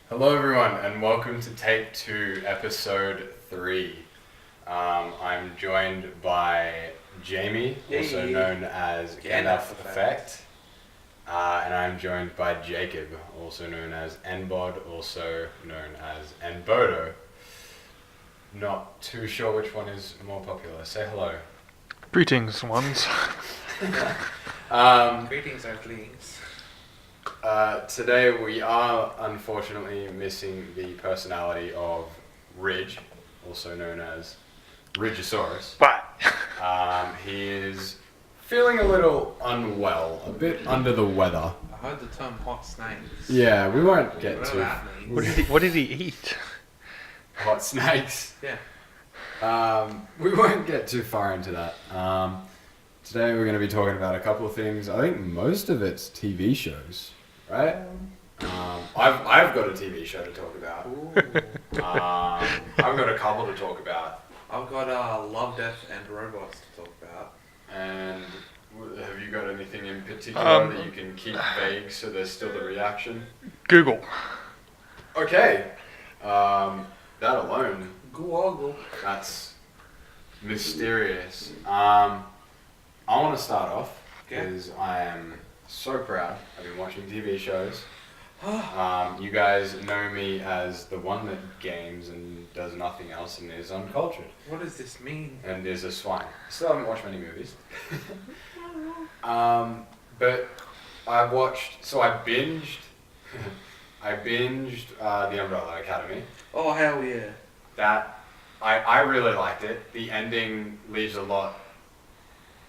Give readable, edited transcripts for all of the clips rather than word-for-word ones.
Hello everyone and welcome to Take 2, Episode 3. I'm joined by Jamie, also known as Gandalf Effect. And I'm joined by Jacob, also known as Nbod, also known as Nbodo. Not too sure which one is more popular. Say hello. Greetings, ones. Greetings, Earthlings. Today we are unfortunately missing the personality of Ridge, also known as Ridgeosaurus. But He is feeling a little unwell, a bit under the weather. I heard the term hot snakes. Yeah, we won't get Whatever too that means. what did he eat? hot snakes. Yeah. We won't get too far into that. Today we're going to be talking about a couple of things. I think most of it's TV shows, right? I've got a TV show to talk about. I've got a couple to talk about. I've got Love, Death, and Robots to talk about. And have you got anything in particular that you can keep vague so there's still the reaction? Google. Okay. That alone, Google. that's mysterious. I want to start off because I am so proud. I've been watching TV shows. You guys know me as the one that games and does nothing else and is uncultured. What does this mean? And is a swine. Still haven't watched many movies. But I watched, so I binged The Umbrella Academy. Oh, hell yeah. That, I really liked it. The ending leaves a lot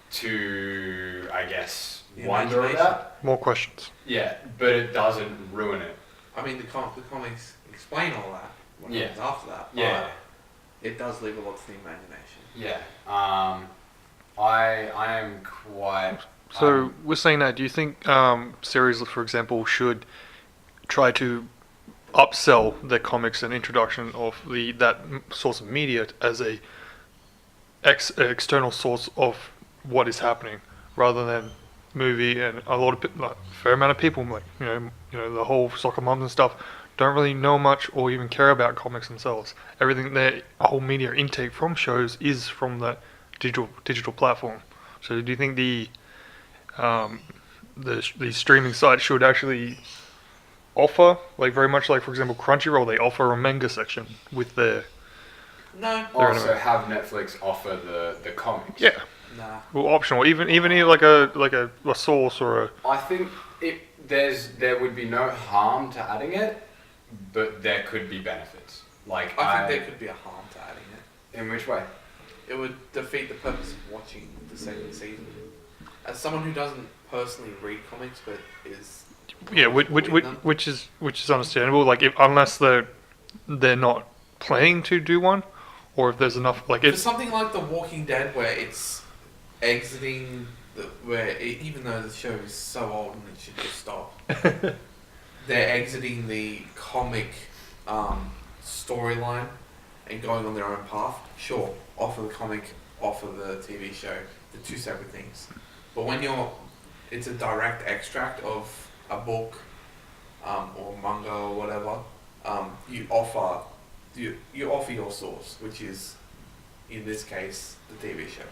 to, I guess, The wonder imagination. about. More questions. Yeah, but it doesn't ruin it. I mean, the comics explain all that. What Yeah. happens after that. But Yeah. it does leave a lot to the imagination. Yeah. I am quite... So, we're saying that, do you think series, for example, should try to upsell their comics and introduction of that source of media as a external source of what is happening, rather than movie? And a lot of like, fair amount of people, like you know, the whole soccer moms and stuff, don't really know much or even care about comics themselves. Everything their whole media intake from shows is from the digital platform. So do you think the streaming site should actually offer, like very much like, for example, Crunchyroll, they offer a manga section with their... No. Also have Netflix offer the comics. Yeah. Nah. Well, optional. Even like a source or a... I think there would be no harm to adding it, but there could be benefits. Like I think there could be a harm to adding it. In which way? It would defeat the purpose of watching the second season. As someone who doesn't personally read comics, but is... Yeah, which is understandable. Like, unless they're not planning to do one, or if there's enough, like For it's something like The Walking Dead, where it's exiting, even though the show is so old and it should just stop, they're exiting the comic storyline and going on their own path. Sure, offer the comic, offer the TV show, the two separate things. But when it's a direct extract of a book or manga or whatever, you offer your source, which is, in this case, the TV show.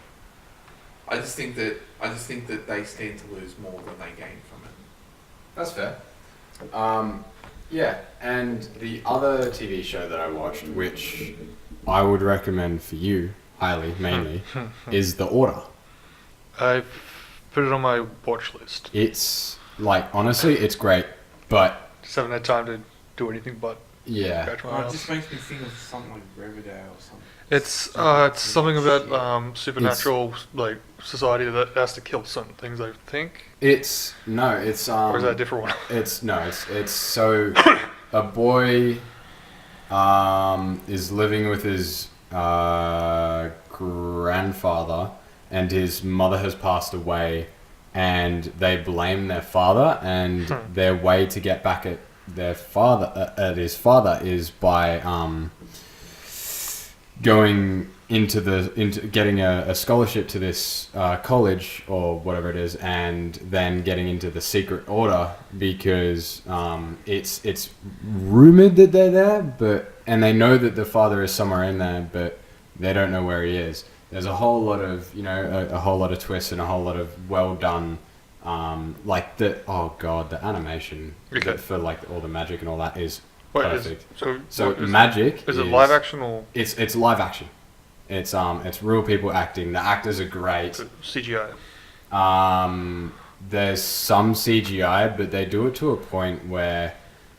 I just think that they stand to lose more than they gain from it. That's fair. Yeah, and the other TV show that I watched, which I would recommend for you, highly, mainly, is The Order. I've put it on my watch list. It's, like, honestly, it's great, but... Just haven't had time to do anything but Yeah. scratch my It ass. just makes me think of something like Riverdale or something. It's something about supernatural, like society that has to kill certain things, I think. Or is Or is that a different one? It's so a boy is living with his grandfather, and his mother has passed away, and they blame their father, and their way to get back at their father, at his father, is by going into getting a scholarship to this college or whatever it is, and then getting into the secret order because it's rumored that they're there, and they know that the father is somewhere in there, but they don't know where he is. There's a whole lot of a whole lot of twists and a whole lot of well done, like the animation for like all the magic and all that is perfect. Magic is it live action or it's live action. It's real people acting. The actors are great. CGI. There's some CGI, but they do it to a point where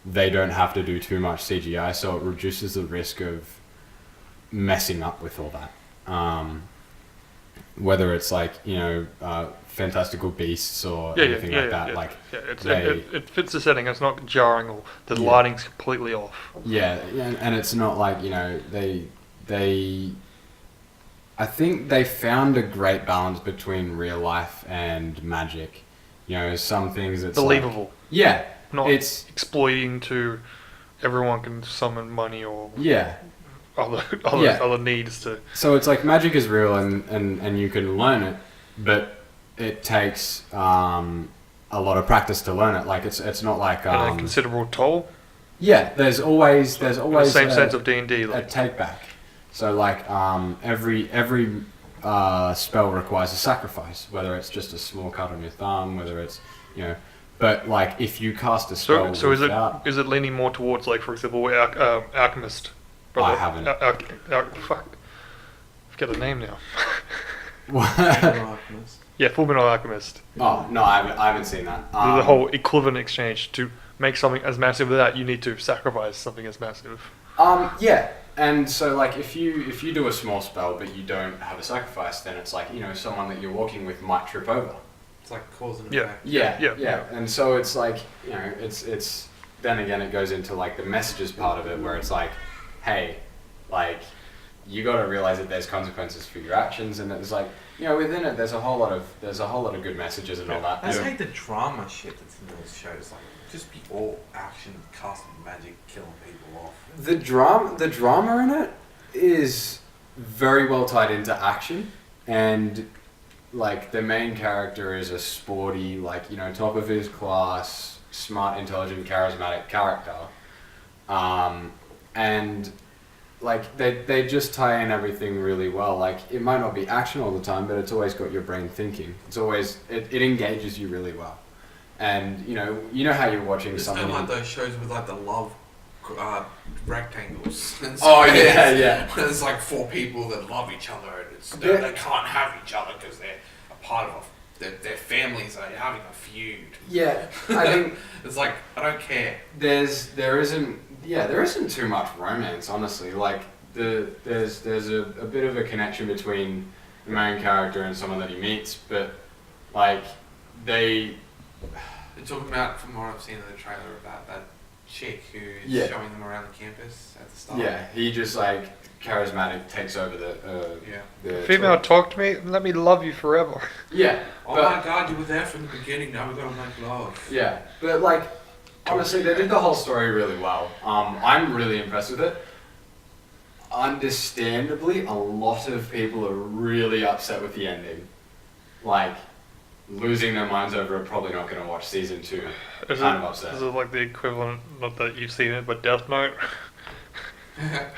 they don't have to do too much CGI, so it reduces the risk of messing up with all that. Whether it's like fantastical beasts or anything like that. It fits the setting. It's not jarring or the lighting's completely off. Yeah, and it's not like they. I think they found a great balance between real life and magic. Some things it's believable. Not it's exploiting to everyone can summon money or other needs to. So it's like magic is real and you can learn it, but it takes a lot of practice to learn it. Like it's not like and a considerable toll. Yeah, there's always the same sense of D&D. A take back. So like every spell requires a sacrifice, whether it's just a small cut on your thumb, whether it's but like if you cast a spell. So is it leaning more towards like, for example, alchemist? I haven't. Fuck, forget the name now. What? Alchemist. Yeah, Fullmetal Alchemist. Oh no, I haven't seen that. The whole equivalent exchange to make something as massive as that, you need to sacrifice something as massive. Yeah. And so, like, if you do a small spell but you don't have a sacrifice, then it's like someone that you're walking with might trip over. It's like cause and effect. Yeah. And so it's like it's then again it goes into like the messages part of it where it's like, hey, like you got to realize that there's consequences for your actions, and it's like within it there's a whole lot of good messages and all that. I just hate the drama shit that's in those shows. Like, just be all action, casting magic, killing people off. The drama in it is very well tied into action, and like the main character is a sporty, like top of his class, smart, intelligent, charismatic character, and like they just tie in everything really well. Like it might not be action all the time, but it's always got your brain thinking. It's always it engages you really well. And how you're watching something. It's like those shows with like the love rectangles. Yeah. There's like 4 people that love each other, and they can't have each other because they're a part of their families are having a feud. Yeah, I think it's like I don't care. There isn't too much romance, honestly. Like there's a bit of a connection between the main character and someone that he meets, but like they're talking about, from what I've seen in the trailer, about that chick who's showing them around the campus at the start. Yeah, he just like charismatic takes over the female talk to me, let me love you forever. Yeah. Oh my god, you were there from the beginning, now we gotta make love. Yeah, but like honestly, they did the whole story really well. I'm really impressed with it. Understandably, a lot of people are really upset with the ending. Like, losing their minds over it, probably not going to watch season 2. Kind of upset. Is it like the equivalent, not that you've seen it, but Death Note?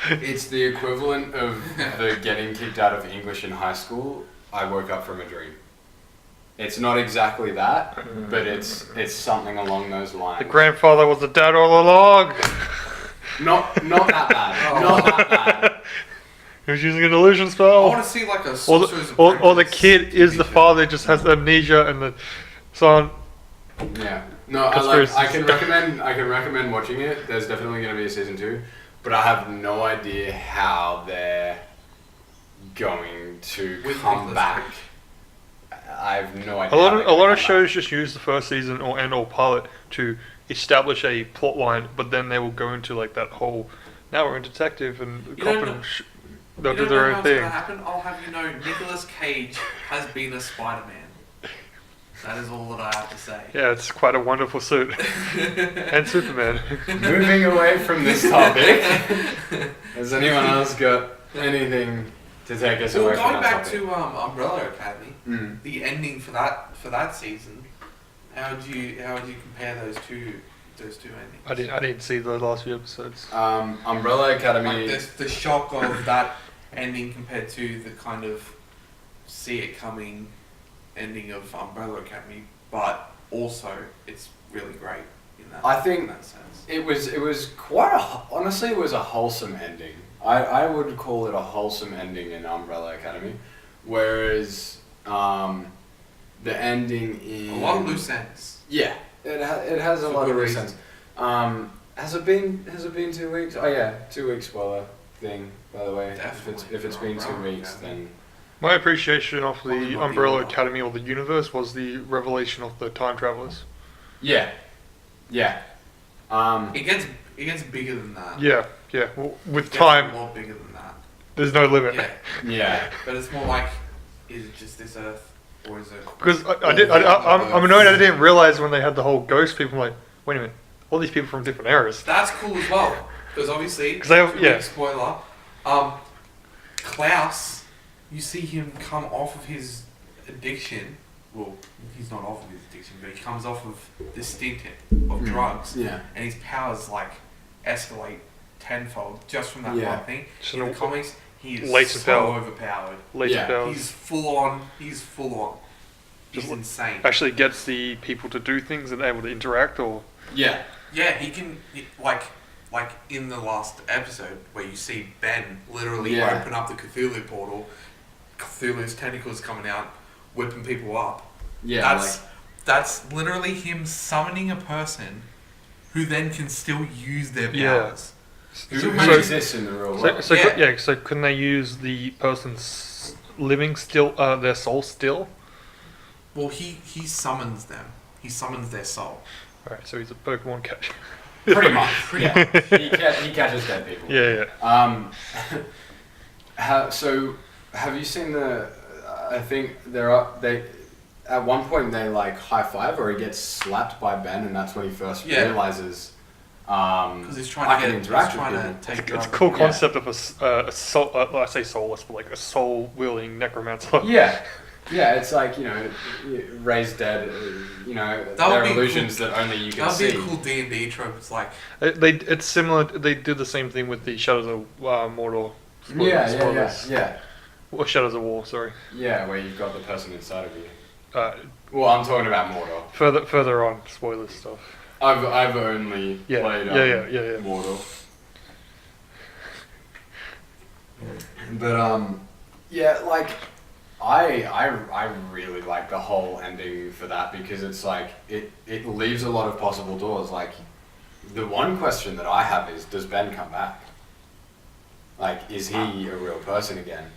It's the equivalent of the getting kicked out of English in high school. I woke up from a dream. It's not exactly that, but it's something along those lines. The grandfather was the dad all along. Not that bad. Not that bad. He was using an illusion spell. I want to see like a or the kid is the father, just has amnesia, and the son. Yeah. No, I can recommend watching it. There's definitely going to be a season 2, but I have no idea how they're going to come back. I have no idea. A lot of shows just use the first season or pilot to establish a plot line, but then they will go into like that whole. Now we're in detective and cop and. They'll do their own thing. Happen? I'll have you know, Nicolas Cage has been a Spider-Man. That is all that I have to say. Yeah, it's quite a wonderful suit. And Superman. Moving away from this topic, has anyone else got anything to take us Well, away from going that back topic? to Umbrella Academy, Mm. the ending for that season, how would you compare those two endings? I didn't see the last few episodes. Umbrella Academy. Like the shock of that ending compared to the kind of see it coming ending of Umbrella Academy, but also it's really great in that. I think in that sense. It was quite honestly, it was a wholesome ending. I would call it a wholesome ending in Umbrella Academy, whereas the ending in A lot of loose ends. Yeah, it has a For lot good of loose reason. ends. Has it been 2 weeks? Oh yeah, 2 weeks spoiler thing, by the way. Definitely. If it's been 2 Umbrella weeks, Academy. then My appreciation of Probably the not the Umbrella order. Academy or the universe was the revelation of the time travelers. yeah. It gets bigger than that. Yeah. Well, with It gets time, a lot bigger than that. there's no limit. Yeah, Yeah. but it's more like, is it just this Earth, or is it? Because I'm annoyed I didn't realize when they had the whole ghost people. I'm like, wait a minute, all these people from different eras. That's cool as well, because obviously, 'Cause they have- yeah. spoiler, Klaus, you see him come off of his addiction. Well, he's not off of his addiction, but he comes off of the stint of drugs, Yeah. and his powers like escalate tenfold just from that Yeah. one thing. Just In the an comics, he is latent so power. overpowered. Later Yeah. powers. He's full on. He's Just insane. Actually gets the people to do things and able to interact, or Yeah. Yeah, he can like in the last episode where you see Ben literally Yeah. open up the Cthulhu portal, Cthulhu's tentacles coming out, whipping people up. Yeah. That's literally him summoning a person who then can still use their Yeah. powers. who So- exists in the real world. so couldn't they use the person's living still, their soul still? Well, he summons them. He summons their soul. All right, so he's a Pokemon catcher. Pretty much. Yeah. He catches dead people. Yeah. So have you seen the? I think they at one point they like high five or he gets slapped by Ben and that's when he first Yeah. realizes. Because he's I trying can to interact with take It's a drugs. cool Yeah. concept of a soul. I say soulless, but like a soul-wielding necromancer. Yeah. Yeah, it's like, raised dead, That there are would be illusions that only you can That'd see. be a cool D&D trope. It's like It's similar. They did the same thing with the Shadows of Mordor. Yeah. Or Shadows of War. Sorry. Yeah, where you've got the person inside of you. Uh, Well, I'm talking about Mordor. further on, spoilers stuff. I've only played Yeah. Mordor. But yeah, like I really like the whole ending for that because it's like it leaves a lot of possible doors. Like the one question that I have is, does Ben come back? Like, is he a real person again?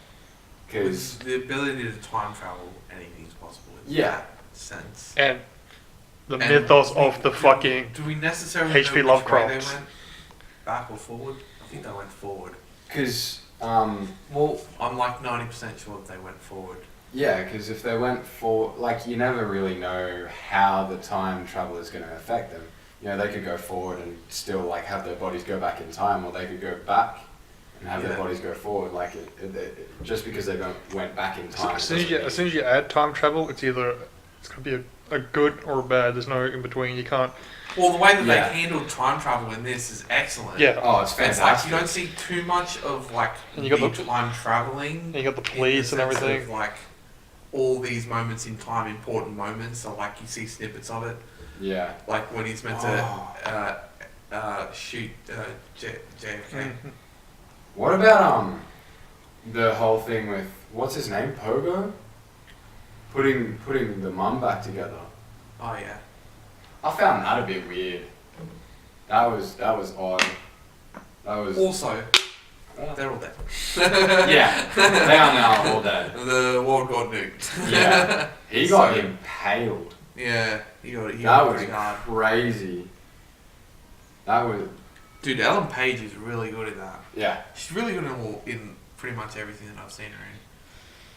Because with the ability to time travel, anything's possible. In Yeah. that sense. And the And mythos do of we- the fucking Do we necessarily H.P. know which way Lovecraft. they went? Back or forward? I think they went forward. well, I'm like 90% sure that they went forward. yeah, because if they went for, like, you never really know how the time travel is going to affect them. They could go forward and still, like, have their bodies go back in time, or they could go back and have their Yeah. bodies go forward. Like, just because they went back in time. As soon as doesn't mean- you add time travel, it's either gonna be a good or a bad. There's no in between. You can't. Well, the way that Yeah. they handled time travel in this is excellent. Yeah. Oh, it's It's like fantastic. you don't see too much of like And you got the the- time traveling. And you got the in police the and sense everything. Of, like all these moments in time, important moments. So like you see snippets of it, Yeah. like when he's meant Oh. to shoot JFK. Mhm. What about the whole thing with what's his name, Pogo, putting the mum back together? Oh yeah. I found that a bit weird. That was odd. That was Also, they're all dead. yeah. They are now all dead. The world got nuked. Yeah. He got So- impaled. Yeah, he got That was pretty hard. crazy. That was Dude, Ellen Page is really good at that. yeah. She's really good in pretty much everything that I've seen her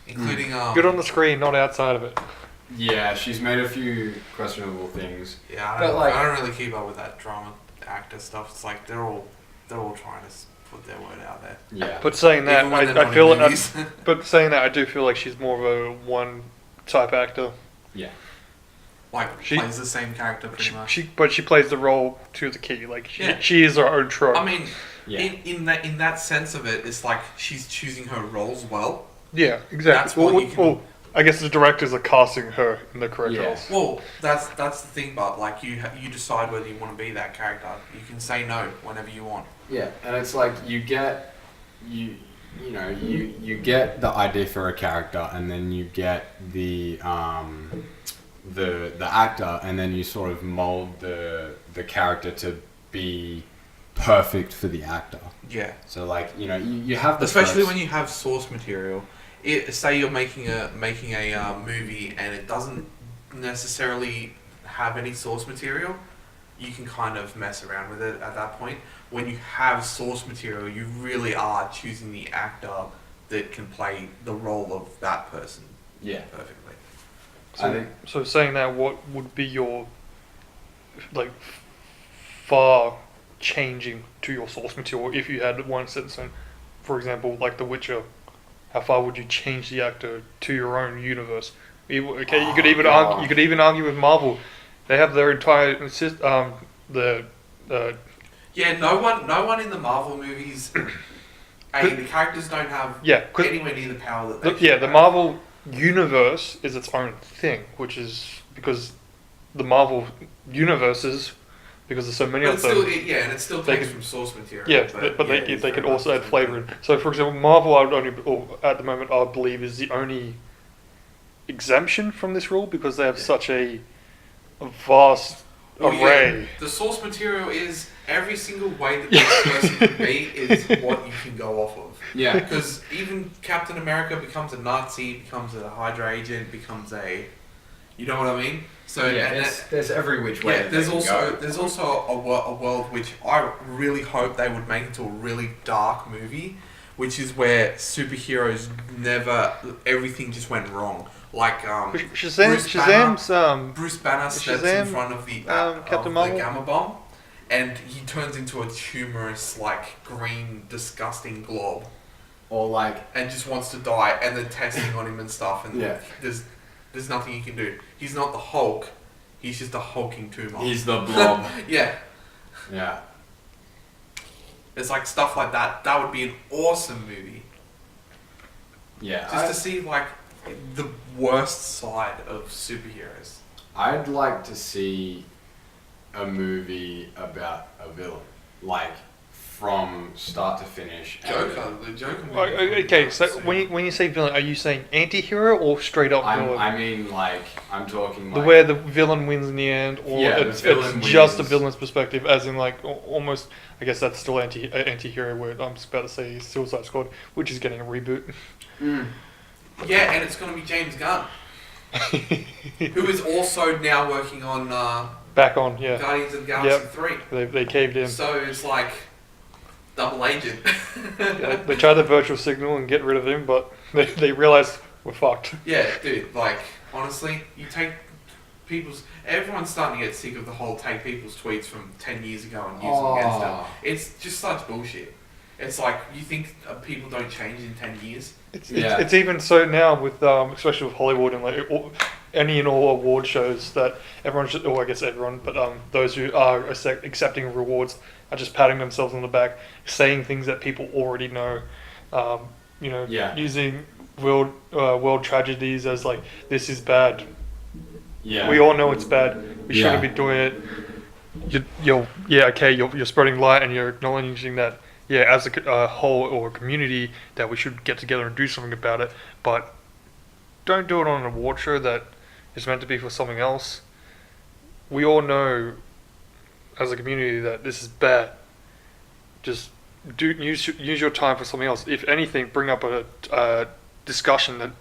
in, including Good on the screen, not outside of it. Yeah, she's made a few questionable things. Yeah, But, like- I don't really keep up with that drama actor stuff. It's like they're all trying to put their word out there. Yeah. But saying that, Even when they're I not feel in like, movies. but saying that, I do feel like she's more of a one type actor. Yeah. Like She- plays the same character pretty much. But she plays the role to the key. Like Yeah. she is her own trope. I mean, Yeah. in that sense of it, it's like she's choosing her roles well. yeah, exactly. That's what you can- I guess the directors are casting her in the correct Yeah. roles. Well, that's the thing, but like you decide whether you want to be that character. You can say no whenever you want. Yeah, and it's like you get you get the idea for a character, and then you get the actor, and then you sort of mold the character to be perfect for the actor. Yeah. So like you have the Especially tropes. when you have source material. Say you're making a movie and it doesn't necessarily have any source material, you can kind of mess around with it at that point. When you have source material, you really are choosing the actor that can play the role of that person Yeah. perfectly. I think So saying that, what would be your like far changing to your source material if you had one sentence? For example, like The Witcher, how far would you change the actor to your own universe? Okay, you could even God. argue. You could even argue with Marvel. They have their entire Yeah, no one in the Marvel movies. The characters don't have yeah, 'cause anywhere near the power that they the should have. Marvel universe is its own thing, which is because the Marvel universes, because there's so many But of it's them. still, and it still they takes can- from source material. Yeah, but yeah, they it's can very also much add the flavour in. So, for example, Marvel, I would only, or at the moment, I believe, is the only exemption from this rule because they have such a vast Well, yeah, array. the source material is every single way that this person can be is what you can go off of. yeah. Because even Captain America becomes a Nazi, becomes a Hydra agent, becomes a, you know what I mean? So Yeah, and there's every which way. yeah, that there's they can also go. there's also a world which I really hope they would make into a really dark movie, which is where superheroes never everything just went wrong. Like Shazam's Bruce Banner steps in Shazam, front of the Captain the Marvel? gamma bomb, and he turns into a tumorous, like green, disgusting glob, Or like and just wants to die. And they're testing on him and stuff, and Yeah. there's nothing he can do. He's not the Hulk. He's just a hulking tumor. he's the blob. Yeah, Yeah. it's like stuff like that. That would be an awesome movie. Yeah. Just to see like the worst side of superheroes. I'd like to see a movie about a villain, like from start to finish. The Joker movie. okay, so when you say villain, are you saying anti-hero or straight up villain? I mean, like I'm talking like Where the villain wins in the end, or Yeah, the it's villain just a wins. villain's perspective, as in like almost. I guess that's still anti-hero. Where I'm just about to say Suicide Squad, which is getting a reboot. Mm. Yeah, and it's going to be James Gunn, who is also now working on Back on, yeah. Guardians of the Galaxy 3. They caved in. So it's like double agent. Yeah, they tried the virtual signal and get rid of him, but they realized we're fucked. Yeah, dude, like, honestly, you take everyone's starting to get sick of the whole take people's tweets from 10 years ago and use them against them. It's just such bullshit. It's like, you think people don't change in 10 years? It's even so now with especially with Hollywood and like any and all award shows that everyone should, or I guess everyone, but those who are accepting rewards are just patting themselves on the back, saying things that people already know. Using world tragedies as like, this is bad. Yeah. We all know it's bad. We shouldn't be doing it. You're spreading light and you're acknowledging that. Yeah, as a whole or a community, that we should get together and do something about it. But don't do it on an award show that is meant to be for something else. We all know, as a community, that this is bad. Just use your time for something else. If anything, bring up a discussion that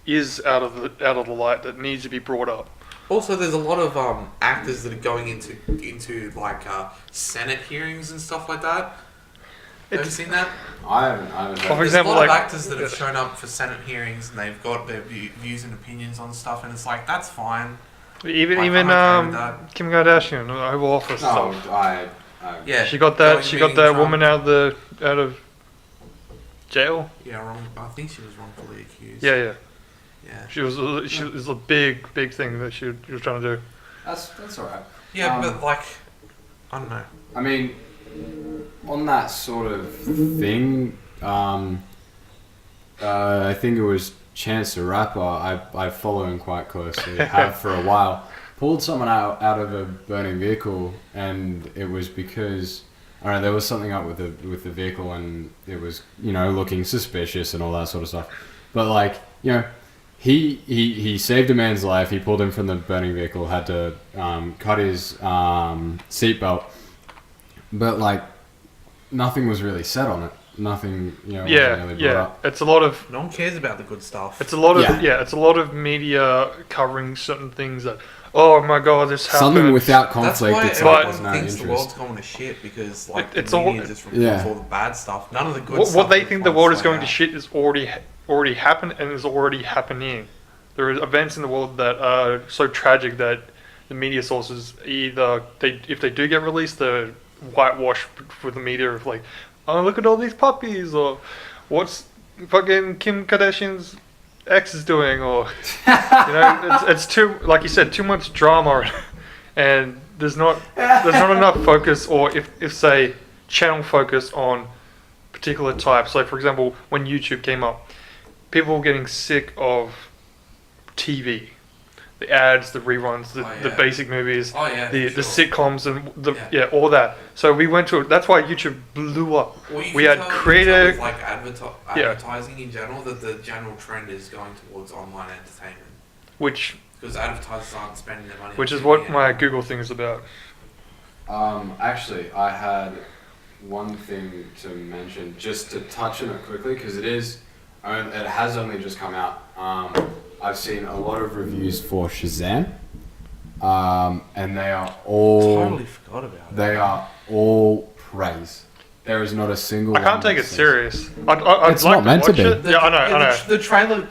is out of the light that needs to be brought up. Also, there's a lot of actors that are going into like Senate hearings and stuff like that. Have you seen that? I haven't. For There's example, a lot of like- actors that have shown up for Senate hearings and they've got their views and opinions on stuff, and it's like, that's fine. Even I'm okay with that. Kim Kardashian, Oval Office No, stuff. I Yeah, She got going that. She to got meeting that Trump. woman out of the out of jail. Yeah, wrong. I think she was wrongfully accused. Yeah. Yeah. She was a big thing that she was trying to do. That's alright. Yeah, but like, I don't know. I mean, on that sort of thing, I think it was Chance the Rapper. I follow him quite closely. Have for a while. Pulled someone out of a burning vehicle, and it was because I don't know, there was something up with the vehicle, and it was, you know, looking suspicious and all that sort of stuff. But like, you know, he saved a man's life. He pulled him from the burning vehicle. Had to cut his seatbelt, but like nothing was really said on it. Nothing, you know, wasn't really brought up. It's a lot of. No one cares about the good stuff. It's a lot of it's a lot of media covering certain things that. Oh my God, this happened. Something without conflict. That's why everyone no thinks interest. the world's going to shit because like It's the all- media just reports all the bad stuff. None of the good stuff. What they think the world is reports going like to shit is already happened and is already happening. There are events in the world that are so tragic that the media sources either if they do get released, they're whitewashed for the media of like, oh, look at all these puppies, or what's fucking Kim Kardashian's ex is doing, or you know, it's too, like you said, too much drama, and there's not enough focus, or if say channel focus on particular types. Like for example, when YouTube came up, people were getting sick of TV. The ads, the reruns, the basic movies, the sitcoms, and all that. So we went to that's why YouTube blew up. Well, we had creative like advertising in general that the general trend is going towards online entertainment. Because advertisers aren't spending their money. Which is what my Google thing is about. Actually, I had one thing to mention, just to touch on it quickly, because it has only just come out. I've seen a lot of reviews for Shazam, and they are all. Totally forgot about it. They are all praise. There is not a single. I can't take it serious. I'd It's like not meant to be. It. Yeah, I know. The trailer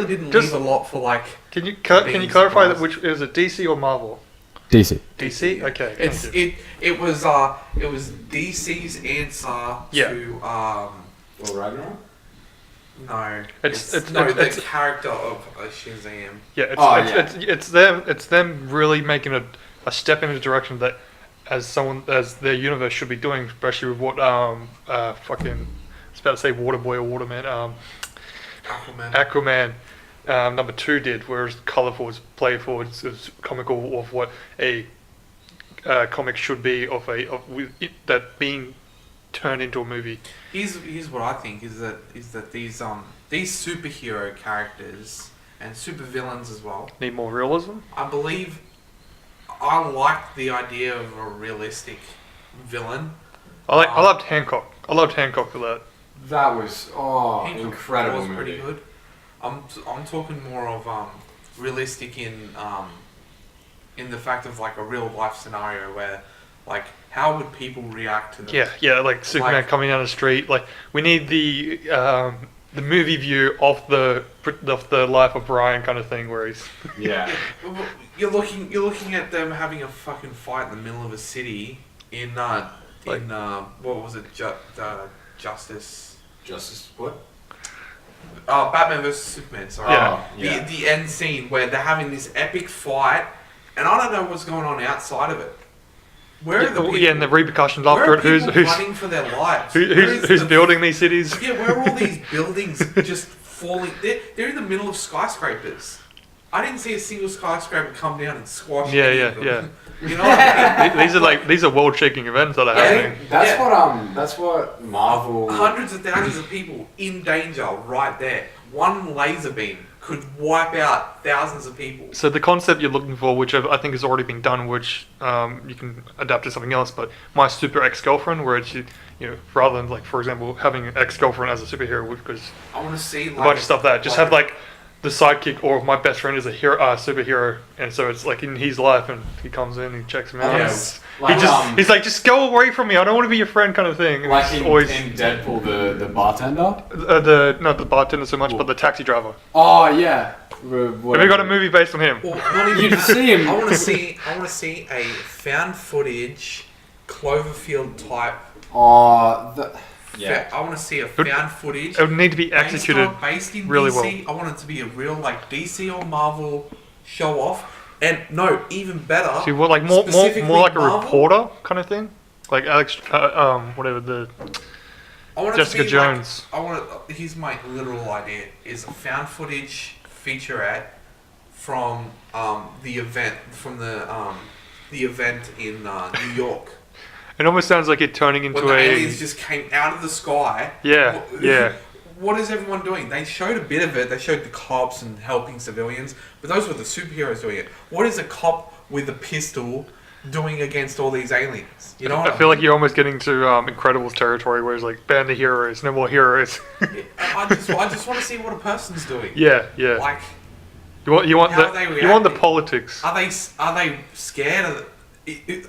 didn't leave a lot for like. Can you clarify that which is it, DC or Marvel? DC. DC. Okay. It was DC's answer to Well, Ragnarok. No, it's the character of Shazam. Yeah, it's them really making a step in a direction that as their universe should be doing, especially with what fucking I was about to say Waterboy or Waterman Aquaman number 2 did, whereas colorful is playful, it's comical of what a comic should be that being turned into a movie. Here's what I think is that these superhero characters and supervillains as well Need more realism. I like the idea of a realistic villain. I loved Hancock. I loved Hancock for that. That was Hancock incredible was movie. pretty good. I'm talking more of realistic in the fact of like a real life scenario where like how would people react to them? Yeah, like Superman coming down the street. Like we need the movie view of the life of Brian kind of thing, where he's You're looking at them having a fucking fight in the middle of a city in what was it? Justice what? Batman vs Superman. Sorry. The end scene where they're having this epic fight, and I don't know what's going on outside of it. Where are the people? Yeah, and the repercussions after it. Who's running for their lives? Who's building these cities? Yeah, where are all these buildings just falling? They're in the middle of skyscrapers. I didn't see a single skyscraper come down and squash. Yeah. You know what I mean? these are world-shaking events that are happening. That's what Marvel. Hundreds of thousands of people in danger right there. One laser beam could wipe out thousands of people. So the concept you're looking for, which I think has already been done, which you can adapt to something else, but my super ex-girlfriend, where it's rather than like for example having an ex-girlfriend as a superhero, because I want to see a bunch of stuff that just have like the sidekick or my best friend is a superhero, and so it's like in his life, and he comes in, he checks him out. Yes. He's like, just go away from me. I don't want to be your friend, kind of thing. Like in Deadpool, the bartender. Not the bartender so much, but the taxi driver. Oh yeah. Have you got a movie based on him? Well, not even You'd see him. I want to see a found footage Cloverfield type Yeah. I want to see a found footage. It would need to be executed based in really DC. well. I want it to be a real like DC or Marvel show off. And no, even better. See, what like more like a Marvel? reporter kind of thing, like Alex, whatever the I want it Jessica to be Jones. Like, I want it. Here's my literal idea: is a found footage featurette from the event in New York. It almost sounds like it turning into when the aliens just came out of the sky. Yeah, yeah. What is everyone doing? They showed a bit of it. They showed the cops and helping civilians, but those were the superheroes doing it. What is a cop with a pistol doing against all these aliens? You know what I feel like you're almost getting to Incredibles territory, where it's like ban the heroes, no more heroes. I just want to see what a person's doing. Yeah, yeah. Like you want how are they the reacting? politics. Are they scared of it?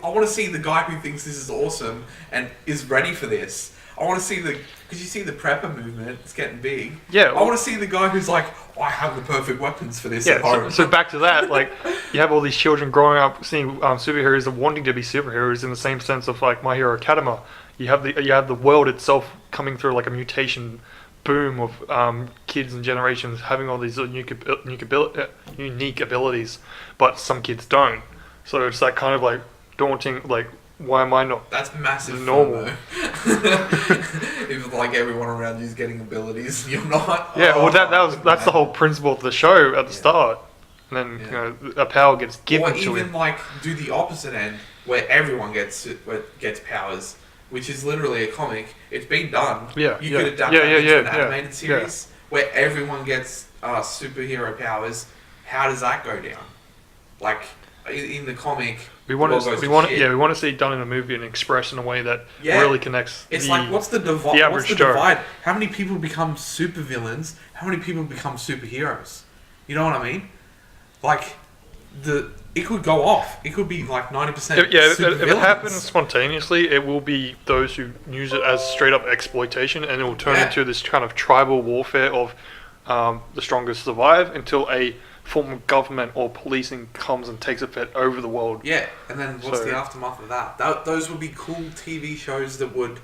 I want to see the guy who thinks this is awesome and is ready for this. I want to see because you see the prepper movement, it's getting big. Yeah. I want to see the guy who's like, I have the perfect weapons for this at Yeah, home. so back to that, like, you have all these children growing up seeing superheroes and wanting to be superheroes in the same sense of like My Hero Academia. You have the world itself coming through like a mutation boom of kids and generations having all these unique abilities, but some kids don't. So it's like kind of like daunting, like, why am I not That's massive normal? If like everyone around you is getting abilities and you're not. Yeah, well that's the whole principle of the show at the start. And then you know a power gets given or to even him. like do the opposite end where everyone gets powers, which is literally a comic. It's been done. Yeah, you yeah. could adapt Yeah, that yeah, into yeah, an animated yeah. series where everyone gets superhero powers. How does that go down? Like in the comic, We want the world to goes to shit. we want to see it done in a movie and expressed in a way that Yeah. really connects. It's like what's the divide? the What's average the Joe. divide? How many people become supervillains? How many people become superheroes? You know what I mean? Like it could go off. It could be like 90%. If it happens spontaneously, it will be those who use it as straight up exploitation, and it will turn into this kind of tribal warfare of the strongest survive until a form of government or policing comes and takes effect over the world. Yeah, and then what's the aftermath of that? Those would be cool TV shows that would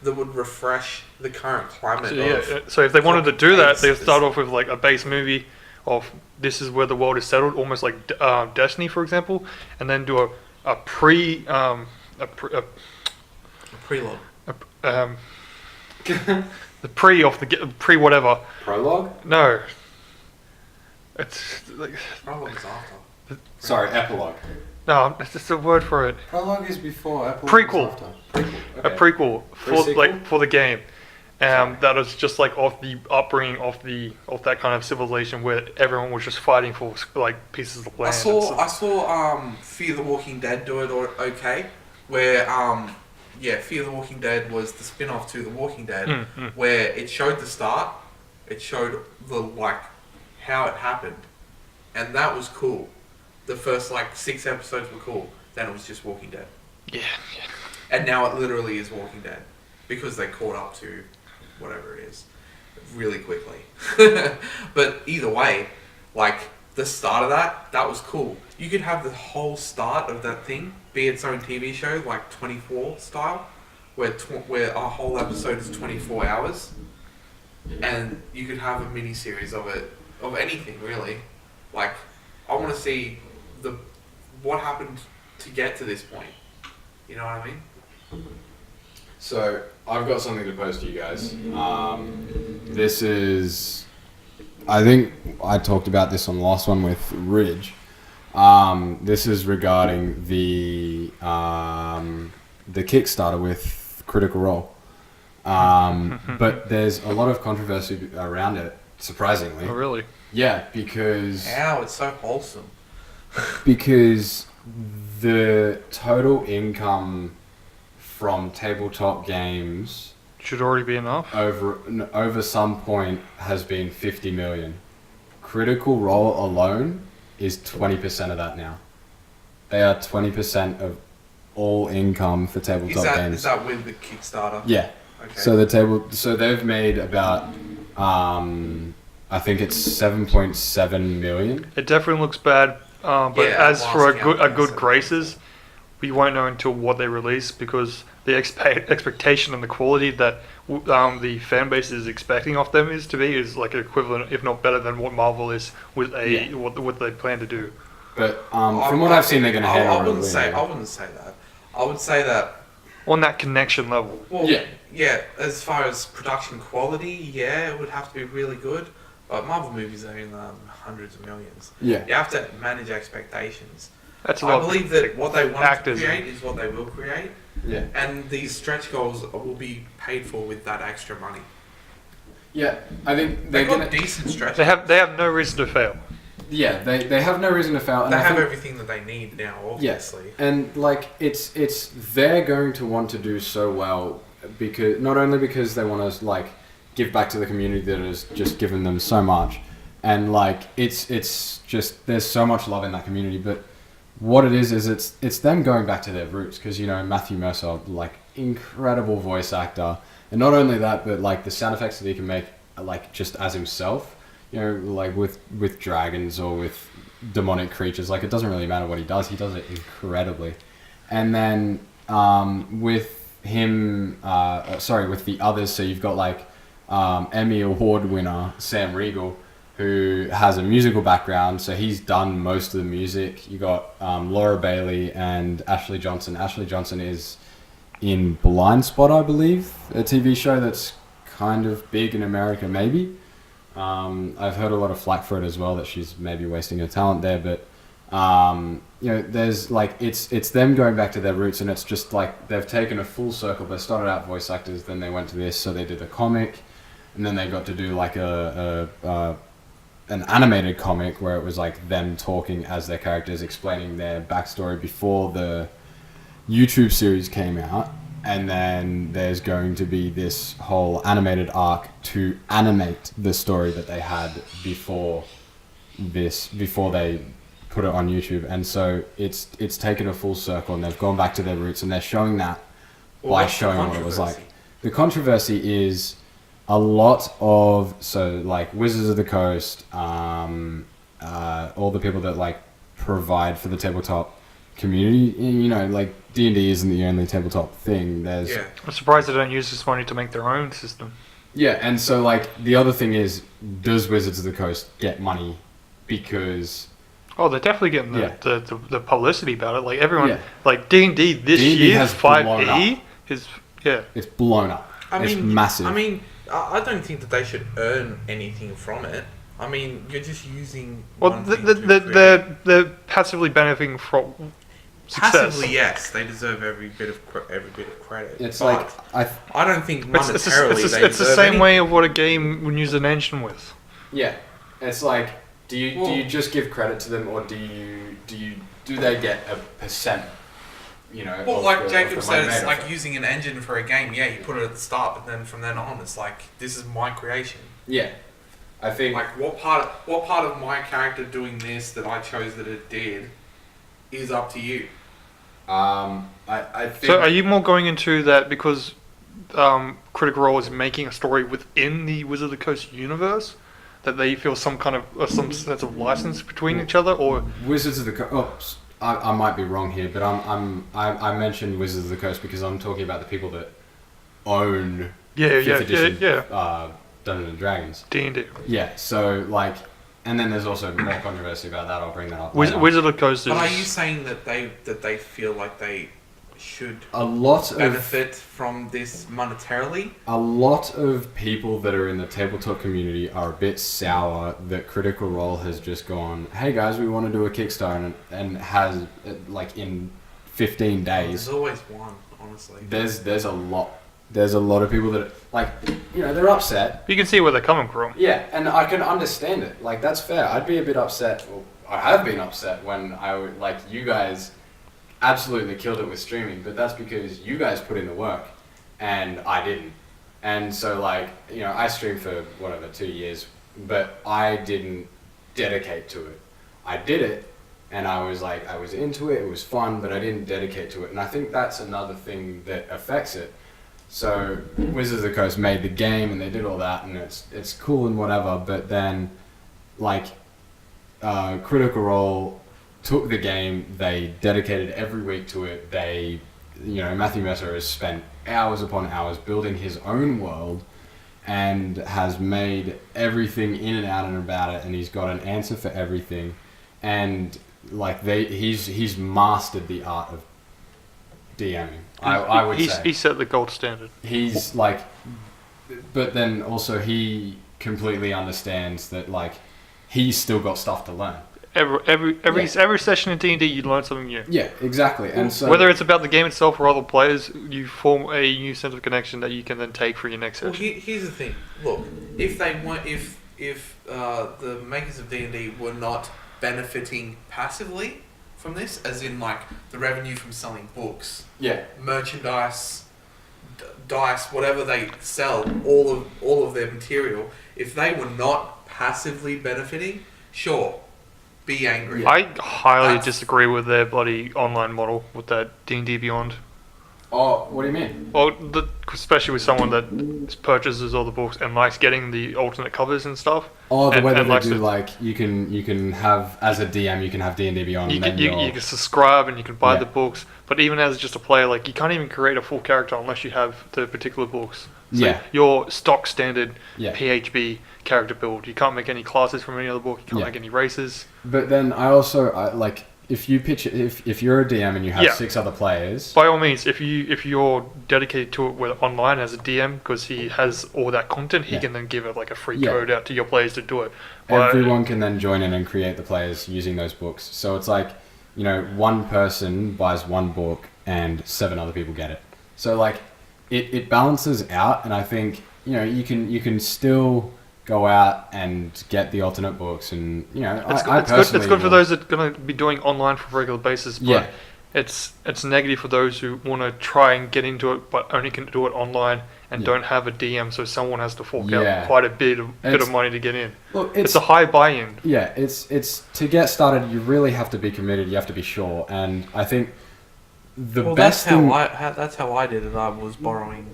refresh the current climate. So if they wanted to do that, they'd start off with like a base movie of this is where the world is settled, almost like Destiny, for example, and then do a prelogue. The pre whatever. Prologue? No. It's like Prologue is after. Sorry, epilogue. no, it's just a word for it. Prologue is before. Epilogue Prequel. is after. Prequel. A Okay. prequel Pre-sequel? for the game. That was just like of the upbringing of that kind of civilization where everyone was just fighting for like pieces of land. I saw Fear the Walking Dead do it okay, where Fear the Walking Dead was the spin-off to The Walking Dead, where it showed the start, it showed the like how it happened, and that was cool. The first like 6 episodes were cool. Then it was just Walking Dead. Yeah. And now it literally is Walking Dead because they caught up to whatever it is really quickly. But either way, like the start of that was cool. You could have the whole start of that thing be its own TV show, like 24 style, where a whole episode is 24 hours, and you could have a mini series of it, of anything really. Like, I want to see what happened to get to this point. You know what I mean? So I've got something to pose to you guys. This is, I think I talked about this on the last one with Ridge. This is regarding the Kickstarter with Critical Role. But there's a lot of controversy around it, surprisingly. Oh, really? Yeah, because Ow, it's so wholesome. because the total income from tabletop games Should already be enough. over some point has been 50 million. Critical Role alone is 20% of that now. They are 20% of all income for tabletop games. Is that with the Kickstarter? Yeah. Okay. So they've made about I think it's 7.7 million. It definitely looks bad, but Yeah, as for last a good count, graces, we won't know until what they release because the expectation and the quality that the fan base is expecting of them is like equivalent, if not better, than what Marvel is with what they plan to do. But from what I've seen, they're going to handle it. I wouldn't say that. I would say that on that connection level. Well, yeah. As far as production quality, it would have to be really good. But Marvel movies are in hundreds of millions. Yeah. You have to manage expectations. That's a I lot believe that what they want to actors create is what they will create. Yeah. And these stretch goals will be paid for with that extra money. Yeah, I think they've got decent stretch. They have no reason to fail. Yeah, they have no reason to fail. And they I have think, everything that they need now, obviously. Yeah. And like it's they're going to want to do so well because not only because they want to like give back to the community that has just given them so much, and like it's just there's so much love in that community, but what it is it's them going back to their roots because Matthew Mercer, like incredible voice actor, and not only that, but like the sound effects that he can make like just as himself, like with dragons or with demonic creatures, like it doesn't really matter what he does it incredibly. And then with him with the others, so you've got like Emmy Award winner Sam Riegel, who has a musical background, so he's done most of the music. You got Laura Bailey and Ashley Johnson. Ashley Johnson is in Blind Spot, I believe, a TV show that's kind of big in America, maybe. I've heard a lot of flack for it as well, that she's maybe wasting her talent there, but there's like it's them going back to their roots, and it's just like they've taken a full circle. They started out voice actors, then they went to this, so they did the comic, and then they got to do like an animated comic where it was like them talking as their characters, explaining their backstory before the YouTube series came out. And then there's going to be this whole animated arc to animate the story that they had before they put it on YouTube. And so it's taken a full circle, and they've gone back to their roots, and they're showing that by showing what it was like. The controversy is a lot of, so like Wizards of the Coast, all the people that like provide for the tabletop community, like D&D isn't the only tabletop thing. I'm surprised they don't use this money to make their own system. Yeah, and so like the other thing is, does Wizards of the Coast get money because... Oh, they're definitely getting the publicity about it. Like everyone, like D&D this D&D year, has 5e is it's blown up. It's massive. I mean, I don't think that they should earn anything from it. I mean, you're just using. Well, they're passively benefiting from success. Passively, yes, they deserve every bit of credit. It's but like I don't think monetarily it's the same way of what a game would use an engine with. Yeah, it's like, do you just give credit to them, or do they get a percent? Well, like Jacob said, it's like using an engine for a game. Yeah, you put it at the start, but then from then on, it's like, this is my creation. Yeah, I think like what part of my character doing this that I chose that it did is up to you. I think. So, are you more going into that because Critical Role is making a story within the Wizard of the Coast universe, that they feel some sense of license between each other, or Wizards of the Coast? I might be wrong here, but I mentioned Wizards of the Coast because I'm talking about the people that own 5th edition Dungeons and Dragons. D&D. Yeah, so like, and then there's also more controversy about that. I'll bring that up later. Wizard of the Coast is... But are you saying that they feel like they should benefit from this monetarily? A lot of people that are in the tabletop community are a bit sour that Critical Role has just gone, hey guys, we want to do a Kickstarter, and has like in 15 days. There's always one, honestly. There's a lot of people that like, they're upset. You can see where they're coming from. Yeah, and I can understand it. Like, that's fair. I'd be a bit upset. Well, I have been upset when you guys absolutely killed it with streaming, but that's because you guys put in the work and I didn't. And so I streamed for 2 years, but I didn't dedicate to it. I did it and I was into it, it was fun, but I didn't dedicate to it. And I think that's another thing that affects it. So Wizards of the Coast made the game and they did all that, and it's cool and whatever, but then Critical Role took the game, they dedicated every week to it, they Matthew Mercer has spent hours upon hours building his own world and has made everything in and out and about it, and he's got an answer for everything, and he's mastered the art of DMing. I would say he set the gold standard. He's but then also he completely understands that he's still got stuff to learn. Every session in D&D, you learn something new. Yeah, exactly. And so whether it's about the game itself or other players, you form a new sense of connection that you can then take for your next session. Well, here's the thing. Look, if they weren't, if the makers of D&D were not benefiting passively from this, as in the revenue from selling books, merchandise, dice, whatever they sell, all of their material, if they were not passively benefiting, sure. Be angry. I highly disagree with their bloody online model with that D&D Beyond. Oh, what do you mean? Well, especially with someone that purchases all the books and likes getting the alternate covers and stuff. Oh, the way that they do, you can have, as a DM, you can have D&D Beyond. You can subscribe and you can buy the books, but even as just a player, you can't even create a full character unless you have the particular books. So your stock standard PHB character build. You can't make any classes from any other book. You can't make any races. But then I also if you pitch it, if you're a DM and you have 6 other players, by all means, if you're dedicated to it with online as a DM, because he has all that content, he can then give it a free code out to your players to do it. Everyone can then join in and create the players using those books. So it's one person buys one book and 7 other people get it. So it balances out, and I think you can still go out and get the alternate books, and it's good for those that are going to be doing online for a regular basis, but it's negative for those who want to try and get into it but only can do it online and don't have a DM, so someone has to fork out quite a bit of money to get in. Look, it's a high buy-in. Yeah, it's to get started, you really have to be committed, you have to be sure, and I think that's how I did it. I was borrowing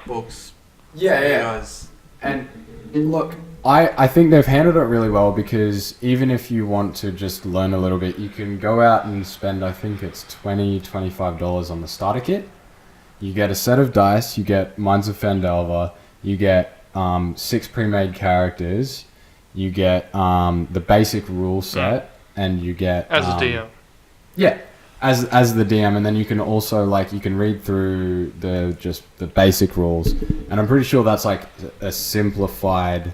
books. Guys. And look, I think they've handled it really well, because even if you want to just learn a little bit, you can go out and spend, I think it's $25 on the starter kit. You get a set of dice, you get Minds of Fandelver, you get 6 pre-made characters, you get the basic rule set, and you get... As a DM. Yeah. As the DM, and then you can also you can read through the basic rules, and I'm pretty sure that's a simplified.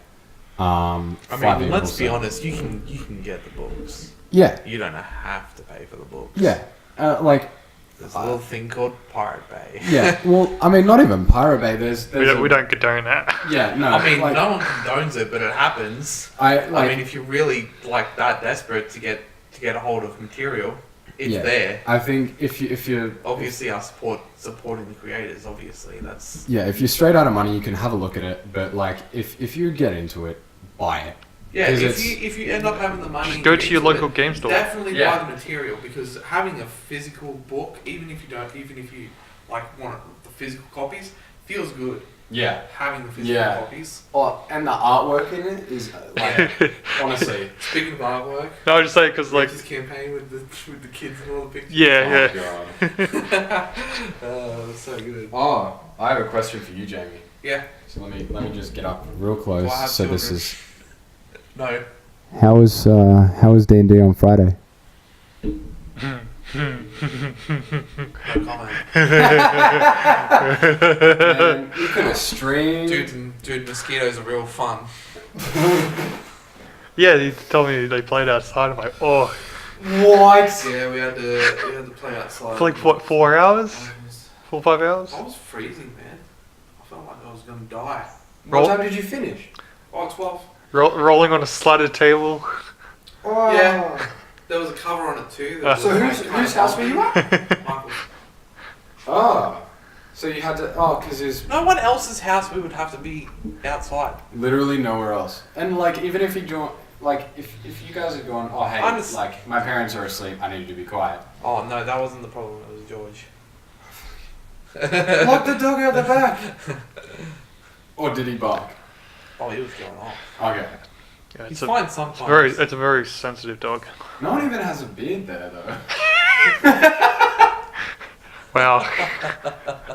Let's be honest. You can get the books. Yeah. You don't have to pay for the books. Yeah. There's a little thing called Pirate Bay. Yeah. Well, not even Pirate Bay. There's we don't condone that. Yeah. No. No one condones it, but it happens. If you're really that desperate to get a hold of material. It's there. I think if you're obviously our supporting the creators, obviously that's if you're straight out of money, you can have a look at it. But if you get into it, buy it. Yeah, if you end up having the money, just go to your local game store. Definitely buy the material, because having a physical book, even if you want the physical copies, feels good. Yeah, having the physical copies. Oh, and the artwork in it is honestly. Speaking of artwork, no, I just say because this campaign with the kids and all the pictures. Yeah, God. That's so good. Oh, I have a question for you, Jamie. Yeah. So let me just get up real close. So children? This is. No. How was D&D on Friday? No comment. Man, you could have streamed. Dude, mosquitoes are real fun. Yeah, they told me they played outside. I'm like, oh. What? Yeah, we had to play outside. For 4 hours? 4 or 5 hours? I was freezing, man. I felt like I was gonna die. What time did you finish? 12. Rolling on a slatted table. Oh. Yeah. There was a cover on it too. So whose house were you at? Michael's. Oh. So you had to... Oh, because there's... No one else's house we would have to be outside. Literally nowhere else. And even if you don't... if you guys are going, oh hey, my parents are asleep, I need to be quiet. Oh no, that wasn't the problem, it was George. Lock the dog out the back! Or did he bark? Oh, he was going off. Okay. Yeah, he's fine sometimes. It's a very sensitive dog. No one even has a beard there, though. Wow.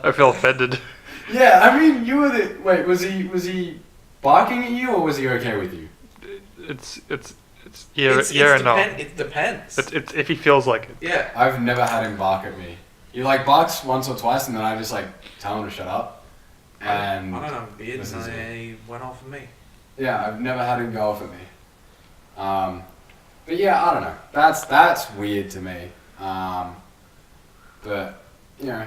I feel offended. Yeah, I mean, you were the... Wait, was he barking at you, or was he okay with you? It's yeah and no. It depends. It's if he feels like it. Yeah. I've never had him bark at me. He like barks once or twice, and then I just like tell him to shut up. And I don't have a beard, this and is he went off at me. yeah, I've never had him go off at me. But yeah, I don't know. That's weird to me. But you know,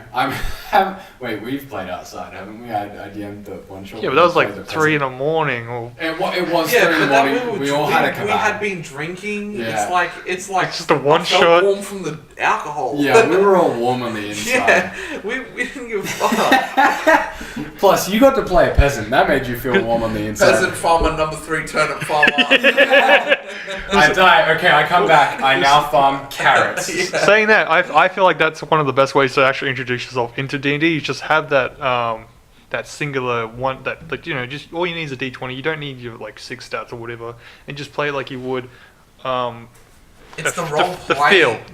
wait, we've played outside, haven't we? I DM'd the one shot. Yeah, but that was like 3 in the morning, or It was 3 in the morning. We all had a kebab. We had been drinking. Yeah. It's like just a one I felt shot. warm from the alcohol. Yeah, we were all warm on the inside. Yeah, we didn't give a fuck. Plus, you got to play a peasant. That made you feel warm on the inside. Peasant farmer number 3, turnip farmer. I die. Okay, I come back. I now farm carrots. Yeah. Saying that, I feel like that's one of the best ways to actually introduce yourself into D&D. You just have that that singular one that, like, you know, just all you need is a D20. You don't need your like 6 stats or whatever, and just play it like you would. It's the role the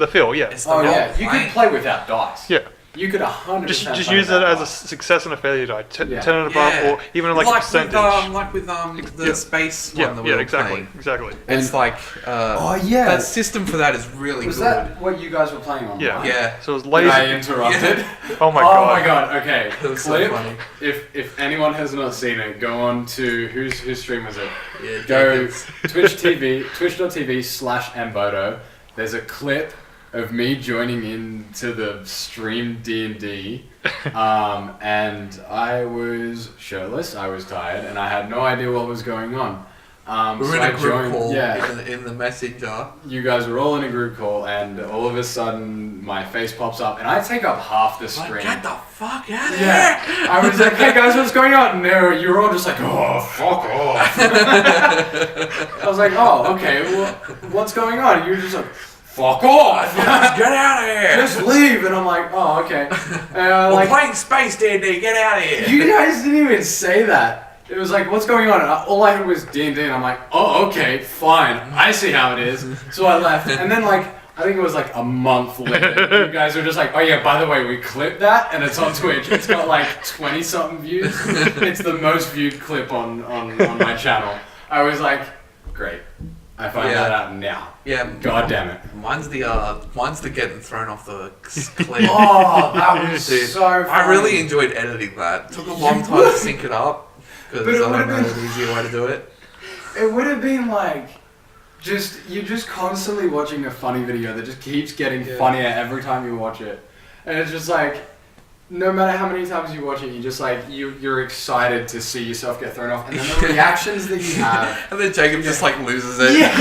feel, yeah. It's the Oh role yeah, you playing. could play without dice. Yeah. You could 100% Just play use it without as a dice. success and a failure die. 10 Yeah. and above, or even like a percentage. Like with the Yeah. space Yeah, one that we were exactly, playing. exactly. It's like Oh yeah. that system for that is really Was good. that what you guys were playing on? Yeah. right? Yeah. So it was Did lazy. I interrupted? Oh my Oh god. my god. Okay. That was so Clip. funny. If anyone has not seen it, go on to whose stream was it? Yeah, Go Jacob's. twitch.tv/mbodo. There's a clip of me joining into the stream D&D, and I was shirtless, I was tired, and I had no idea what was going on. We were so in a I group joined, call yeah, in the messenger. you guys were all in a group call, and all of a sudden my face pops up, and I take up half the Like, screen. get the fuck out of Yeah, here! I was like, hey guys, what's going on? And you were all just like, oh, fuck off. I was like, oh, okay, well, what's going on? And you were just like, fuck off. Just get out of here! Just leave. And I'm like, oh, okay. And We're like, playing Space D&D, get out of here! you guys didn't even say that. It was like, what's going on? And all I heard was D&D, and I'm like, oh, okay, fine. I see how it is. So I left. And then, like, I think it was like a month later, you guys were just like, oh yeah, by the way, we clipped that, and it's on Twitch. It's got like 20-something views. It's the most viewed clip on my channel. I was like, great. I find Yeah. that out now. Yeah, God damn it. mine's the getting thrown off the cliff. Oh, that was Dude, so funny. I really enjoyed editing that. It took a long time to sync it up because But I it don't would've know been- an easier way to do it. It would have been like, you're just constantly watching a funny video that just keeps getting Yeah. funnier every time you watch it. And it's just like, no matter how many times you watch it, you just like, you're excited to see yourself get thrown off. And then the reactions that you have. And then Jacob just like loses it. Yeah.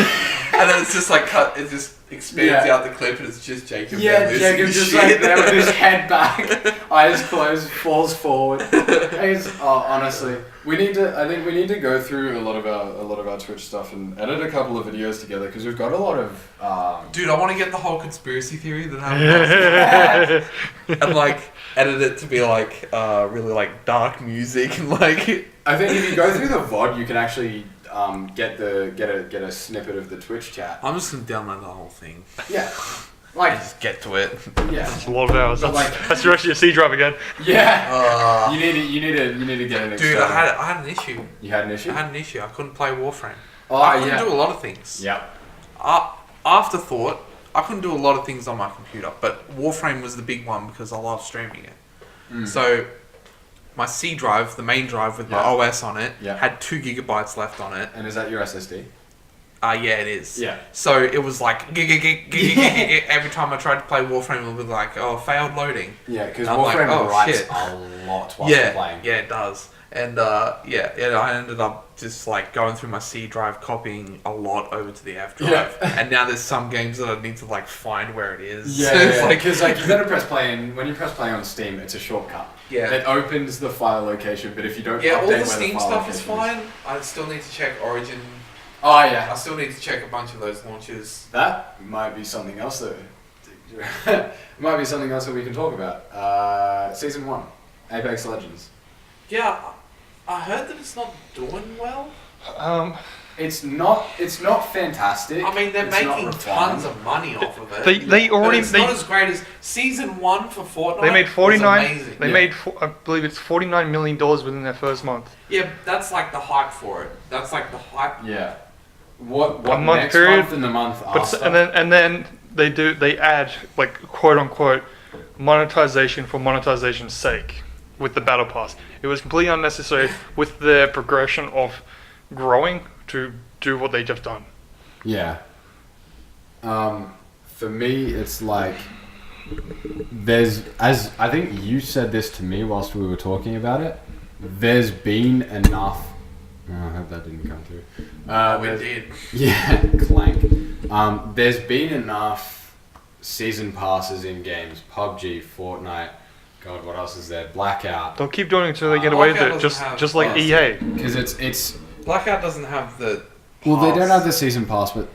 And then it's just like cut, it just expands Yeah. out the clip and it's just Jacob. Yeah, losing Jacob his just shit. like there with his head back, eyes closed, falls forward. Honestly, I think we need to go through a lot of our Twitch stuff and edit a couple of videos together because we've got a lot of. Dude, I want to get the whole conspiracy theory that happened and like edit it to be like really like dark music and like. I think if you go through the VOD, you can actually get a snippet of the Twitch chat. I'm just gonna download the whole thing. Yeah, like Just get to it. yeah, It's a lot of hours. But That's your actually a C drive again. yeah. You need to get an. Dude, external. I had an issue. You had an issue. I had an issue. I couldn't play Warframe. Oh I couldn't yeah. do a lot of things. Yep. Afterthought, I couldn't do a lot of things on my computer, but Warframe was the big one because I love streaming it. Mm. So, my C drive, the main drive with my Yeah. OS on it, Yeah. had 2 gigabytes left on it. And is that your SSD? Yeah, it is. Yeah. So it was like gig. Every time I tried to play Warframe, it would be like, oh, failed loading. Yeah, because I'm like, Warframe oh, writes shit. a lot while you're playing. Yeah, it does. And I ended up just like going through my C drive, copying a lot over to the F drive. Yeah. And now there's some games that I need to like find where it is. Yeah, It's yeah, like, because like you gotta press play, and when you press play on Steam, it's a shortcut. Yeah. It opens the file location, but if you don't yeah, update all where the Steam file stuff is location fine. I still need to check Origin. Oh I yeah, still need to check a bunch of those launches. that might be something else that might be something else that we can talk about. Season 1, Apex Legends. Yeah, I heard that it's not doing well. It's not fantastic. I mean, they're It's not making refined. tons of money off of it. They already But it's not as great as season 1 for Fortnite. they made 49. Was amazing. They made I believe it's $49 million within their first month. Yeah, that's like the hype for it. That's like the hype. Yeah. What A month next period, month and the month But after? and then they add like quote unquote monetization for monetization's sake with the battle pass. It was completely unnecessary with their progression of growing to do what they just done. Yeah. For me, it's like as I think you said this to me whilst we were talking about it. There's been enough. Oh, I hope that didn't come through. We did. Yeah, clank. There's been enough season passes in games. PUBG, Fortnite. God, what else is there? Blackout. They'll keep doing it until they get away with Blackout it. doesn't have Just like passes. EA. Because it's Blackout doesn't have the. well, they don't pass. have the season pass, but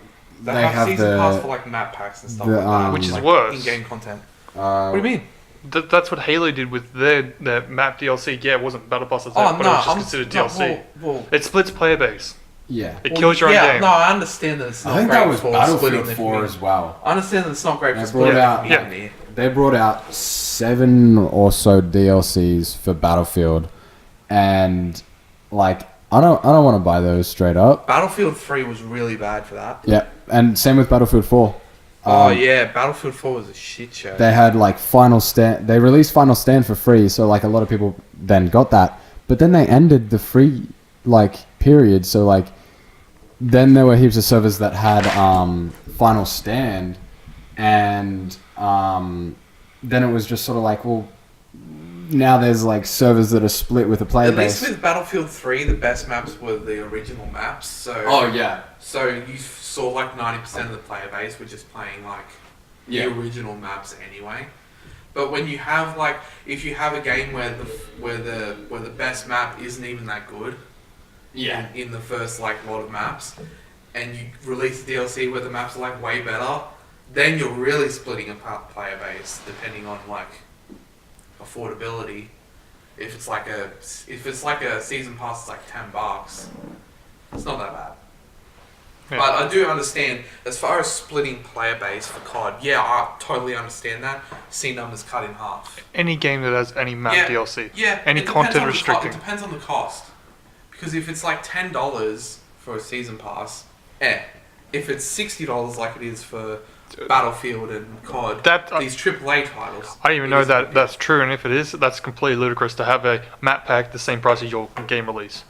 They they have have season pass for the. like map packs and stuff the, like that, Which is like worse. in-game content. What What do you mean? That's what Halo did with their map DLC. Yeah, it wasn't battle passes, Oh but no, it was just I'm considered no, DLC. Well, It splits player base. Yeah. It kills your own yeah, game. no, I understand that it's not I think great that was for Battlefield splitting the 4 community. as well. I understand that it's not great They for brought splitting out- the Yeah. community. They brought out 7 or so DLCs for Battlefield, and like I don't want to buy those straight up. Battlefield 3 was really bad for that. Yeah, and same with Battlefield 4. Oh yeah, Battlefield 4 was a shit show. They had like Final Stand. They released Final Stand for free, so like a lot of people then got that. But then they ended the free like period. So like then there were heaps of servers that had Final Stand, and then it was just sort of like, well, now there's like servers that are split with a player At base. least with Battlefield 3, the best maps were the original maps. So Oh yeah, so you saw like 90% of the player base were just playing like yeah, the original maps anyway. But when you have like, if you have a game where the best map isn't even that good, yeah. in the first like lot of maps, and you release the DLC where the maps are like way better, then you're really splitting apart player base depending on like affordability. If it's like a season pass, it's like $10. It's not that bad. Yeah. But I do understand, as far as splitting player base for COD, yeah, I totally understand that. See numbers cut in half. Any game that has any map Yeah. DLC. Yeah. Any it depends content on the restricting. It depends on the cost. Because if it's like $10 for a season pass, if it's $60 like it is for Battlefield and COD, these AAA titles. I didn't even know that that's true, and if it is, that's completely ludicrous to have a map pack the same price as your game release.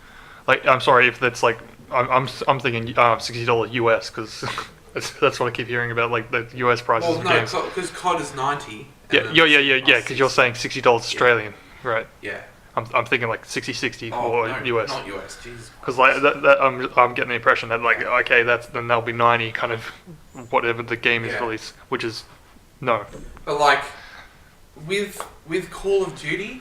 Like, I'm sorry if that's like, I'm thinking $60 US, because that's what I keep hearing about, like the US prices Well, of no, games. because COD is 90. Yeah, because you're saying $60 Australian, right? Yeah. I'm thinking like 60 Oh, for no, US. not US, Jesus. Because like I'm getting the impression that like okay, then that'll be 90 kind of whatever the game is Yeah. released, which is no. But like with Call of Duty,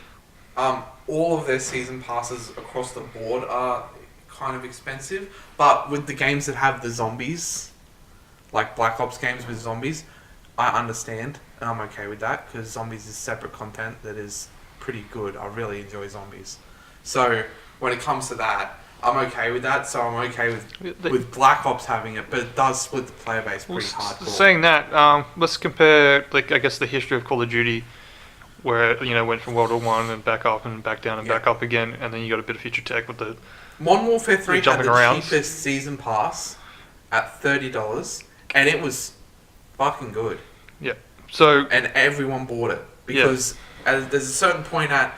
all of their season passes across the board are kind of expensive. But with the games that have the zombies, like Black Ops games with zombies, I understand and I'm okay with that because zombies is separate content that is pretty good. I really enjoy zombies. So when it comes to that, I'm okay with that. So I'm okay with Black Ops having it, but it does split the player base pretty hardcore. Saying that, let's compare like I guess the history of Call of Duty, where went from World War One and back up and back down and back up again, and then you got a bit of future tech with the Modern Warfare 3 had jumping the around. cheapest season pass at $30, and it was fucking good. so And everyone bought it because there's a certain point at,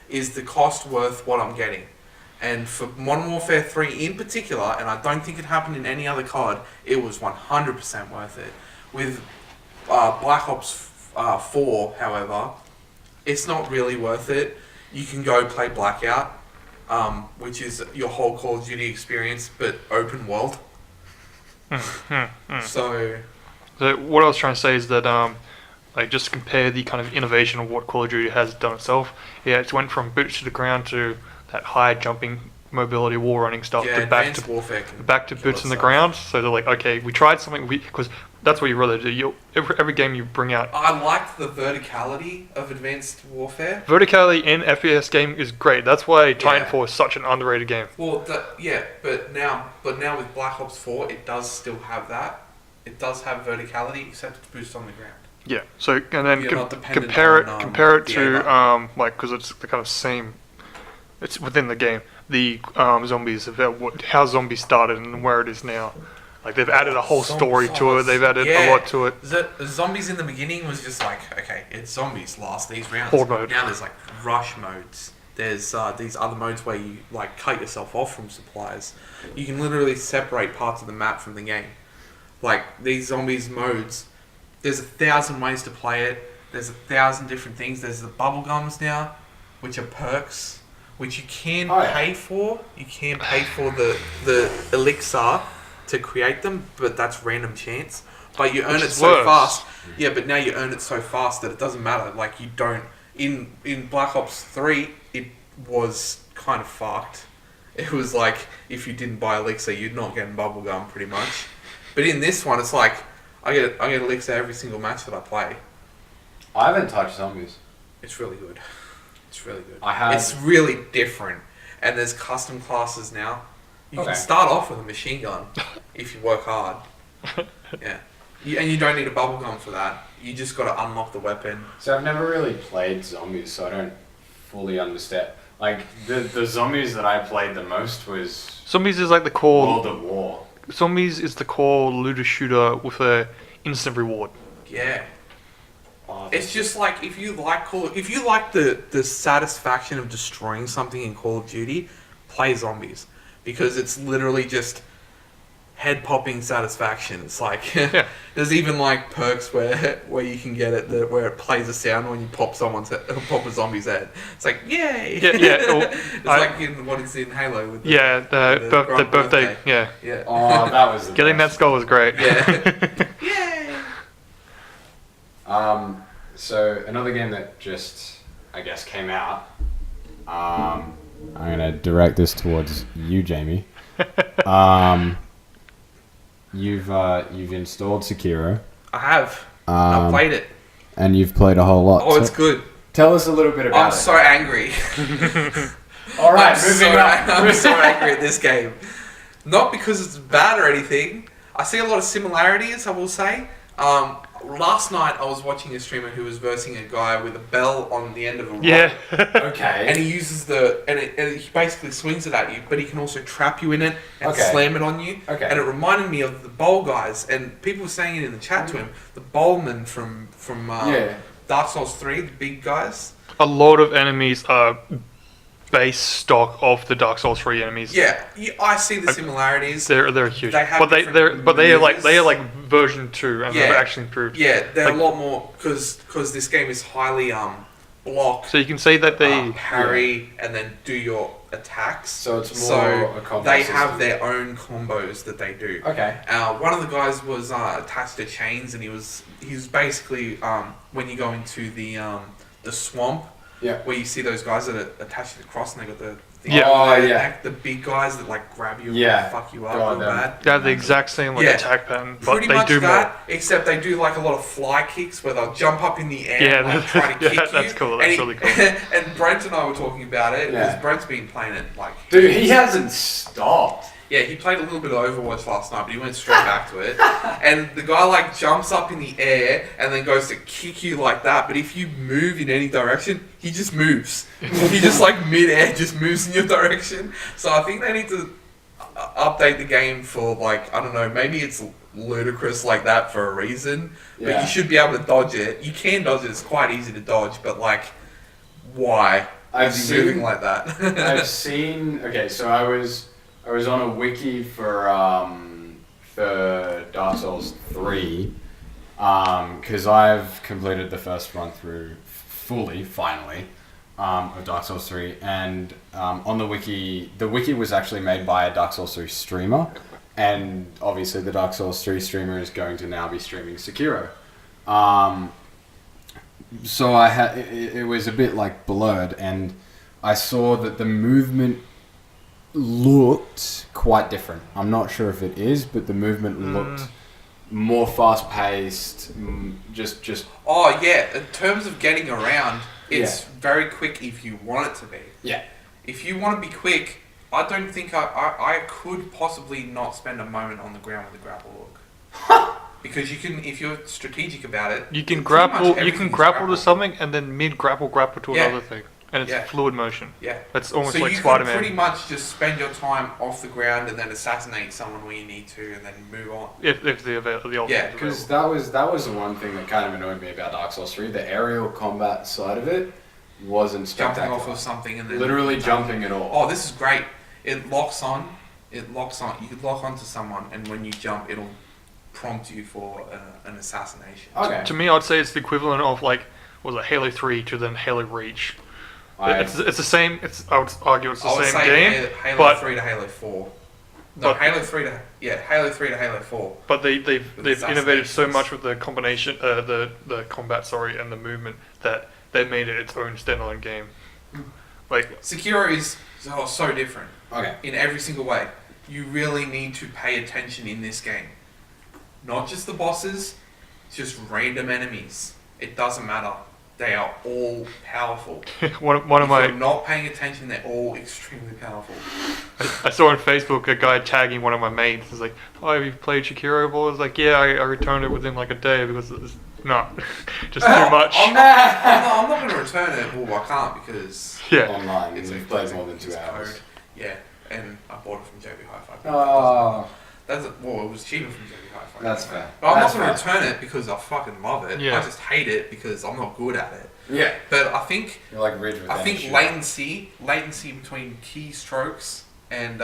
is the cost worth what I'm getting? And for Modern Warfare 3 in particular, and I don't think it happened in any other COD, it was 100% worth it. With Black Ops 4, however, it's not really worth it. You can go play Blackout, which is your whole Call of Duty experience, but open world. So what I was trying to say is that like just compare the kind of innovation of what Call of Duty has done itself. Yeah, it's went from boots to the ground to that high jumping mobility wall running stuff yeah, to back Advanced to Warfare can back to kill boots in the itself. ground. So they're like, okay, we tried something because that's what you rather do. Every game you bring out. I liked the verticality of Advanced Warfare. Verticality in FPS game is great. That's why Titanfall Yeah. is such an underrated game. Well, but now with Black Ops 4, it does still have that. It does have verticality, except it's boost on the ground. Yeah. So and then You're not dependent compare it on, the to A-button. like because it's the kind of same. It's within the game. The zombies about how zombies started and where it is now. Like they've added a whole story to it. They've added a lot to it. The zombies in the beginning was just like, okay, it's zombies. Last these rounds. Horde mode. Now there's like rush modes. There's these other modes where you like cut yourself off from supplies. You can literally separate parts of the map from the game. Like these zombies modes, there's 1,000 ways to play it. There's 1,000 different things. There's the bubble gums now, which are perks, which you can pay for. You can pay for the elixir to create them, but that's random chance. But you earn it so fast. Yeah, but now you earn it so fast that it doesn't matter. Like you don't in Black Ops 3, it was kind of fucked. It was like if you didn't buy elixir, you're not getting bubblegum pretty much. But in this one, it's like I get elixir every single match that I play. I haven't touched zombies. It's really good. It's really good. I have. It's really different, and there's custom classes now. You can start off with a machine gun if you work hard. Yeah. And you don't need a bubblegum for that. You just got to unlock the weapon. So I've never really played zombies, so I don't fully understand. Like, the zombies that I played the most was Zombies is like the core. World at War. Zombies is the core looter shooter with a instant reward. Yeah. It's just like if you like the satisfaction of destroying something in Call of Duty, play zombies. Because it's literally just head popping satisfaction. It's like there's even like perks where you can get it where it plays a sound when you pop pop a zombie's head. It's like yay! Yeah. It's like in what is in Halo with the birthday. Yeah. Oh, that was the Getting that best. skull was great. Yeah. Yay! So another game that just, I guess, came out. I'm gonna direct this towards you, Jamie. You've installed Sekiro. I have. I've played it. And you've played a whole lot. Oh, it's good. Tell us a little bit about I'm so angry. All right, I'm so angry at this game. Not because it's bad or anything. I see a lot of similarities, I will say. Last night I was watching a streamer who was versing a guy with a bell on the end of a rock. Yeah. Okay. And he uses and he basically swings it at you, but he can also trap you in it and slam it on you. Okay. And it reminded me of the bowl guys, and people were saying it in the chat to him, the bowlmen from Dark Souls 3, the big guys. A lot of enemies are base stock of the Dark Souls 3 enemies. Yeah, I see the similarities. They're huge. They have but they are like version 2 and they're actually improved. Yeah, they're like, a lot more because this game is highly block. So you can say that they parry and then do your attacks. So it's more a combo they system. have their own combos that they do. Okay. One of the guys was attached to chains, and he was basically when you go into the swamp. Yeah. Where you see those guys that are attached to the cross and they got the the big guys that like grab you and fuck you up real bad. They have the exact same attack pattern, but Pretty they much do that, more. except they do like a lot of fly kicks where they'll jump up in the air and try to kick you. That's cool. That's really cool. And Brent and I were talking about it because Brent's been playing it like. Dude, he hasn't stopped. Yeah, he played a little bit of Overwatch last night, but he went straight back to it. And the guy like jumps up in the air and then goes to kick you like that. But if you move in any direction, he just moves. He just like mid-air just moves in your direction. So I think they need to update the game for like, I don't know, maybe it's ludicrous like that for a reason. But you should be able to dodge it. You can dodge it, it's quite easy to dodge, but like, why? Is he moving like that? I've seen. Okay, so I was on a wiki for Dark Souls 3 because I've completed the first run through finally of Dark Souls 3, and on the wiki was actually made by a Dark Souls 3 streamer, and obviously the Dark Souls 3 streamer is going to now be streaming Sekiro. So I had it was a bit like blurred, and I saw that the movement looked quite different. I'm not sure if it is, but the movement looked more fast paced, just. Oh yeah, in terms of getting around, it's very quick if you want it to be. Yeah. If you want to be quick, I don't think I could possibly not spend a moment on the ground with a grapple hook. Because you can, if you're strategic about it, you can grapple to something and then mid grapple to another thing, and it's fluid motion. Yeah, that's almost so like Spider-Man. So you can pretty much just spend your time off the ground and then assassinate someone where you need to, and then move on. If the option. Yeah, because that was the one thing that kind of annoyed me about Dark Souls 3. The aerial combat side of it wasn't spectacular. Jumping off of something and then literally jumping at all. Oh, this is great. It locks on. You could lock onto someone, and when you jump, it'll prompt you for an assassination. Okay. To me, I'd say it's the equivalent of like, what was it, Halo 3 to then Halo Reach. It's the same. I would argue it's the same game. Halo 3 to Halo 4. No, Halo 3 to Halo 4. But they've innovated so much with the combination, the combat, and the movement that they made it its own standalone game. Like Sekiro is so different. Okay. In every single way, you really need to pay attention in this game. Not just the bosses, just random enemies. It doesn't matter. They are all powerful. If you're not paying attention, they're all extremely powerful. I saw on Facebook a guy tagging one of my mates. He's like, "Oh, have you played Sekiro?" I was like, "Yeah, I returned it within like a day because it's not just too much." I'm not going to return it. Well, I can't because online. You've played more than 2 hours. Code. Yeah, and I bought it from JB Hi-Fi. Oh. It was cheaper from JB Hi-Fi. That's fair. But I'm not going to return it because I fucking love it. Yeah. I just hate it because I'm not good at it. Yeah. But I think you're like Ridge with latency between keystrokes and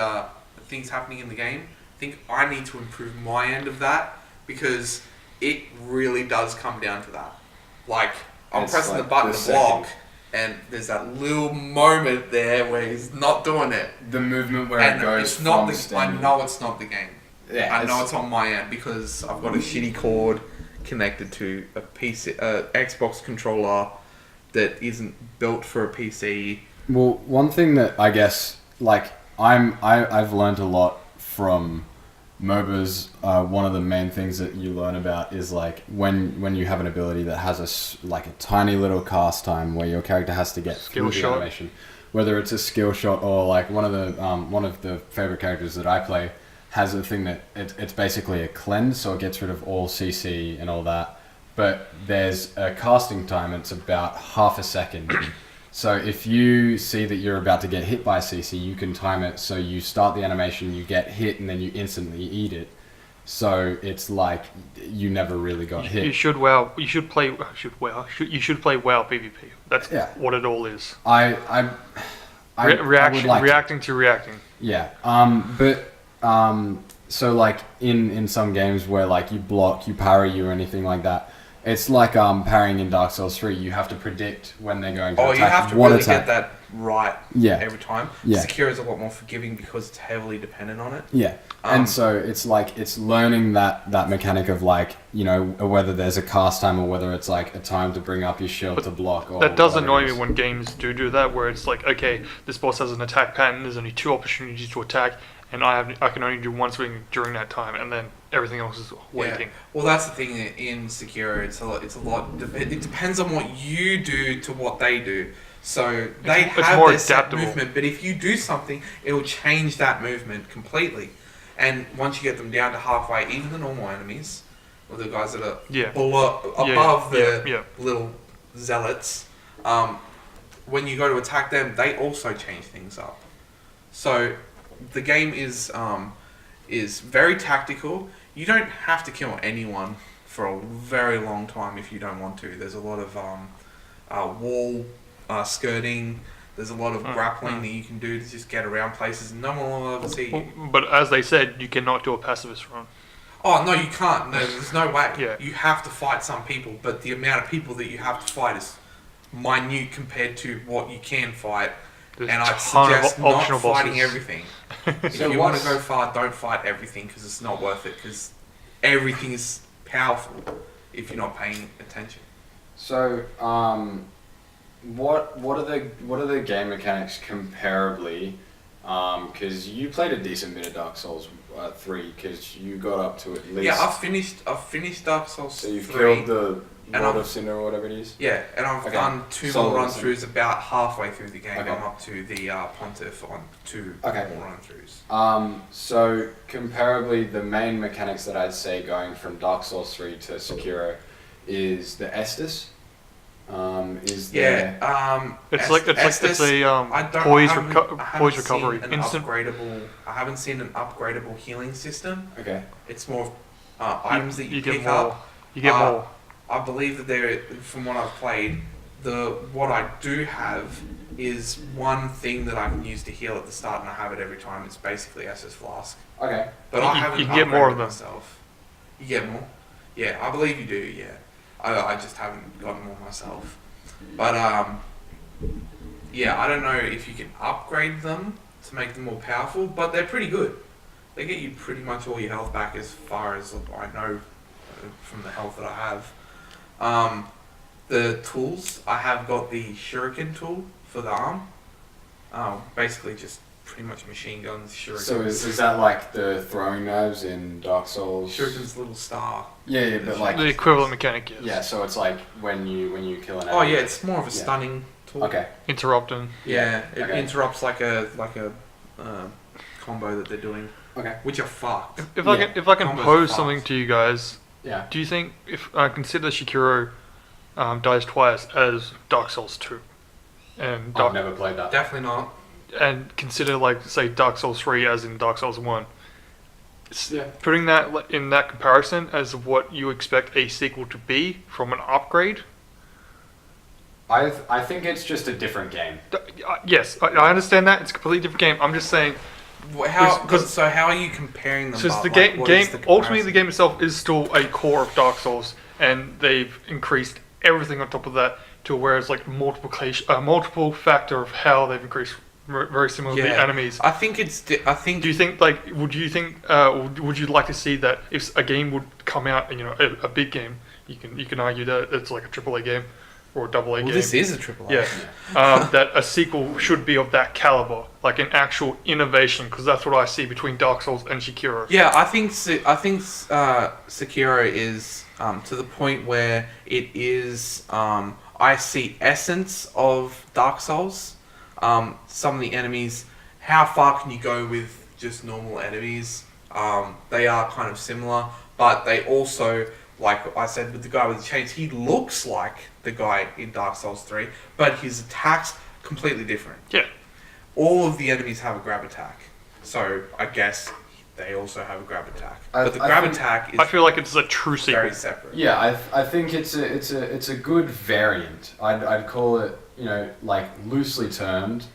things happening in the game. I think I need to improve my end of that because it really does come down to that. Like I'm pressing the button to block. And there's that little moment there where he's not doing it. The movement where it goes it's not I know it's not the game. Yeah, I know it's on my end because I've got a shitty cord connected to a PC, Xbox controller that isn't built for a PC. Well, one thing that I guess like I've learned a lot from MOBAs. One of the main things that you learn about is like when you have an ability that has a tiny little cast time where your character has to get through the animation, whether it's a skill shot or like one of the favorite characters that I play has a thing that it's basically a cleanse, so it gets rid of all CC and all that, but there's a casting time. It's about half a second. So if you see that you're about to get hit by CC, you can time it so you start the animation, you get hit, and then you instantly eat it. So it's like you never really got hit. You should play WoW PvP. That's what it all is. Reacting to reacting. Yeah. So like in some games where like you block, you parry or anything like that, it's like parrying in Dark Souls 3. You have to predict when they're going to attack. You have to really get that right every time. Yeah. Sekiro is a lot more forgiving because it's heavily dependent on it. Yeah. And so it's like it's learning that mechanic of like, you know, whether there's a cast time or whether it's like a time to bring up your shield to block. Or that does annoy me when games do that, where it's like, okay, this boss has an attack pattern, there's only 2 opportunities to attack, and I can only do one swing during that time, and then everything else is waiting. Yeah. Well, that's the thing in Sekiro. It's a lot. It depends on what you do to what they do. So they have their set movement, but if you do something, it will change that movement completely. And once you get them down to halfway, even the normal enemies, or the guys that are above the little zealots, when you go to attack them, they also change things up. So the game is very tactical. You don't have to kill anyone for a very long time if you don't want to. There's a lot of wall skirting. There's a lot of grappling that you can do to just get around places and no one will ever see you. But as they said, you cannot do a pacifist run. Oh, no, you can't. No, there's no way. Yeah. You have to fight some people, but the amount of people that you have to fight is minute compared to what you can fight. There's and I'd suggest not fighting bosses. Everything. If you want to go far, don't fight everything because it's not worth it because everything is powerful if you're not paying attention. So, what are the game mechanics comparably? Because you played a decent bit of Dark Souls. 3? Because you got up to at least. Yeah, I've finished Dark Souls. So you've 3. killed the Lord of Sinner or whatever it is. Yeah, and I've done 2 more run-throughs about halfway through the game. Okay. I'm up to the Pontiff on 2 more run-throughs. So comparably, the main mechanics that I'd say going from Dark Souls 3 to Sekiro is the Estus. It's a poise recovery instant. I haven't seen an upgradable healing system. Okay. It's more items that you pick more. up. You get more. I believe that from what I've played, what I do have is one thing that I can use to heal at the start, and I have it every time. It's basically Estus Flask. Okay. But I haven't. You can get more of them. Myself. You get more. Yeah, I believe you do. Yeah, I just haven't gotten more myself. But yeah, I don't know if you can upgrade them to make them more powerful, but they're pretty good. They get you pretty much all your health back, as far as I know from the health that I have. The tools, I have got the shuriken tool for the arm. Basically just pretty much machine guns, shurikens. So is that like the throwing knives in Dark Souls? Shuriken's little star. Yeah, but like the equivalent mechanic is. Yeah, so it's like when you kill an enemy. Oh yeah, it's more of a stunning tool. Okay. Interrupting. Yeah, it interrupts like a combo that they're doing. Okay. Which are fucked. If I can Combos pose are something fast. to you guys, do you think if I consider Sekiro dies twice as Dark Souls 2, and I've never played that. Definitely not. And consider like say Dark Souls 3 as in Dark Souls 1. Putting that in that comparison as what you expect a sequel to be from an upgrade. I think it's just a different game. Yes, I understand that it's a completely different game. I'm just saying. So how are you comparing them? Since the game ultimately the game itself is still a core of Dark Souls, and they've increased everything on top of that to where it's like multiple factor of how they've increased very similar to the enemies. I think it's. Do you think would you like to see that if a game would come out, a big game, you can argue that it's like a AAA game or a AA game. This is a AAA. Yeah, that a sequel should be of that caliber, like an actual innovation, because that's what I see between Dark Souls and Sekiro. Yeah, I think Sekiro is to the point where it is. I see essence of Dark Souls. Some of the enemies, how far can you go with just normal enemies? They are kind of similar, but they also, like I said with the guy with the chains, he looks like the guy in Dark Souls 3, but his attacks completely different. Yeah. All of the enemies have a grab attack, so I guess they also have a grab attack. But the grab attack is. I feel like it's a true sequel. Very separate. Yeah, I think it's a good variant. I'd call it, like loosely termed,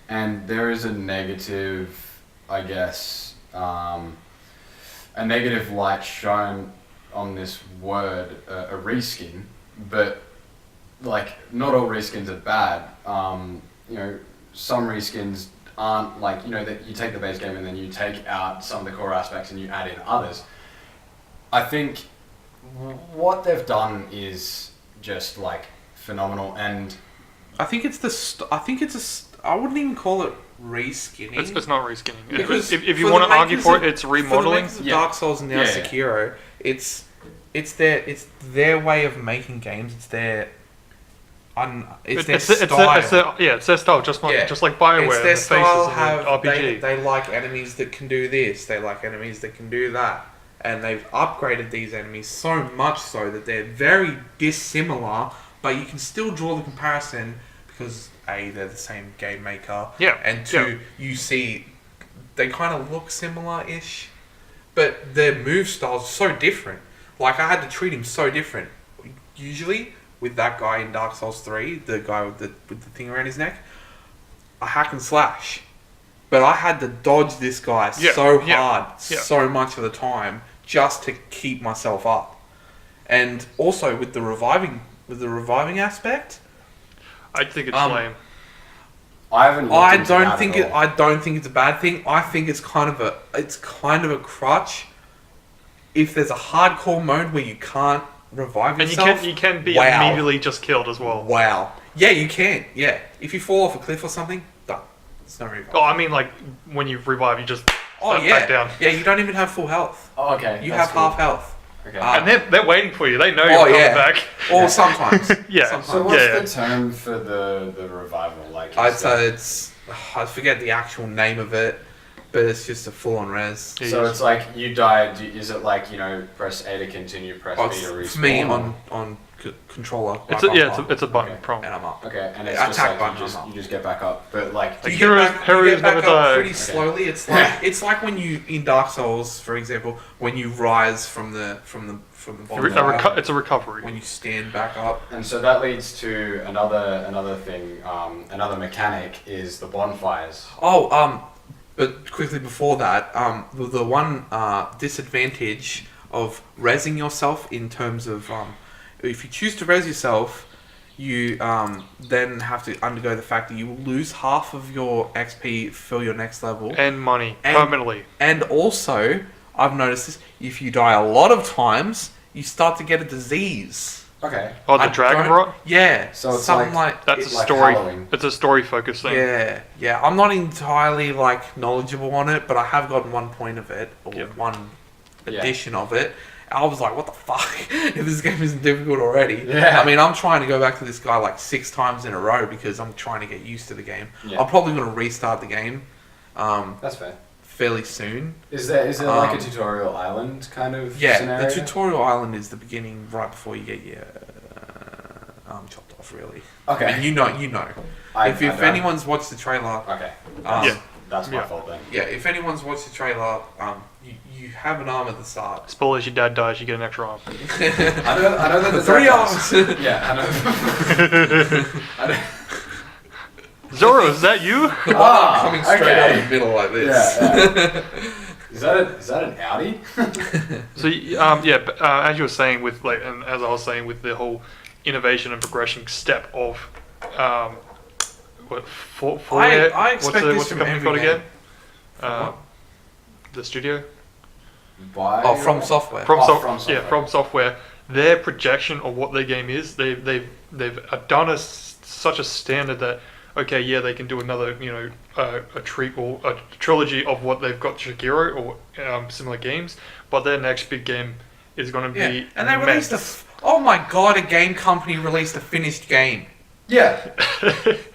and there is a negative, I guess, a negative light shown on this word, a reskin, but like not all reskins are bad. Some reskins aren't like, that you take the base game and then you take out some of the core aspects and you add in others. I think what they've done is just like phenomenal, and I think I wouldn't even call it reskinning. It's not reskinning. Because if you want to argue for it, it's remodeling. For the makers of Dark Souls and now Sekiro, it's their way of making games. It's their style. It's their style, just like BioWare. It's their style. RPG. They like enemies that can do this. They like enemies that can do that. And they've upgraded these enemies so much so that they're very dissimilar, but you can still draw the comparison because A, they're the same game maker, and two, you see they kind of look similar-ish, but their move styles are so different. Like, I had to treat him so different. Usually, with that guy in Dark Souls 3, the guy with the thing around his neck, I hack and slash. But I had to dodge this guy so hard, so much of the time, just to keep myself up. And also with the reviving aspect, I think it's lame. I don't think it's a bad thing. I think it's kind of a crutch. If there's a hardcore mode where you can't revive yourself, and you can be immediately just killed as well. Wow. Yeah, you can. Yeah, if you fall off a cliff or something, done. It's no revive. Oh, I mean, like when you revive, you just Oh Back yeah, down. yeah. You don't even have full health. Oh, okay. You that's have cool. half health. Okay. And they're waiting for you. They know you're coming back. Or sometimes. Yeah. Sometimes. So what's Yeah. the term for the revival? Like, I'd is say it's. I forget the actual name of it, but it's just a full-on res. Yeah. so it's like you died. Is it like press A to continue, press B to respawn? For me on controller. It's like, a button Okay. prompt. and I'm up. Okay, and it's Attack just like button, you just get back up, but like Like You heroes- get heroes back never up die. pretty Okay. slowly. It's like when you in Dark Souls, for example, when you rise from the bottom. It's a recovery. When you stand back up. And so that leads to another thing, another mechanic is the bonfires. But quickly before that, the one disadvantage of resing yourself in terms of if you choose to res yourself, you then have to undergo the fact that you will lose half of your XP for your next level. And money. And- Permanently. And also, I've noticed this, if you die a lot of times, you start to get a disease. Okay. Oh, the I dragon don't- rot? Yeah. So it's something like That's It's a like story. Halloween. It's a story focused thing. yeah. I'm not entirely knowledgeable on it, but I have gotten one point of it or Yep. one Yeah. edition of it. I was like, what the fuck? If this game isn't difficult already. Yeah. I mean, I'm trying to go back to this guy 6 times in a row because I'm trying to get used to the game. Yeah. I'm probably going to restart the game That's fair. fairly soon. Is there like a Um, tutorial island kind of Yeah, scenario? the tutorial island is the beginning right before you get your arm chopped off, really. Okay. I mean, you know. If don't- anyone's watched the trailer, Okay. Yeah. That's my Yeah. fault then. yeah, if anyone's watched the trailer, you have an arm at the start. Spoilers, your dad dies, you get an extra arm. I know that the 3 dad arms. does. Yeah, I know. I know. Zoro, is that you? Ah, Coming straight okay. out of the middle like this. Yeah. Is that an Audi? So, as you were saying with and as I was saying with the whole innovation and progression step of, I expect this what's the from company every called game. again? From what? The studio. From software. From Yeah, Software. From Software. Their projection of what their game is, they've done such a standard that okay, yeah, they can do another a trilogy of what they've got Sekiro or similar games, but their next big game is going to be And they released oh my god, a game company released a finished game. Yeah.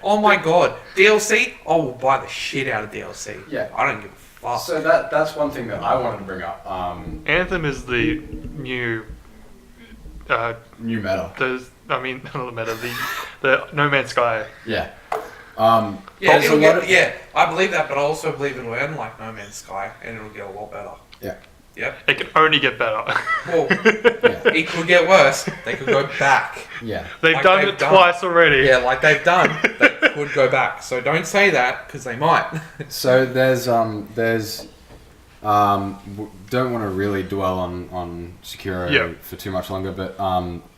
Oh my god. DLC? Oh, we'll buy the shit out of DLC. Yeah. I don't give a fuck. So that's one thing that I wanted to bring up. Anthem is the new. New meta. Not the meta. The No Man's Sky. Yeah. Yeah, also I believe that, but I also believe it'll end like No Man's Sky, and it'll get a lot better. Yeah. Yep. It can only get better. Well, Yeah. it could get worse. They could go back. Yeah. They've Like done they've it done. twice already. Yeah, like they've done. They could go back. So don't say that, because they might. So there's don't want to really dwell on Sekiro Yeah. for too much longer, but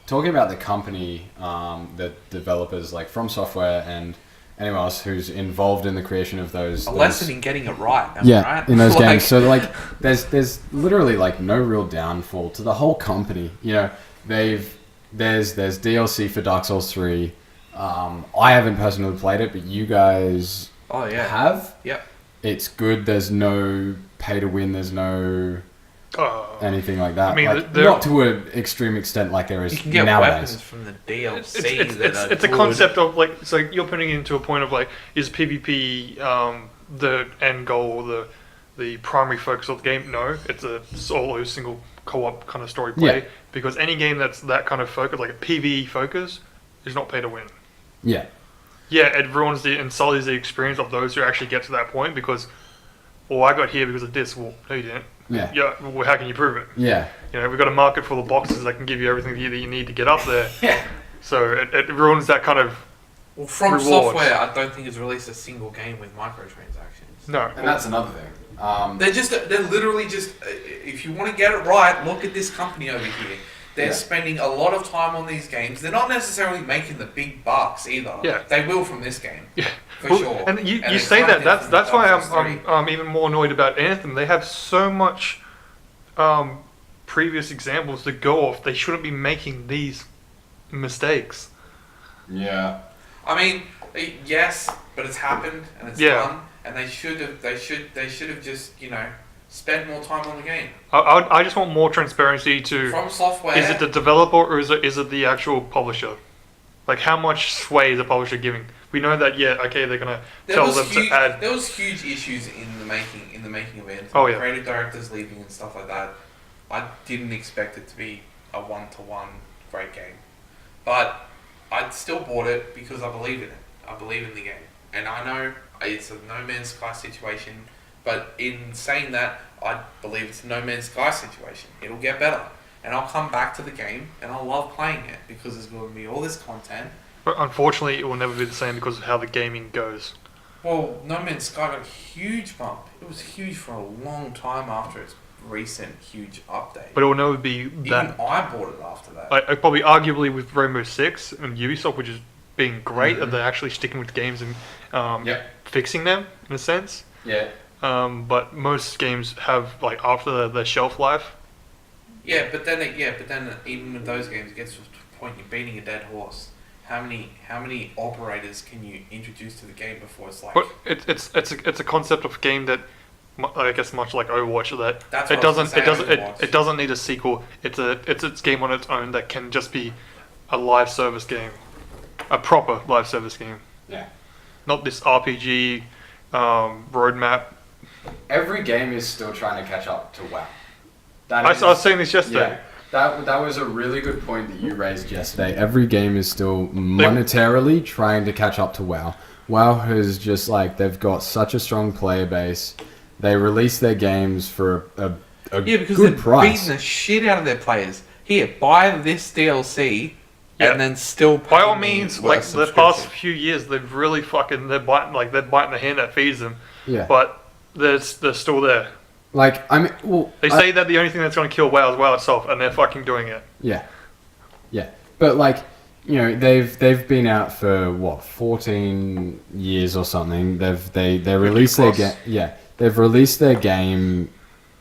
talking about the company, the developers like From Software and anyone else who's involved in the creation of those. A lesson in getting it right. Am I right? in those Like- games. So there's literally no real downfall to the whole company. There's DLC for Dark Souls 3. I haven't personally played it, but you guys Oh yeah. have. Yep. It's good. There's no pay to win. There's no anything like that. I mean, not to an extreme extent like there is You can get nowadays. weapons from the DLC. It's a concept of so you're putting it into a point of is PvP the end goal or the primary focus of the game? No, it's a solo single co-op kind of story play, Yeah. because any game that's that kind of focus, like a PvE focus, is not pay to win. Yeah. Yeah, it ruins and sullies the experience of those who actually get to that point because, I got here because of this. Well, no, you didn't. Yeah. Yeah. Well, how can you prove it? Yeah. We've got a market full of boxes that can give you everything that you need to get up there. Yeah. So it ruins that kind of. Well, From rewards. Software, I don't think has released a single game with microtransactions. No. And that's another thing. They're literally just. If you want to get it right, look at this company over here. They're Yeah. spending a lot of time on these games. They're not necessarily making the big bucks either. Yeah. They will from this game. Yeah. For Well, sure. And you they say kind that. of That's did that's from why Dark Souls 3. I'm even more annoyed about Anthem. They have so much previous examples to go off. They shouldn't be making these mistakes. Yeah. I mean, yes, but it's happened and it's Yeah. done. and they should have just spent more time on the game. I just want more transparency to From Software. Is it the developer or is it the actual publisher? Like, how much sway is the publisher giving? We know that, they're gonna tell them to add. There was huge issues in the making of Anthem. Oh, yeah. Creative directors leaving and stuff like that. I didn't expect it to be a 1-to-1 great game, but I still bought it because I believe in it. I believe in the game, and I know it's a No Man's Sky situation. But in saying that, I believe it's a No Man's Sky situation. It'll get better. And I'll come back to the game, and I'll love playing it, because there's going to be all this content. But unfortunately, it will never be the same because of how the gaming goes. Well, No Man's Sky got a huge bump. It was huge for a long time after its recent huge update. But it will never be that. Even I bought it after that. I probably arguably with Rainbow Six and Ubisoft, which is being great, that they're actually sticking with games and fixing them, in a sense. Yeah. But most games have, like, after their shelf life. Yeah, but then even with those games, it gets to the point you're beating a dead horse. How many operators can you introduce to the game before it's like? But it's a concept of game that, I guess, much like Overwatch, that it doesn't need a sequel. It's game on its own that can just be a live service game, a proper live service game. Yeah. Not this RPG roadmap. Every game is still trying to catch up to WoW. I was saying this yesterday. Yeah, that was a really good point that you raised yesterday. Every game is still monetarily trying to catch up to WoW. WoW has just, like, they've got such a strong player base. They release their games for a because good they're price. beating the shit out of their players. Here, buy this DLC, and then still pay by all me means, with a like, the subscription. past few years, they've really they're biting the hand that feeds them. Yeah. But they're still there. Like, I mean, well, They say that the only thing that's going to kill WoW is WoW itself, and they're fucking doing it. Yeah. But, like, they've been out for what, 14 years or something. They released their game. Yeah, they've released their game,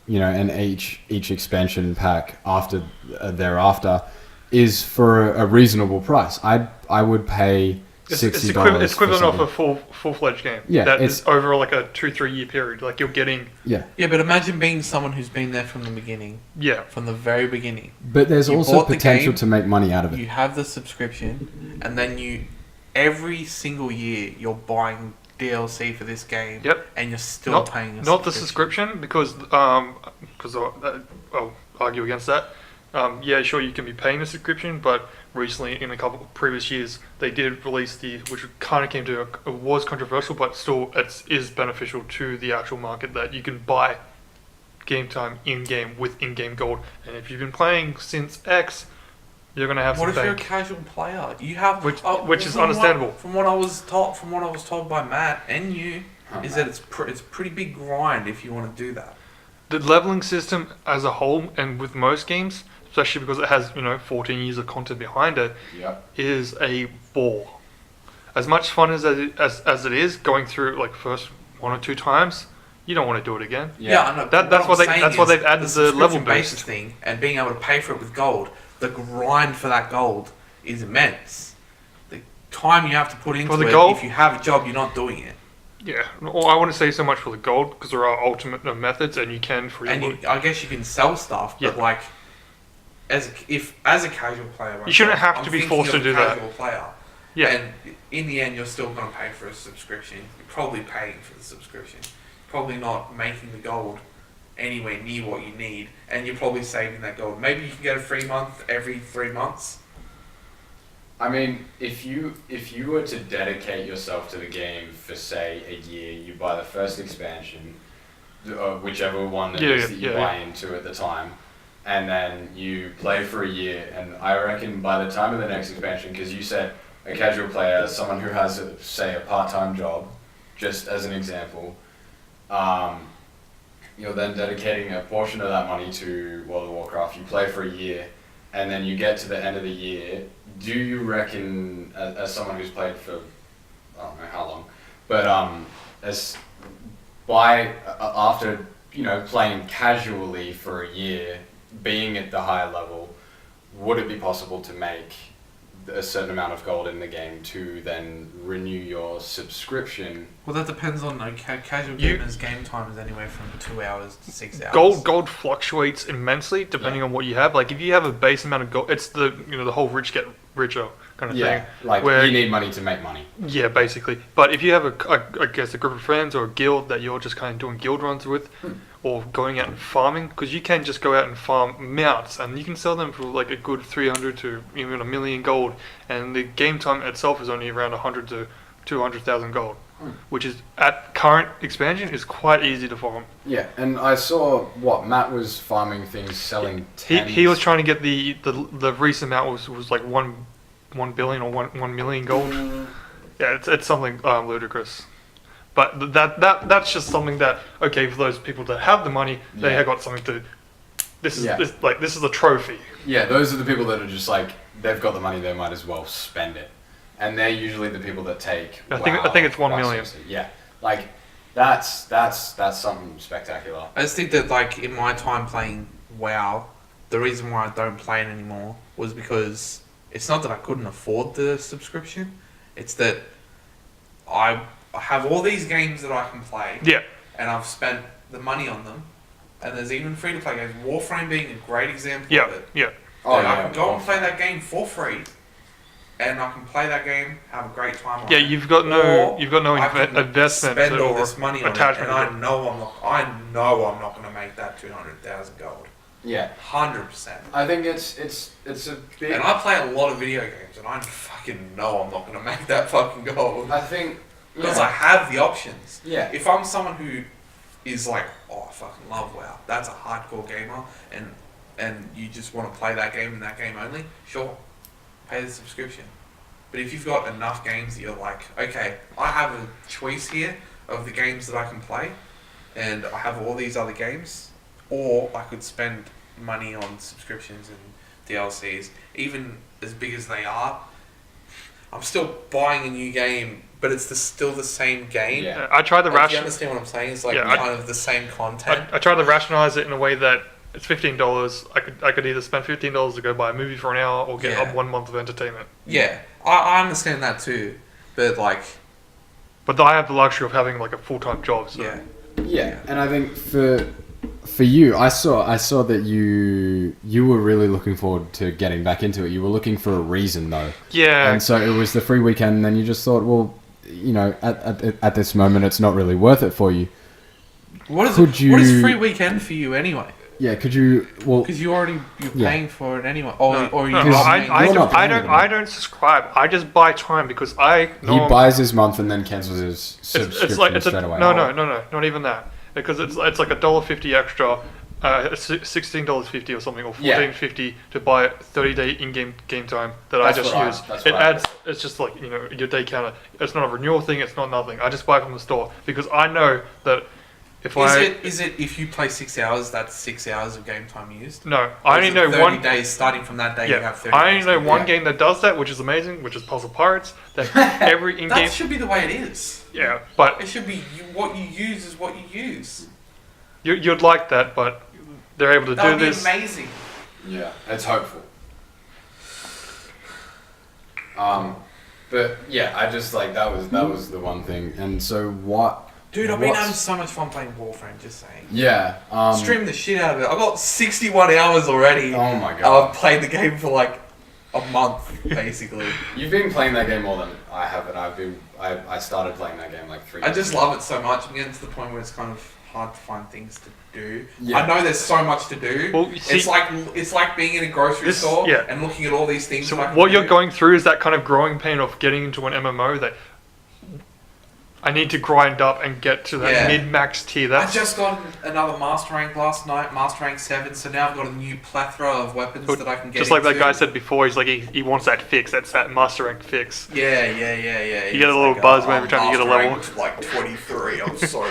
and each expansion pack thereafter is for a reasonable price. I would pay $60. It's equivalent of a full-fledged game. Yeah, that it's is over like a 2-3 year period. Like, you're getting. Yeah, but imagine being someone who's been there from the beginning. Yeah. From the very beginning. But there's You also bought the potential game, to make money out of it. You have the subscription, and then every single year you're buying DLC for this game. Yep. And you're still paying. Not the subscription, because I'll argue against that. Sure, you can be paying a subscription, but recently, in a couple of previous years, they did release which kind of came to, it was controversial, but still it is beneficial to the actual market, that you can buy game time in-game with in-game gold. And if you've been playing since X, you're going to have What some if you're a bank. casual player? You have Which is understandable. From what I was told by Matt and you, is that it's pretty big grind if you want to do that. The leveling system as a whole, and with most games, especially because it has 14 years of content behind it, is a bore. As much fun as it is going through, like, first 1 or 2 times, you don't want to do it again. I know. That's why they've added the level basis boost thing, and being able to pay for it with gold. The grind for that gold is immense. The time you have to put into it. Gold, if you have a job, you're not doing it. Yeah, well, I wouldn't say so much for the gold, because there are alternate methods, and you can I guess you can sell stuff, but like. As a casual player, you shouldn't have to be forced to do that. Player, yeah. And in the end, you're still going to pay for a subscription. You're probably paying for the subscription. Probably not making the gold anywhere near what you need, and you're probably saving that gold. Maybe you can get a free month every 3 months. I mean, if you were to dedicate yourself to the game for, say, a year, you buy the first expansion, whichever one that you buy into at the time. And then you play for a year, and I reckon by the time of the next expansion, because you said a casual player, someone who has, say, a part-time job, just as an example, you're then dedicating a portion of that money to World of Warcraft. You play for a year, and then you get to the end of the year. Do you reckon, as someone who's played for, I don't know how long, but after playing casually for a year, being at the higher level, would it be possible to make a certain amount of gold in the game to then renew your subscription Well, that depends on casual gamers' game time is anywhere from 2 hours to 6 hours. Gold fluctuates immensely depending on what you have. Like if you have a base amount of gold, it's the the whole rich get richer kind of thing. Like where you need money to make money. Yeah, basically. But if you have I guess a group of friends or a guild that you're just kind of doing guild runs with, or going out and farming, because you can just go out and farm mounts and you can sell them for like a good 300 to even a million gold, and the game time itself is only around 100 to 200,000 gold. Which is at current expansion is quite easy to farm. Yeah, and I saw Matt was farming things, selling. He was trying to get the recent amount was like 1 billion or 1 million gold. Yeah, it's something ludicrous. But that's just something that for those people that have the money, they have got something to. This is a trophy. Yeah, those are the people that are just like they've got the money, they might as well spend it. And they're usually the people that take. I think it's 1 million. Yeah, like that's something spectacular. I just think that like in my time playing WoW, the reason why I don't play it anymore was because it's not that I couldn't afford the subscription, it's that I have all these games that I can play. Yeah. And I've spent the money on them, and there's even free to play games. Warframe being a great example of it. Yeah. I can go and play that game for free. And I can play that game, have a great time on it. Yeah, you've got no investment spend all or this money on attachment. It, and I know I'm not going to make that 200,000 gold. Yeah, 100%. I think it's a big. And I play a lot of video games, and I fucking know I'm not going to make that fucking gold. I think because I have the options. Yeah. If I'm someone who is like, I fucking love WoW, that's a hardcore gamer, and you just want to play that game and that game only, sure. Pay the subscription. But if you've got enough games that you're like, okay, I have a choice here of the games that I can play, and I have all these other games, or I could spend money on subscriptions and DLCs, even as big as they are, I'm still buying a new game, but it's still the same game. Yeah. I tried to Do you understand what I'm saying? It's like kind of the same content. I tried to rationalize it in a way that it's $15. I could either spend $15 to go buy a movie for an hour or get 1 month of entertainment. Yeah, I understand that too, but like. But I have the luxury of having like a full-time job. So. Yeah, and I think for you, I saw that you were really looking forward to getting back into it. You were looking for a reason though. Yeah. And so it was the free weekend, and then you just thought, well, at this moment, it's not really worth it for you. What is free weekend for you anyway? Yeah, could you? Well, because you're paying for it anyway. I don't subscribe. I just buy time because I know he buys his month and then cancels his subscription straight away. No, not even that. Because it's like $1.50 extra, $16.50 or something, or $14.50 to buy 30-day in-game game time that I just use. It adds. It's just like your day counter. It's not a renewal thing. It's not nothing. I just buy it from the store because I know that. Is it if you play 6 hours, that's 6 hours of game time used? No, I only know 30 days starting from that day. You have 30 I only know one game that does that, which is amazing, which is Puzzle Pirates. That every in-game. That should be the way it is. Yeah, but it should be what you use is what you use. You'd like that, but they're able to do this. That would be amazing. Yeah, it's hopeful. But yeah, I just like that was the one thing, and so what. Dude, I've been having so much fun playing Warframe, just saying. Yeah. Stream the shit out of it. I've got 61 hours already. Oh my god. I've played the game for like a month, basically. You've been playing that game more than I have, and I started playing that game like 3 years I just love it so much. I'm getting to the point where it's kind of hard to find things to do. Yeah. I know there's so much to do. Well, see, it's like being in a grocery store and looking at all these things. So what you're going through is that kind of growing pain of getting into an MMO that I need to grind up and get to that mid-max tier. I just got another Master Rank last night, Master Rank 7, so now I've got a new plethora of weapons that I can get just like that guy said before, he's like, he wants that fix, that's that Master Rank fix. Yeah. You get a little buzz every time you get a level. Rank, like 23, I'm so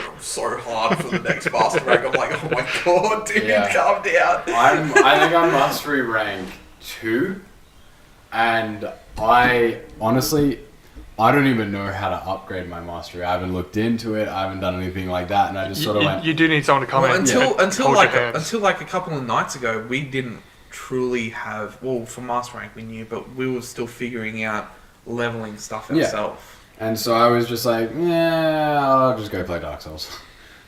hard for the next Master Rank. I'm like, oh my god, dude, calm down. I think I'm Mastery Rank 2, and I honestly... I don't even know how to upgrade my mastery. I haven't looked into it. I haven't done anything like that, and I just sort of went. You do need someone to come in. Until like a couple of nights ago, we didn't truly have. Well, for master rank we knew, but we were still figuring out leveling stuff ourselves. And so I was just like, yeah, I'll just go play Dark Souls.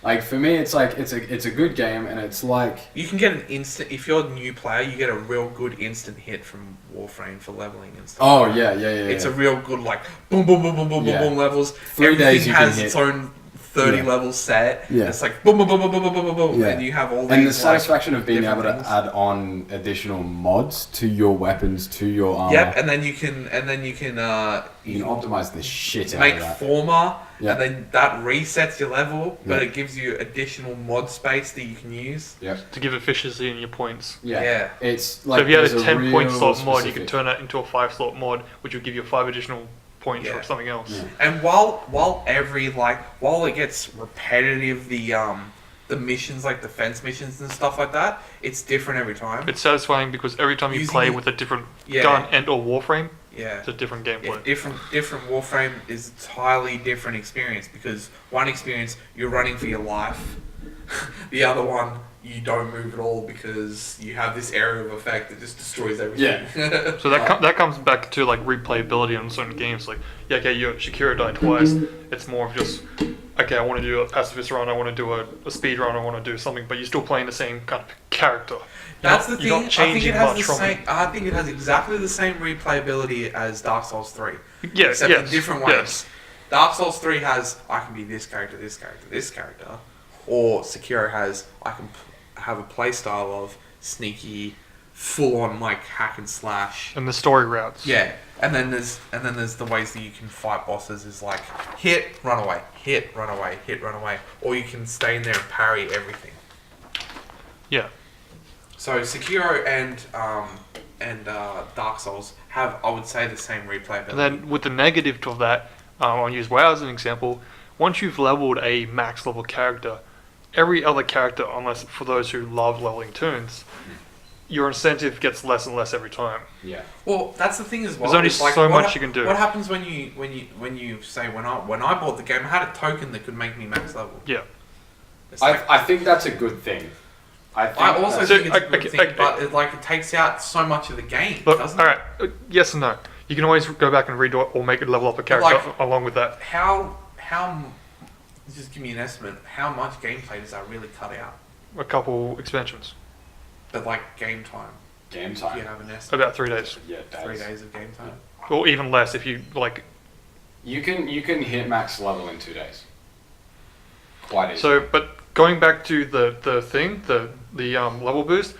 Like, for me, it's like, it's a good game, and it's like... You can get an instant... If you're a new player, you get a real good instant hit from Warframe for leveling and stuff. Oh, yeah. It's a real good, like, boom, boom, boom, boom, boom, boom, boom levels. 3 days you can hit. Everything has its own 30 level set. Yeah. It's like boom, boom, boom, boom, boom, boom, boom, boom, yeah. and you have all these. And the satisfaction of being able things. to add on additional mods to your weapons, to your armor. Yep, and then you can you can optimize the shit out make of that. former, Yeah. and then that resets your level, but Yeah. it gives you additional mod space that you can use. Yeah. To give efficiency in your points. Yeah. It's like, So if you had there's a 10-point real slot mod, you specific- could turn that into a 5-slot mod, which would give you 5 additional points Yeah. or something else. Yeah. And while it gets repetitive, the missions, like the fence missions and stuff like that, it's different every time. It's satisfying because every time you Using play it- with a different Yeah. gun and or warframe, Yeah. it's a different gameplay. Different Warframe is a entirely different experience, because one experience you're running for your life, the other one you don't move at all because you have this area of effect that just destroys everything. Yeah. So that comes back to like replayability on certain games. Like, yeah, okay, Sekiro died twice. It's more of just, okay, I want to do a pacifist run, I want to do a speed run, I want to do something, but you're still playing the same kind of character. That's the thing. You're not changing much from it. I think it has exactly the same replayability as Dark Souls 3. Yes, Except yes, in different ways. yes. Dark Souls 3 has, I can be this character, this character, this character. Or Sekiro has, I can have a playstyle of sneaky, full-on like hack and slash. And the story routes. Yeah, and then there's the ways that you can fight bosses is like hit, run away, hit, run away, hit, run away, or you can stay in there and parry everything. Yeah. So Sekiro and Dark Souls have, I would say, the same replayability. And then with the negative to that, I'll use WoW as an example. Once you've leveled a max level character, every other character, unless for those who love leveling toons, your incentive gets less and less every time. Yeah. Well, that's the thing as well. There's only It's like, so what much you can do. What happens when you say when I bought the game, I had a token that could make me max level. Yeah. It's like, I think that's a good thing. I also that's- think it's a good okay, thing, okay. but it takes out so much of the game, Look, doesn't alright, yes and no. You can always go back and redo it or make it level up a character like- along with that. it? How just give me an estimate. How much gameplay does that really cut out? A couple expansions. But like game time. Game Do time. you have an estimate? About 3 days. Yeah, 3 days of game time. Or even less if you like. You can hit max level in 2 days. Quite easy. So, but going back to the thing, the level boost,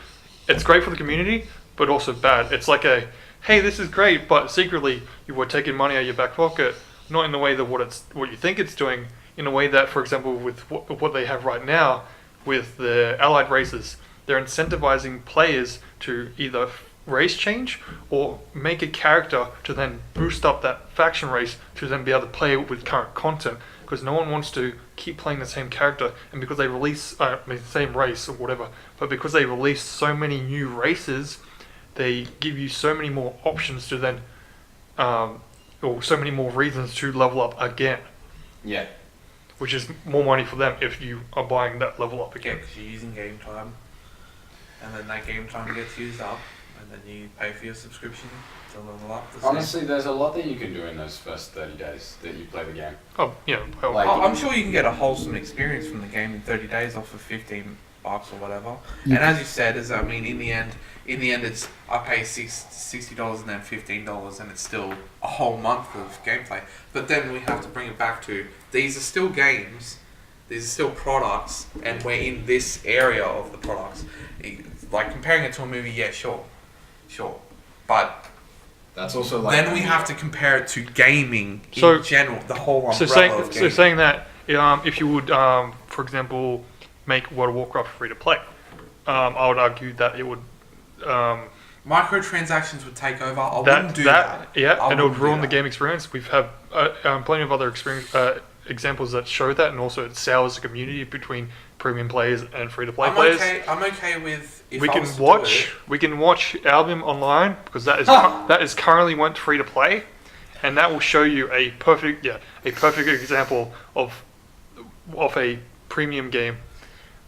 it's great for the community, but also bad. It's like a, hey, this is great, but secretly you were taking money out of your back pocket, not in the way that what you think it's doing, in a way that, for example, with what they have right now with the allied races, they're incentivizing players to either race change or make a character to then boost up that faction race to then be able to play with current content, because no one wants to keep playing the same character, and because they release the same race or whatever, but because they release so many new races, they give you so many more options to then or so many more reasons to level up again, Yeah. which is more money for them if you are buying that level up Yeah, again. because you're using game time, and then that game time gets used up, and then you pay for your subscription to level up. The Honestly, there's a lot that you can do in those first 30 days that you play the game. Oh, yeah. Well, Like- I'm sure you can get a wholesome experience from the game in 30 days off of $15 or whatever. And as you said, in the end, it's I pay $60 and then $15, and it's still a whole month of gameplay. But then we have to bring it back to, these are still games, these are still products, and we're in this area of the products. Like comparing it to a movie, yeah, sure, but That's also like... then we have to compare it to gaming So- in general, the whole So umbrella of gaming. saying that, if you would, for example, make World of Warcraft free to play, I would argue that it would. Microtransactions would take over. I wouldn't do that. Yeah, I and it would wouldn't do ruin the that. game experience. We've had plenty of other examples that show that, and also it sours the community between premium players and free to play players. I'm okay with if We I can was to watch. do We can watch Albion online because that is currently went free to play, and that will show you a perfect example of a premium game.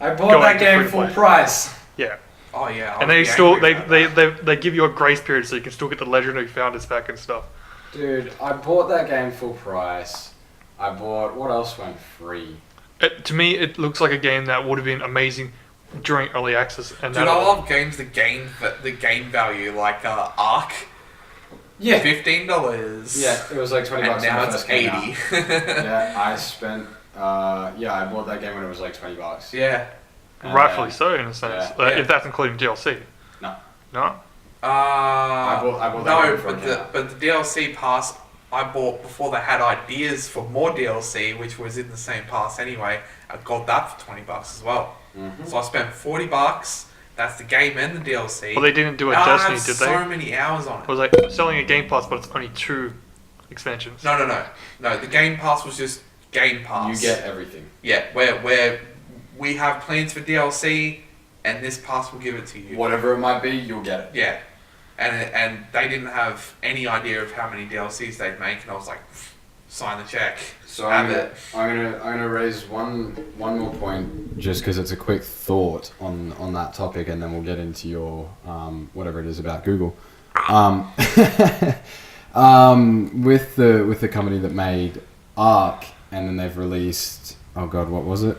I Going bought that to game free-to-play. full price. Yeah, it. Oh yeah. and they still they give you a grace period so you can still get the legendary founders back and stuff. Dude, I bought that game full price. I bought... What else went free? To me, it looks like a game that would have been amazing during early access. And Dude, I love games that gain value, like Ark. Yeah. $15. Yeah, it was like $20 And now when it it's first came 80. out. Yeah, I spent... I bought that game when it was like $20. Yeah. rightfully so, in a sense. Yeah. If that's including DLC. No. No? I bought that no, game for but the DLC pass I bought before they had ideas for more DLC, which was in the same pass anyway. I got that for $20 as well. Mm-hmm. So I spent $40. That's the game and the DLC. Well, they didn't do a I Destiny, have did so they? many hours on it. It was like selling a Game Pass, but it's only 2 expansions. No. The Game Pass was just Game Pass. You get everything. Yeah, where we have plans for DLC, and this pass will give it to you. Whatever it might be, you'll get it. Yeah, and they didn't have any idea of how many DLCs they'd make, and I was like, sign the check. So I'm gonna raise one more point, just because it's a quick thought on that topic, and then we'll get into your whatever it is about Google. With the company that made Ark, and then they've released, oh god, what was it?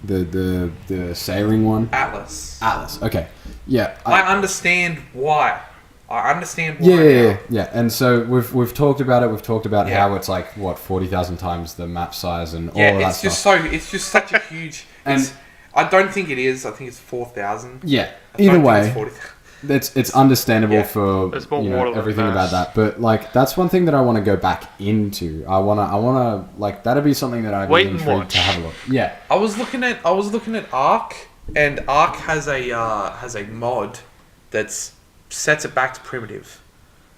The sailing one? Atlas. Okay. Yeah. I understand why. Now. Yeah. And so we've talked about it. We've talked about how it's like 40,000 times the map size and all of that stuff. It's just such a huge. And I don't think it is. I think it's 4,000. Yeah. Either way, it's it's understandable for everything about that. But like that's one thing that I want to go back into. I wanna like that'd be something that I'd be intrigued to have a look. Yeah. I was looking at Ark, and Ark has a mod that's sets it back to primitive.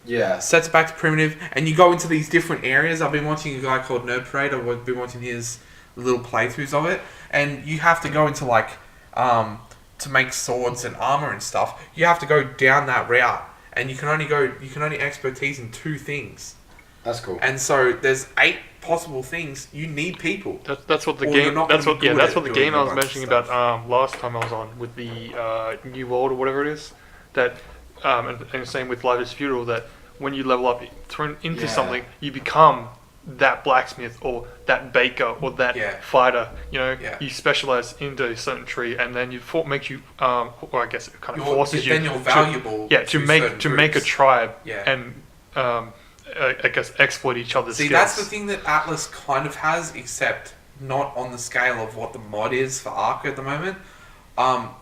Yeah. Sets it back to primitive, and you go into these different areas. I've been watching a guy called Nerd Parade. I've been watching his little playthroughs of it, and you have to go into like to make swords and armor and stuff. You have to go down that route, and you can only expertise in 2 things. That's cool. And so there's 8 possible things. You need people. That's what the game. That's what the game I was mentioning about last time I was on with the New World or whatever it is. That and same with Life is Feudal. That when you level up, turn into something, you become that blacksmith or that baker or that fighter. You know, you specialize into a certain tree, and then makes you, or I guess it kind of forces you. Then you're valuable. To make a tribe and I guess exploit each other's skills. That's the thing that Atlas kind of has, except not on the scale of what the mod is for Ark at the moment.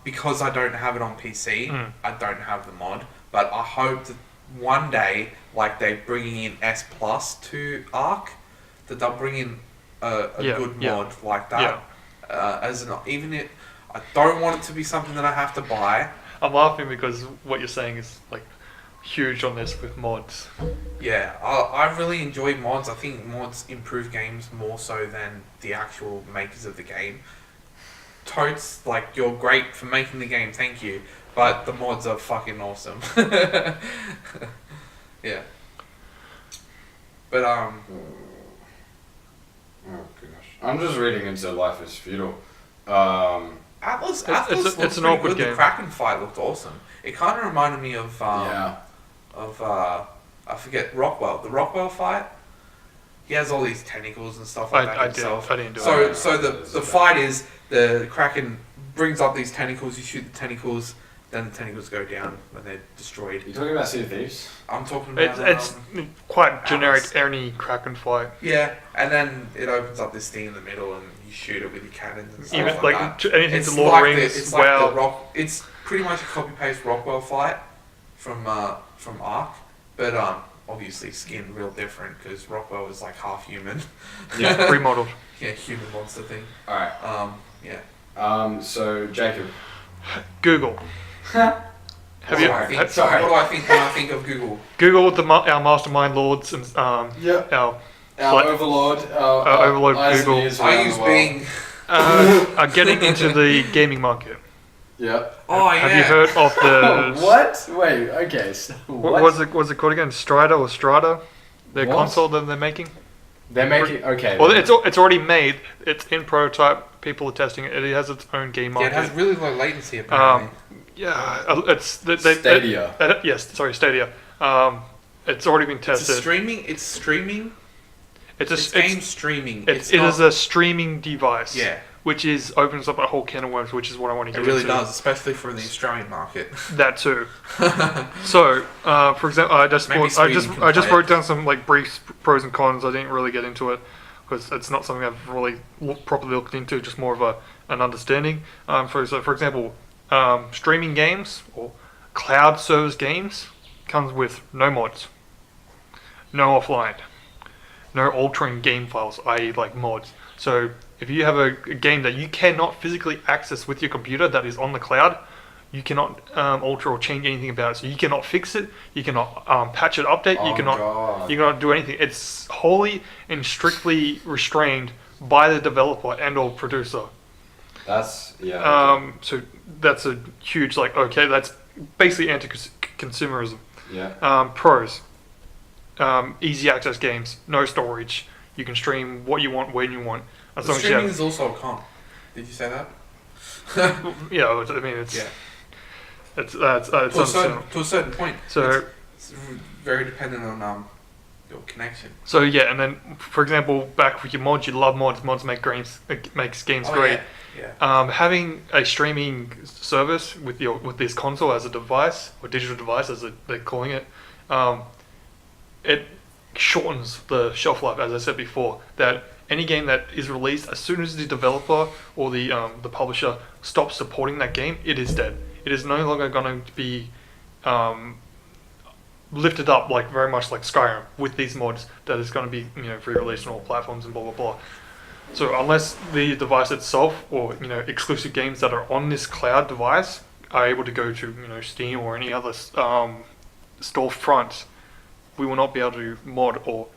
Because I don't have it on PC, I don't have the mod. But I hope that one day, like they're bringing in S Plus to Ark, that they'll bring in a good mod like that. I don't want it to be something that I have to buy. I'm laughing because what you're saying is like huge on this with mods. Yeah, I really enjoy mods. I think mods improve games more so than the actual makers of the game. Totes, like, you're great for making the game, thank you, but the mods are fucking awesome. Yeah. But oh gosh, I'm just reading into Life is Feudal. Atlas looks it's an pretty awkward good. game. The Kraken fight looked awesome. It kind of reminded me of I forget, Rockwell. The Rockwell fight. He has all these tentacles and stuff like that himself. I didn't do it. So the fight is the Kraken brings up these tentacles. You shoot the tentacles, then the tentacles go down when they're destroyed. You talking about Sea of Thieves? I'm talking about. It's quite generic. Any Kraken fight. Yeah, and then it opens up this thing in the middle, and you shoot it with your cannons and stuff Even like that. Anything It's to Lord like of the Rings. it's like the Rock. It's pretty much a copy paste Rockwell fight from Ark, but obviously skin real different because Rockwell is like half human. Yeah, remodeled. Yeah, human monster thing. All right. Yeah. So Jacob. Google. What do I think when I think of Google? Google our mastermind lords and our overlord. overlord Google. I use Bing. Are getting into the gaming market. Yeah. Oh yeah. Have you heard of the what? Wait. Okay. So what was it called again? Strata or Strata? Their console that they're making. They're making Well, it's already made. It's in prototype. People are testing it. It has its own game market. Yeah, it has really low latency apparently. It's Stadia. Yes, sorry, Stadia. It's already been It's tested. streaming. It's streaming. It's game streaming. It is a streaming device. Yeah. Which opens up a whole can of worms, which is what I want to get It really into. does, especially for the Australian market. That too. So, for example, I just wrote down some like brief pros and cons. I didn't really get into it because it's not something I've really properly looked into. Just more of an understanding. For example, streaming games or cloud service games comes with no mods, no offline, no altering game files, i.e. like mods. So if you have a game that you cannot physically access with your computer that is on the cloud, you cannot alter or change anything about it. So you cannot fix it, you cannot patch it, update, you cannot do anything. It's wholly and strictly restrained by the developer and or producer. That's So that's a huge that's basically anti-consumerism. Yeah. Pros. Easy access games, no storage. You can stream what you want when you want. As long as Streaming is also a con. Did you say that? Yeah, I mean it's to a certain point. So it's very dependent on your connection. So yeah, and then for example, back with your mods, you love mods. Mods makes games great. Yeah. Having a streaming service with this console as a device or digital device as they're calling it, it shortens the shelf life. As I said before, that any game that is released as soon as the developer or the publisher stops supporting that game, it is dead. It is no longer going to be lifted up very much like Skyrim with these mods that is going to be re-released on all platforms and blah blah blah. So unless the device itself or exclusive games that are on this cloud device are able to go to Steam or any other storefront, we will not be able to mod or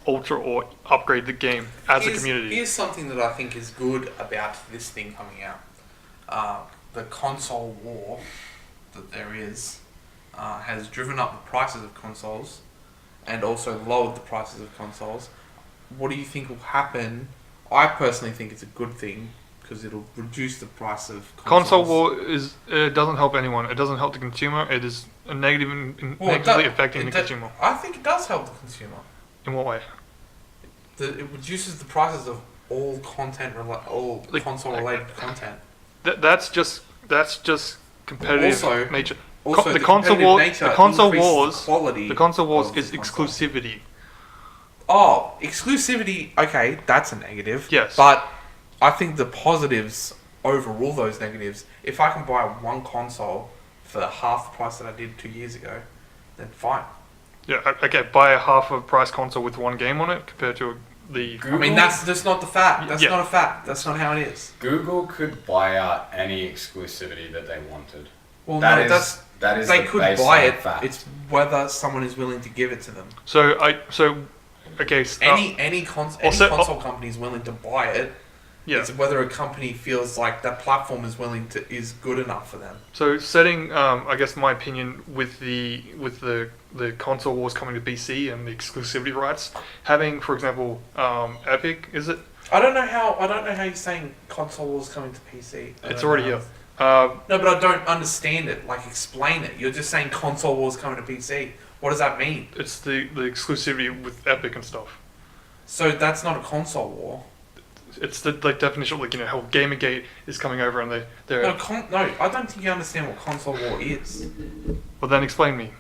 alter or upgrade the game as a community. Here's something that I think is good about this thing coming out. The console war that there is has driven up the prices of consoles and also lowered the prices of consoles. What do you think will happen? I personally think it's a good thing because it'll reduce the price of consoles. Console war doesn't help anyone. It doesn't help the consumer. It is a negatively affecting the consumer. I think it does help the consumer. In what way? It reduces the prices of all console related content. That's just competitive nature. Also, the console war. The console wars. The console wars is exclusivity. Oh, exclusivity. Okay, that's a negative. Yes. But I think the positives overrule those negatives. If I can buy one console for half the price that I did 2 years ago, then fine. Yeah. Okay. Buy a half of price console with one game on it compared to the. Google? I mean, that's not the fact. That's not a fact. That's not how it is. Google could buy out any exclusivity that they wanted. Well, that no, is they the could baseline buy it. fact. It's whether someone is willing to give it to them. Okay. Any console company is willing to buy it. Yeah. It's whether a company feels like that platform is good enough for them. So setting, I guess my opinion with the console wars coming to PC and the exclusivity rights, having, for example, Epic, is it? I don't know how you're saying console wars coming to PC. It's already here. No, but I don't understand it. Explain it. You're just saying console wars coming to PC. What does that mean? It's the exclusivity with Epic and stuff. So that's not a console war. It's the definition of how Gamergate is coming over and they're. No, I don't think you understand what console war is. Well, then explain me.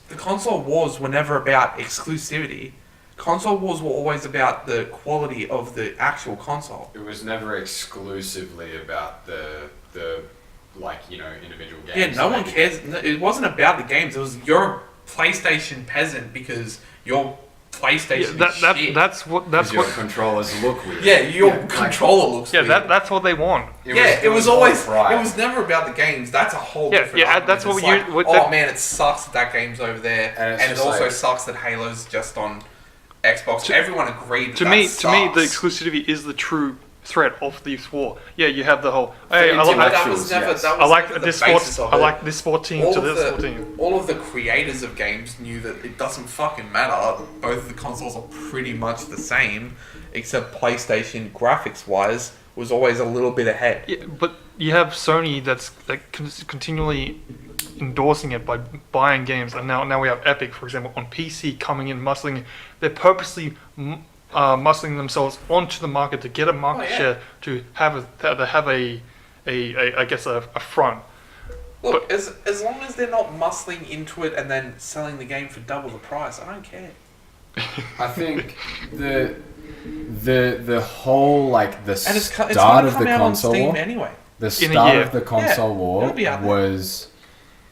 The console wars were never about exclusivity. Console wars were always about the quality of the actual console. It was never exclusively about the individual games. Yeah, no one cares. It wasn't about the games. It was you're a PlayStation peasant because your PlayStation is shit. That's what your controllers look weird. Yeah, your controller looks weird. That's what they want. It was never about the games. That's a whole different argument. That's what man, it sucks that game's over there, and it also sucks that Halo's just on Xbox. Everyone agreed to me, the exclusivity is the true threat of the war. Yeah, you have the whole. Hey, I like this sport team to this sport team. All of the creators of games knew that it doesn't fucking matter. Both the consoles are pretty much the same, except PlayStation graphics-wise was always a little bit ahead. Yeah, but you have Sony that's continually endorsing it by buying games, and now we have Epic, for example, on PC coming in, muscling. They're purposely muscling themselves onto the market to get a market share, to have a I guess a front. Look, as long as they're not muscling into it and then selling the game for double the price, I don't care. I think the whole like the And start of the console war. Anyway. The start of the console war was.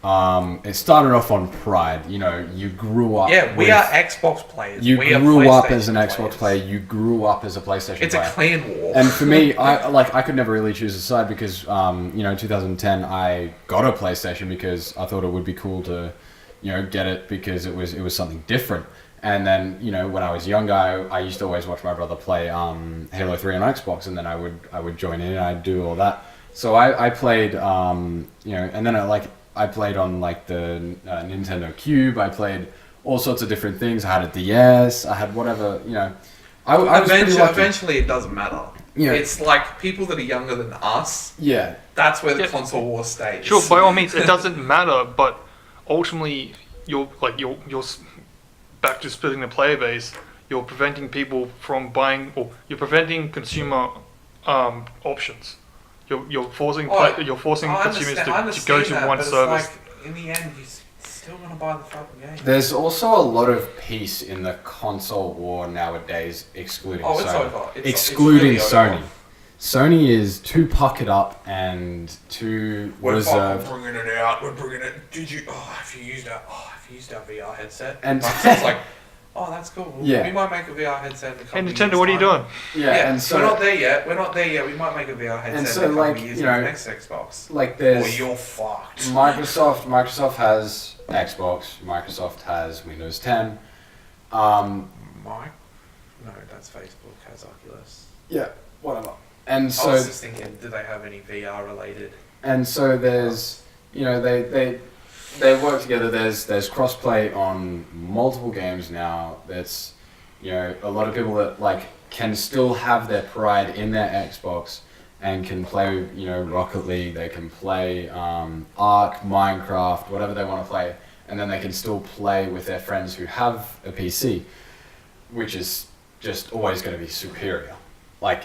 It started off on pride. You know, you grew up. Yeah, we are Xbox players. We grew up as an Xbox player. You grew up as a PlayStation player. It's a clan war. And for me, I could never really choose a side because, you know, in 2010 I got a PlayStation because I thought it would be cool to, you know, get it because it was something different. And then, you know, when I was younger, I used to always watch my brother play Halo 3 on Xbox, and then I would join in and I'd do all that. So I played, you know, and then I played on like the Nintendo Cube. I played all sorts of different things. I had a DS. I had whatever, you know. I was pretty lucky. Eventually, it doesn't matter. Yeah. It's like people that are younger than us. Yeah. That's where the console war stays. Sure, by all means, it doesn't matter. But ultimately, you're back to splitting the player base. You're preventing people from buying, or you're preventing consumer options. You're forcing consumers to go to one service. Like, in the end, you're still gonna buy the fucking game. There's also a lot of peace in the console war nowadays, excluding Sony. It's over. Excluding it's really Sony. over. Sony is too puckered up and too reserved. We're bringing it out. We're bringing it. Did you? Have you used our VR headset? And Microsoft's like, oh, that's cool. Yeah. We might make a VR headset in a couple Hey of Nintendo, years' what are you time. doing? Yeah, and so we're not there yet. We might make a VR headset and so, in a couple like, of years you know, for the next Xbox. like there's Or you're fucked. Microsoft has Xbox. Microsoft has Windows 10. No, that's Facebook has Oculus. Yeah, whatever. And I so was just thinking, do they have any VR related? and so there's, you know, they work together. There's crossplay on multiple games now. That's, you know, a lot of people that like can still have their pride in their Xbox and can play, you know, Rocket League. They can play Ark, Minecraft, whatever they want to play, and then they can still play with their friends who have a PC, which is just always going to be superior. Like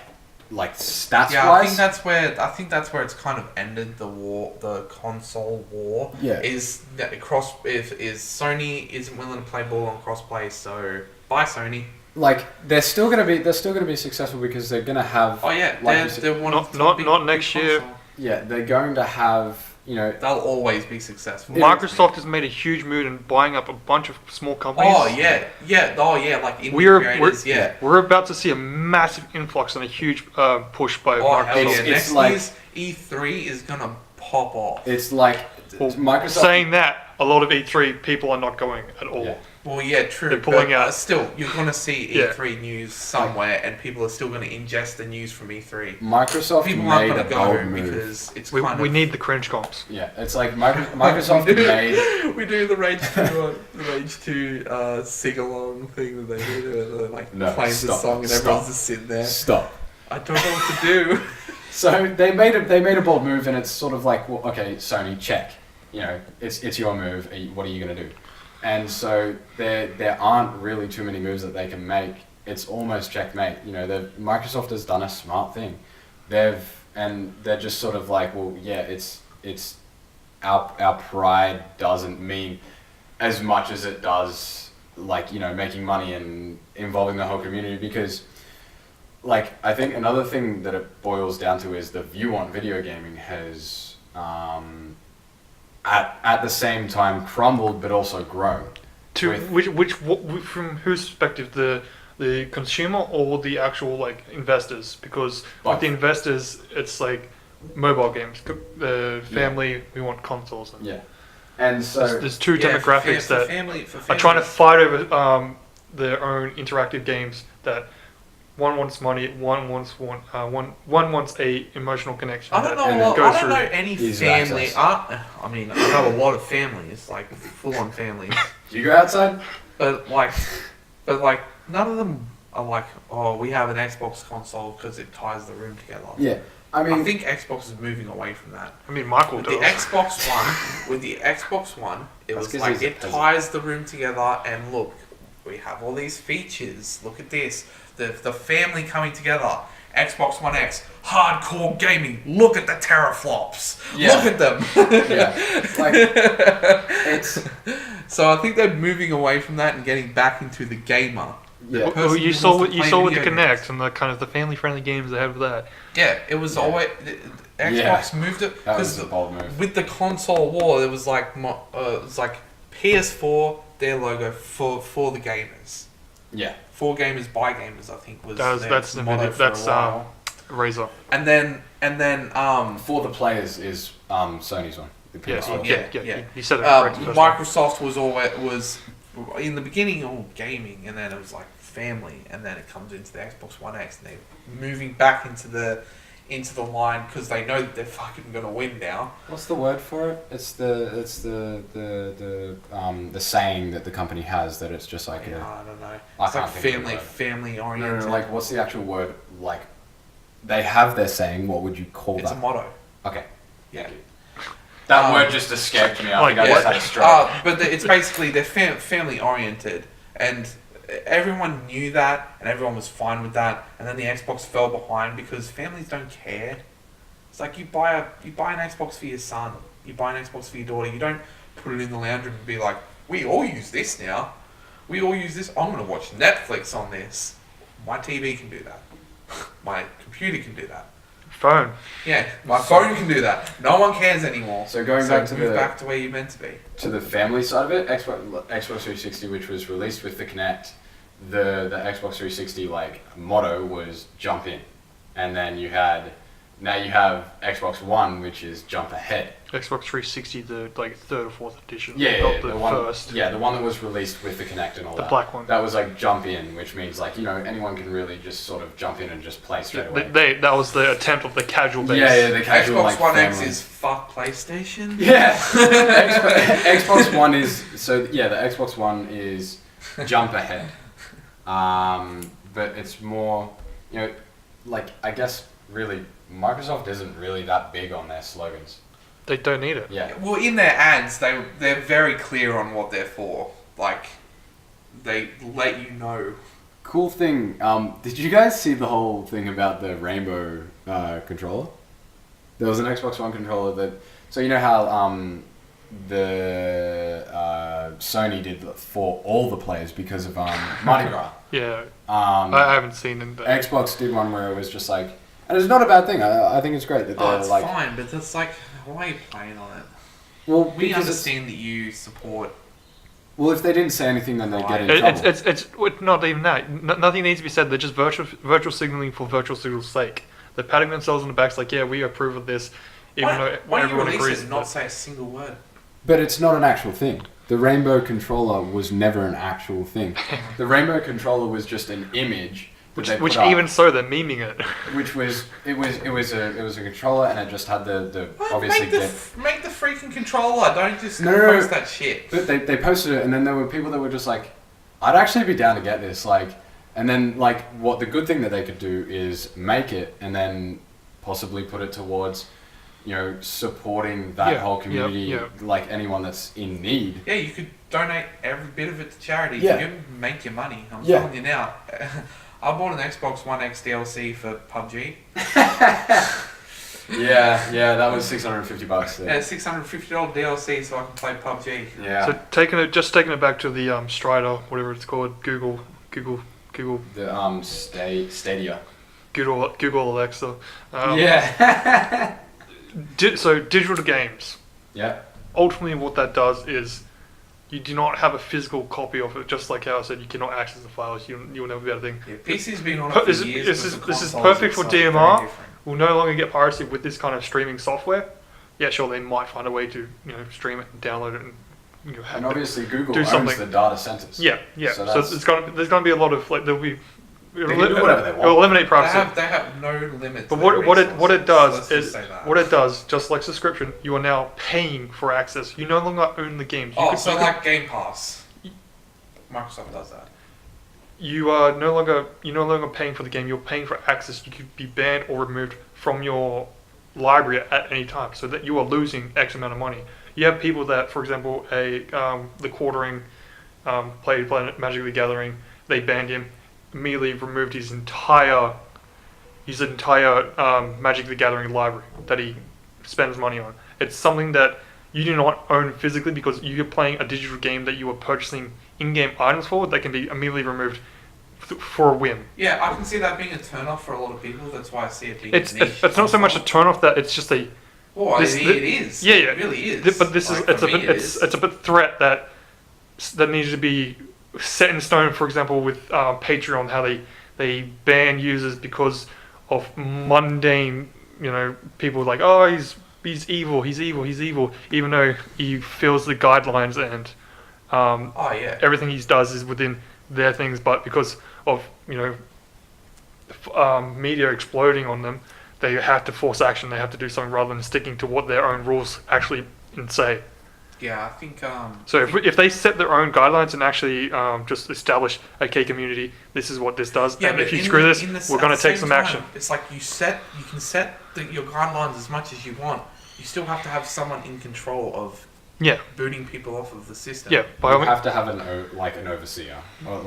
stats Yeah, wise. I think that's where it's kind of ended the war, the console war. Yeah. Is that if Sony isn't willing to play ball on crossplay, so bye Sony. Like they're still gonna be successful because they're gonna have. Oh yeah, like they're one of the big next year. console. Yeah, they're going to have, you know. They'll always be successful. Microsoft has made a huge move in buying up a bunch of small companies. Oh yeah, like indie creators, We're about to see a massive influx and a huge push by Oh hell Microsoft. yeah! Next like- year's E3 is gonna pop off. It's like Well, Microsoft. saying that, a lot of E3 people are not going at all. Yeah. Well, yeah, true. They're pulling but, out. Still, you're gonna see Yeah. E3 news somewhere, and people are still gonna ingest the news from E3. Bold People aren't move. gonna go because it's We kind we of. need the cringe comps. Yeah, it's like Microsoft made. We do the Rage 2 sing along thing that they do, where they're like No, playing the stop, song and stop. everyone's just sitting there. Stop. I don't know what to do. So they made a bold move, and it's sort of like, well, okay, Sony, check. You know, it's your move. What are you gonna do? And so there aren't really too many moves that they can make. It's almost checkmate. You know, Microsoft has done a smart thing. They're just sort of like, well, yeah, it's our pride doesn't mean as much as it does, like, you know, making money and involving the whole community, because like I think another thing that it boils down to is the view on video gaming has at the same time crumbled but also grown. From whose perspective, the consumer or the actual like investors? Because with the investors, it's like mobile games. The family, we want consoles. And Yeah, and so there's two demographics that are trying to families. fight over their own interactive games. That one wants money, one wants a emotional connection. I don't know. and Well, goes I don't through know any easy family. access. I mean, I know a lot of families, like full-on families, do you go outside? but like none of them are like, oh, we have an Xbox console because it ties the room together. Yeah, I mean, I think Xbox is moving away from that. I mean, Michael With does. the Xbox One, it That's was 'cause like he's a it peasant. ties the room together. And look, we have all these features. Look at this, the family coming together. Xbox One X, hardcore gaming. Look at the teraflops. Yeah. Look at them. yeah, like it's So I think they're moving away from that and getting back into the gamer. yeah. Well, you who saw wants to what you play saw with the video Connect games. and the kind of the family-friendly games they had with that. Yeah, it was Yeah. always Xbox moved it That was because a bold move. with the console war, it was like PS4, their logo for the gamers. Yeah, For gamers by gamers, I think was That's their the motto video. for a That's while. Razer. And then for the players is Sony's one. The PS4. Yeah. You said it correct. the first time. Microsoft was in the beginning all gaming, and then it was like family, and then it comes into the Xbox One X, and they're moving back into the line because they know that they're fucking gonna win now. What's the word for it? It's the saying that the company has that it's just like Yeah, I don't know. I It's can't like think of the word. family no, oriented. like what's the actual word? Like they have their saying. What would you call It's that? a motto. Okay. Yeah. That word just escaped me. I Like think I what? just had a stroke. But it's basically they're family oriented, and everyone knew that, and everyone was fine with that. And then the Xbox fell behind because families don't care. It's like you buy an Xbox for your son, you buy an Xbox for your daughter. You don't put it in the lounge room and be like, we all use this now. We all use this. I'm gonna watch Netflix on this. My TV can do that. My computer can do that. Phone. Yeah, my phone can do that. No one cares anymore. So going back to move back to where you're meant to be. to the family side of it, Xbox 360, which was released with the Kinect, the Xbox 360 like motto was jump in, and then you have Xbox One, which is jump ahead. Xbox 360, the like third or fourth edition. Yeah, not the the one, first. yeah, the one that was released with the Kinect and all The that. black one. That was like jump in, which means like anyone can really just sort of jump in and just play straight away. That was the attempt of the casual base. Yeah, the casual Xbox like One X family. is fuck PlayStation. Yeah, Xbox One is the Xbox One is jump ahead, but it's more like I guess really Microsoft isn't really that big on their slogans. They don't need it. Yeah, Well, in their ads, they're very clear on what they're for. Like, they let you know. cool thing. Did you guys see the whole thing about the rainbow controller? There was an Xbox One controller that. So you know how the Sony did for all the players because of Mardi Gras. Yeah. I haven't seen it. Xbox did one where it was just like, and it's not a bad thing. I think it's great that they're It's like. fine, but that's like, why are you playing on it? Well, We because understand that you support. well, if they didn't say anything, then they'd get in trouble. It's not even that. Nothing needs to be said. They're just virtual signaling for virtual signal's sake. They're patting themselves on the back, like, yeah, we approve of this, even though Why don't you everyone release agrees. it and not say a single word? But it's not an actual thing. The rainbow controller was never an actual thing. The rainbow controller was just an image. that they Which put up, even so, they're memeing it. which was it was a controller, and it just had the Well, obviously. make the freaking controller. Don't just No. post that shit. But they posted it, and then there were people that were just like, I'd actually be down to get this, like, and then like what the good thing that they could do is make it, and then possibly put it towards, supporting that whole community, like anyone that's in need. Yeah, you could donate every bit of it to charity. Yeah. You can make your money. I'm Yeah. telling you now. I bought an Xbox One X DLC for PUBG. Yeah, that was $650. Yeah, $650 DLC so I can play PUBG. Yeah. So taking it back to the Strider, whatever it's called, Google, The Stadia. Google Alexa. Yeah. So digital games. Yeah. Ultimately, what that does is you do not have a physical copy of it. Just like how I said, you cannot access the files. You'll never be able to think. Yeah, PC's been on it for This years. is but the this is consoles perfect for are very DMR. different. We'll no longer get piracy with this kind of streaming software. Yeah, sure, they might find a way to stream it and download it and have And it. obviously Google do owns something. the data centers. Yeah. So So, that's- there's gonna be a lot of there'll be. They can do whatever they want. It'll eliminate privacy. They have no limit. But to their what it resources. does Let's is just say that. what it does, just like subscription, you are now paying for access. You no longer own the games. You So you like Game Pass. Microsoft does that. you are no longer paying for the game. You're paying for access. You could be banned or removed from your library at any time, so that you are losing X amount of money. You have people that, for example, the quartering played Magic the Gathering, they banned him, immediately removed his entire Magic the Gathering library that he spends money on. It's something that you do not own physically because you're playing a digital game that you are purchasing in-game items for that can be immediately removed for a whim. Yeah, I can see that being a turn-off for a lot of people. That's why I see it being It's niche. it's not so much a turn-off that it's just a... Well, it is. Yeah, It really is. But this Like, it's for me, a bit threat that needs to be set in stone. For example, with Patreon, how they ban users because of mundane, people like, oh, he's evil, even though he fills the guidelines and everything he does is within their things, but because of media exploding on them, they have to force action. They have to do something rather than sticking to what their own rules actually say. Yeah, I think. So if they set their own guidelines and actually just establish, okay, community, this is what this does, and if you screw this, we're going to take some action. It's like you can set your guidelines as much as you want. You still have to have someone in control of booting people off of the system. Yeah, you have to have an overseer, or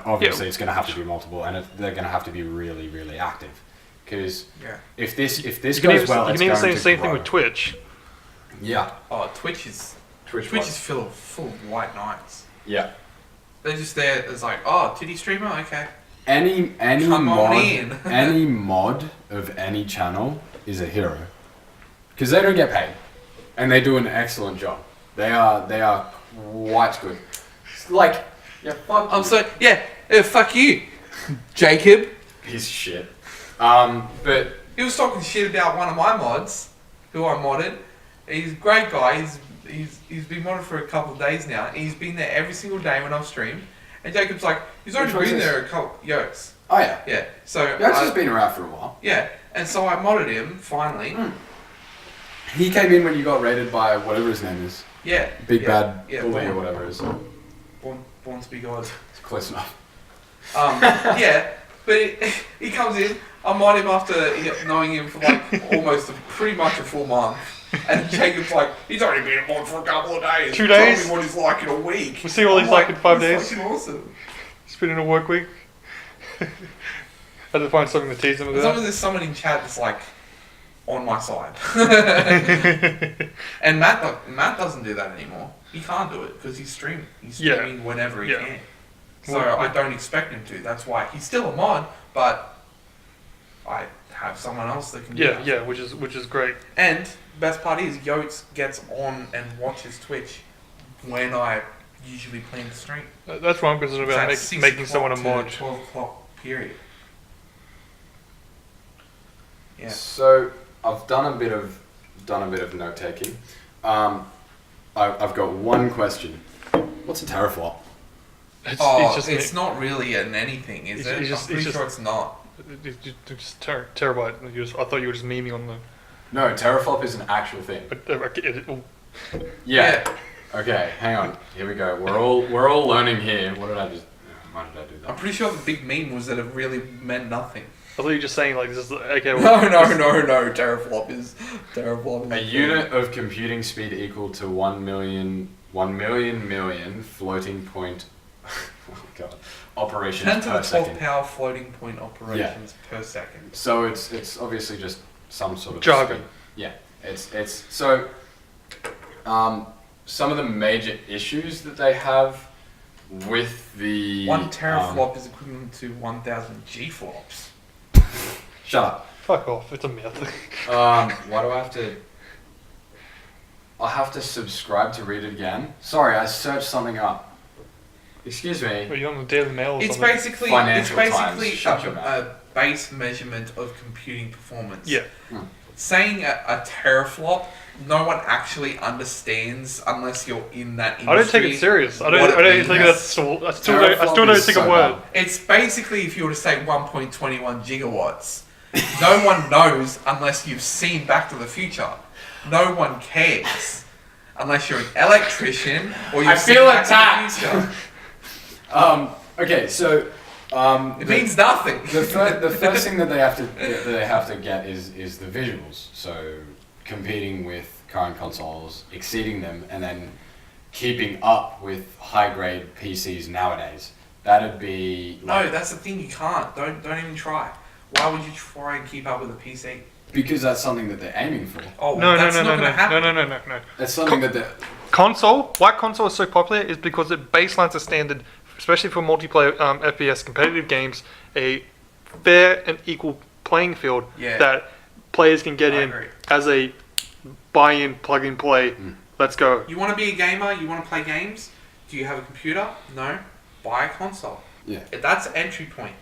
obviously it's going to have to be multiple, and they're going to have to be really, really active. Because if this goes well, you can even say the same thing with Twitch. Yeah. Oh, Twitch is full of white knights. Yeah. They're just there. It's like, oh, titty streamer, okay. Any Come mod, on in. any mod of any channel is a hero, because they don't get paid, and they do an excellent job. They are quite good. It's like, fuck you, Jacob. He's shit. But he was talking shit about one of my mods, who I modded. He's a great guy. He's been modded for a couple of days now. He's been there every single day when I've streamed. And Jacob's like, he's already been there a couple Yokes. Oh yeah. Yeah. So Yokes has been around for a while. Yeah. And so I modded him finally. He came in when you got raided by whatever his name is. Yeah. Big Bad Bully or whatever it is. Born to be God. It's close enough. Yeah. But he comes in. I mod him after knowing him for pretty much a full month. And Jacob's like, he's only been a mod for a couple of days. 2 days? Tell me what he's like in a week. We'll see what he's like in 5 days. That's fucking awesome. It's been in a work week. Had to find something to tease him As about. long as there's someone in chat that's like on my side. And Matt doesn't do that anymore. He can't do it because he's streaming. He's streaming whenever he can. So I don't expect him to. That's why he's still a mod, but I have someone else that can do that. Yeah, which is great. And best part is Yotes gets on and watches Twitch when I usually plan to stream. That's what I'm concerned about, making someone a mod. 12 o'clock period. Yeah. So I've done a bit of note taking. I've got one question. What's a teraflop? It's not really an anything, is it? I'm pretty sure it's not. It's just terabyte. I thought you were just memeing on the... No, teraflop is an actual thing. Yeah. Okay, hang on. Here we go. We're all learning here. Why did I do that? I'm pretty sure the big meme was that it really meant nothing. I thought you were just saying like this is okay. No. Teraflop is a unit of computing speed equal to 1 million floating point. Oh god. Operations 10 to per the 12th second. Power floating point operations per second. So it's obviously just some sort of jargon. speed. Yeah. It's so some of the major issues that they have with the 1 teraflop is equivalent to 1,000 G-flops. Shut up. Fuck off, it's a myth. Why do I have to... I'll have to subscribe to read it again. Sorry, I searched something up. Excuse me. Are you on the Daily Mail or It's something? basically Shut your mouth. a base measurement of computing performance. Yeah. Saying a teraflop, no one actually understands unless you're in that industry. I don't take it serious. I don't think that's still... I still don't think a word. It's basically if you were to say 1.21 gigawatts. No one knows unless you've seen Back to the Future. No one cares unless you're an electrician or you've seen Back to the Future. Okay, so It means nothing. The first thing that they have to get is the visuals. So competing with current consoles, exceeding them, and then keeping up with high grade PCs nowadays. That'd be No, that's the thing. You can't. Don't even try. Why would you try and keep up with a PC? because that's something that they're aiming for. Oh, No, that's no, not no, going to happen. no. That's something that they're... Console. Why console is so popular is because it baselines a standard, especially for multiplayer FPS competitive games, a fair and equal playing field that players can get in as a buy-in, plug-in play. Let's go. You want to be a gamer? You want to play games? Do you have a computer? No. Buy a console. Yeah. That's entry point.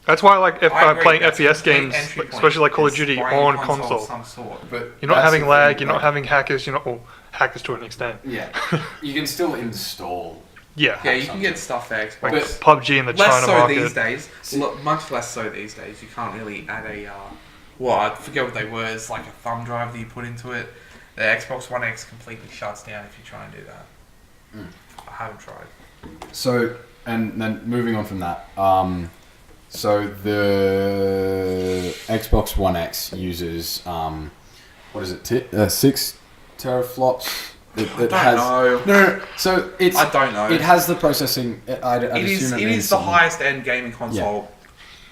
That's why I like I agree, playing that's a FPS great games, entry like, point. especially like Call of It's Duty buying a on console console. of some sort. But You're not that's having the lag, thing, you're not having hackers, you're not... Well, hackers to an extent. Yeah. You can still install... Yeah. Yeah, you can get stuff for Xbox. Like PUBG in the less China so market. these days. Much less so these days. You can't really add a... well, I forget what they were. It's like a thumb drive that you put into it. The Xbox One X completely shuts down if you try and do that. I haven't tried. So, and then moving on from that, so the Xbox One X uses, what is it, 6 teraflops? It I don't know. No. So it's... I don't know. It has the processing... I'd It is means the something. highest end gaming console.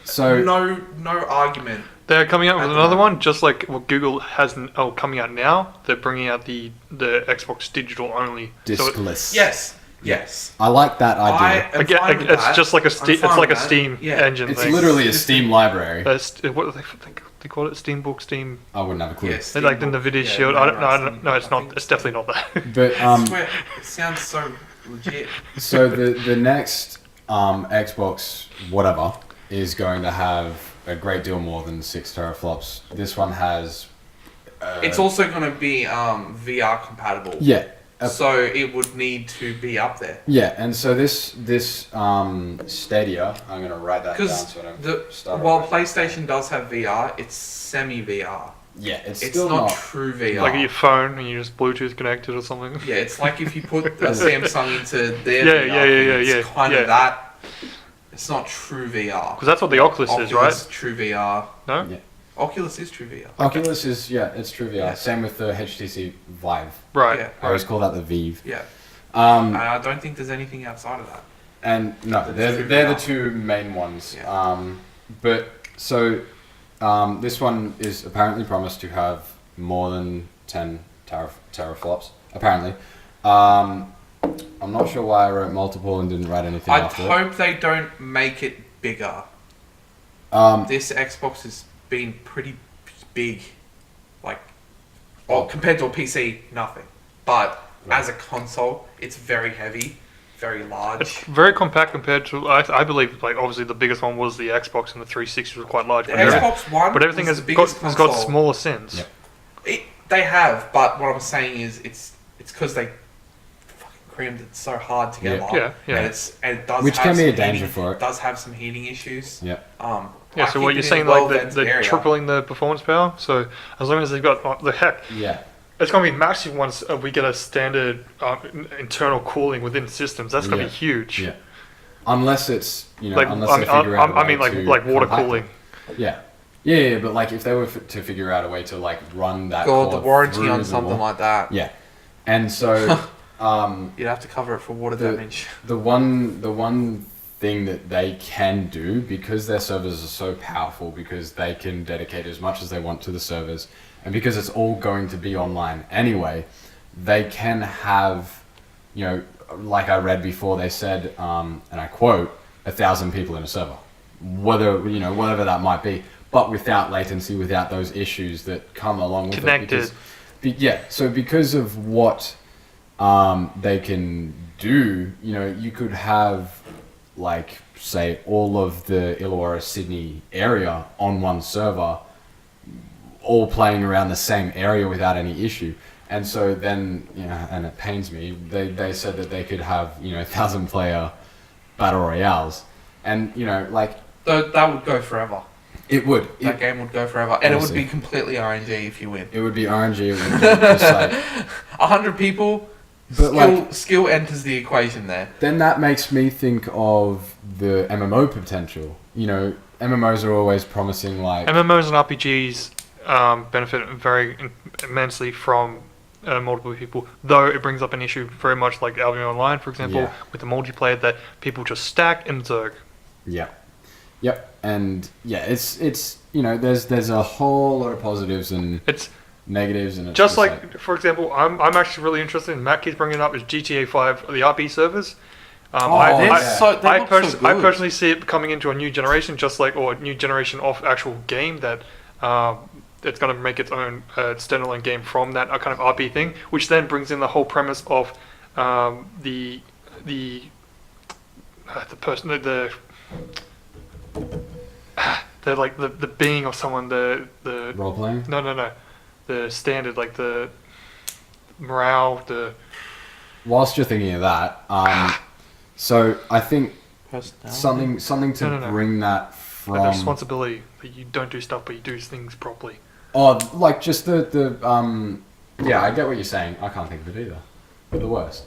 So... No argument. They're coming out with At the another moment. one, just like what Google has coming out now. They're bringing out the Xbox digital only. So diskless. Yes. I like that idea. I'm fine with it's that. just like a I'm fine it's like a with that. Steam Yeah. engine It's thing. literally a Steam library. What do they call it? Steambook, Steam. I wouldn't have a clue. Yes. They like the Nvidia Shield. I don't know. It's not. It's definitely not that. But I swear, it sounds so legit. so the next Xbox whatever is going to have a great deal more than 6 teraflops. This one has... It's also going to be VR compatible. Yeah. So it would need to be up there. Yeah, and so this Stadia, I'm going to write that down Because so I don't start while over. PlayStation does have VR, it's semi-VR. Yeah, it's It's still not not... true VR. Like your phone and you just Bluetooth connected or something. Yeah, it's like if you put a Samsung into their Yeah, VR yeah, thing, yeah. It's kind of that. It's not true VR. Because that's what the Oculus is, right? True VR. No. Yeah. Oculus is true VR. Oculus is, it's true VR. Yeah. Same with the HTC Vive. Right. Yeah. I always call that the Vive. Yeah. Um, And I don't think there's anything outside of that. And no, That's they're the true. two main ones. Yeah. But so this one is apparently promised to have more than 10 teraflops. Apparently, I'm not sure why I wrote multiple and didn't write anything I after it. hope they don't make it bigger. This Xbox has been pretty big, like, compared to a PC, nothing. But as a console, it's very heavy, very large. It's very compact compared to. I believe, like obviously the biggest one was the Xbox, and the 360 was quite large. The But, Xbox One, but everything was has the biggest got console. smaller sins. Yeah. They have, but what I'm saying is, it's because they fucking crammed it so hard together. Yeah, yeah. And it does Which have can be a some danger heating, for it. Does have some heating issues. Yeah. Yeah, I so what keep you're it in saying, a like well-vented the area. tripling the performance power. So as long as they've got the heck, Yeah. it's gonna be massive once we get a standard internal cooling within systems. That's gonna Yeah. be huge. Yeah. Unless it's Like unless they figure out. I mean, like water compact it. cooling. Yeah. Yeah, but like if they were to figure out a way to like run that. God, the cord warranty through on the something wall. like that. Yeah, and so You'd have to cover it for water The- damage. the one thing that they can do, because their servers are so powerful, because they can dedicate as much as they want to the servers, and because it's all going to be online anyway, they can have, like I read before, they said, and I quote, 1,000 people in a server, whatever that might be, but without latency, without those issues that come along with Connected. it. So because of what they can do, you could have, like, say, all of the Illawarra Sydney area on one server, all playing around the same area without any issue. And so then, and it pains me, they said that they could have, 1,000 player battle royales. And, That would go forever. it would. That game would go forever. And it would Honestly. be completely RNG if you win. It would be RNG. It would be just like, 100 people, But skill enters the equation there. then that makes me think of the MMO potential. You know, MMOs are always promising like MMOs and RPGs benefit immensely from multiple people, though it brings up an issue very much like Albion Online, for example, with the multiplayer that people just stack and zerg. Yep, and it's you know there's a whole lot of positives and it's negatives, and it's just like for example, I'm actually really interested in Matt keeps bringing it up is GTA 5 the RP servers. I personally see it coming into a new generation, or a new generation of actual game that it's going to make its own standalone game from that kind of RP thing, which then brings in the whole premise of the person the being of someone the role playing. No, the standard like the morale Whilst you're thinking of that, so I think something to bring that from like the responsibility that you don't do stuff but you do things properly. Oh, like just the yeah, I get what you're saying. I can't think of it either. But the worst.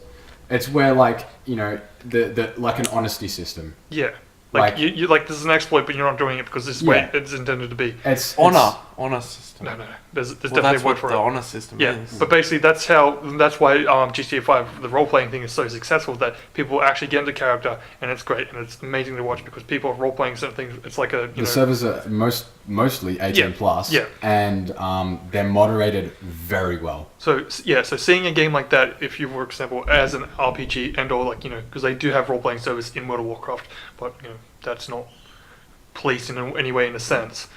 It's where like, you know, the like an honesty system. Yeah. Like you like this is an exploit but you're not doing it because this is the way it's intended to be. It's honor system. No. There's definitely a word for it. The honor system is. But basically that's why GTA 5 the role playing thing is so successful, that people actually get into character and it's great and it's amazing to watch because people are role playing certain things. It's like the servers are mostly 18 plus and they're moderated very well. So seeing a game like that, if you were, for example, as an RPG and or like, you know, because they do have role playing service in World of Warcraft, but you know that's not policed in any way in a sense.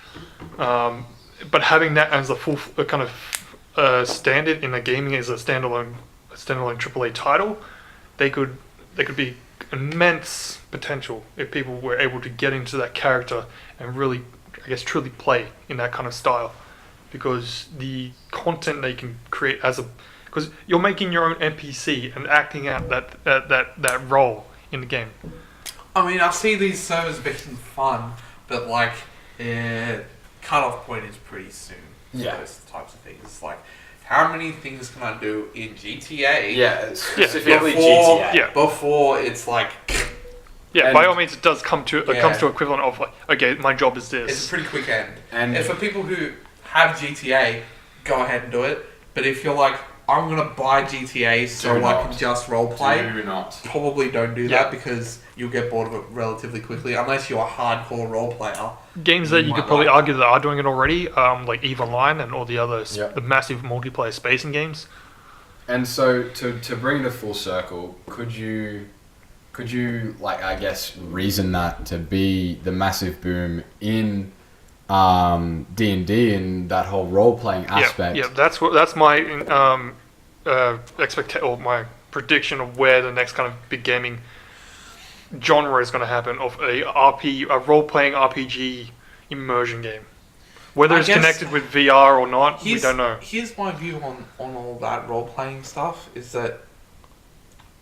But having that as a full kind of standard in the gaming as a standalone AAA title, they could be immense potential if people were able to get into that character and really, I guess, truly play in that kind of style, because the content they can create because you're making your own NPC and acting out that role in the game. I mean, I see these servers being fun, but like, cutoff point is pretty soon. Yeah. Those types of things. It's like, how many things can I do in GTA? Yeah, specifically GTA. Yeah. Before it's like. Yeah, by all means, it does come to equivalent of like, okay, my job is this. It's a pretty quick end. And for people who have GTA, go ahead and do it. But if you're like, I'm gonna buy GTA so I can just roleplay, Do not. Probably don't do that because you'll get bored of it relatively quickly unless you're a hardcore role player. Games that you could probably argue that are doing it already, like EVE Online and all the other the massive multiplayer spacing games. And so to bring it full circle, could you like, I guess, reason that to be the massive boom in D&D and that whole role playing aspect? Yeah, that's my expectation or my prediction of where the next kind of big gaming genre is going to happen, of a role playing RPG immersion game. Whether it's connected with VR or not, we don't know. Here's my view on all that role playing stuff: is that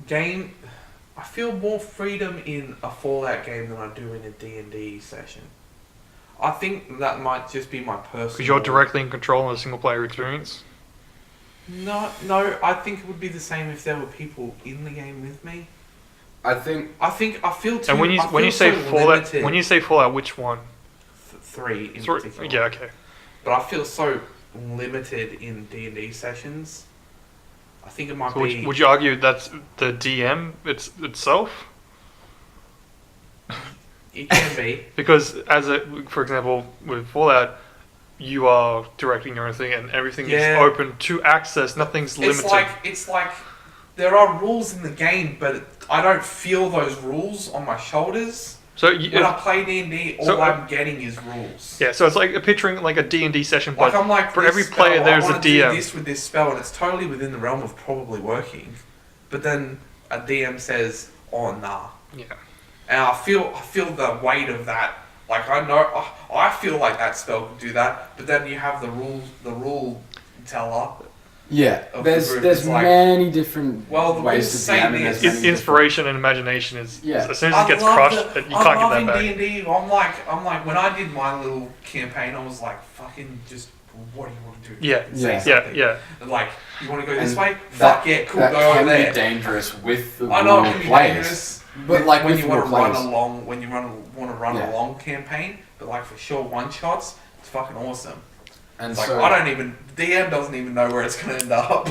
I feel more freedom in a Fallout game than I do in a D&D session. I think that might just be my personal... Because you're directly in control of a single player experience? No, I think it would be the same if there were people in the game with me. I feel too... And when you say Fallout, which one? 3 in particular. Yeah, okay. But I feel so limited in D&D sessions. I think it might be... Would you argue that's the DM itself? It can be. Because for example, with Fallout, you are directing your own thing and everything is open to access. Nothing's limited. It's like there are rules in the game, but I don't feel those rules on my shoulders. So when I play D&D, all I'm getting is rules. Yeah, so it's like picturing like a D&D session, like but I'm like, for every player there's a DM. Do this with this spell, and it's totally within the realm of probably working. But then a DM says, "Oh nah." Yeah. And I feel the weight of that. Like I feel like that spell could do that, but then you have the rule teller. Yeah, there's many different ways to say this. Inspiration and imagination is as soon as it gets crushed, you can't get that back. D&D, I'm like when I did my little campaign, I was like, fucking just what do you want to do? Yeah, yeah. Like, you want to go this And way? Fuck yeah, cool, that go over can there. be dangerous with the I know it real can be players. dangerous, But like when with you want real to run players. along, when you want to run Yeah. a long campaign, but like for sure one shots, it's fucking awesome. And It's like so, I don't even DM doesn't even know where it's gonna end up.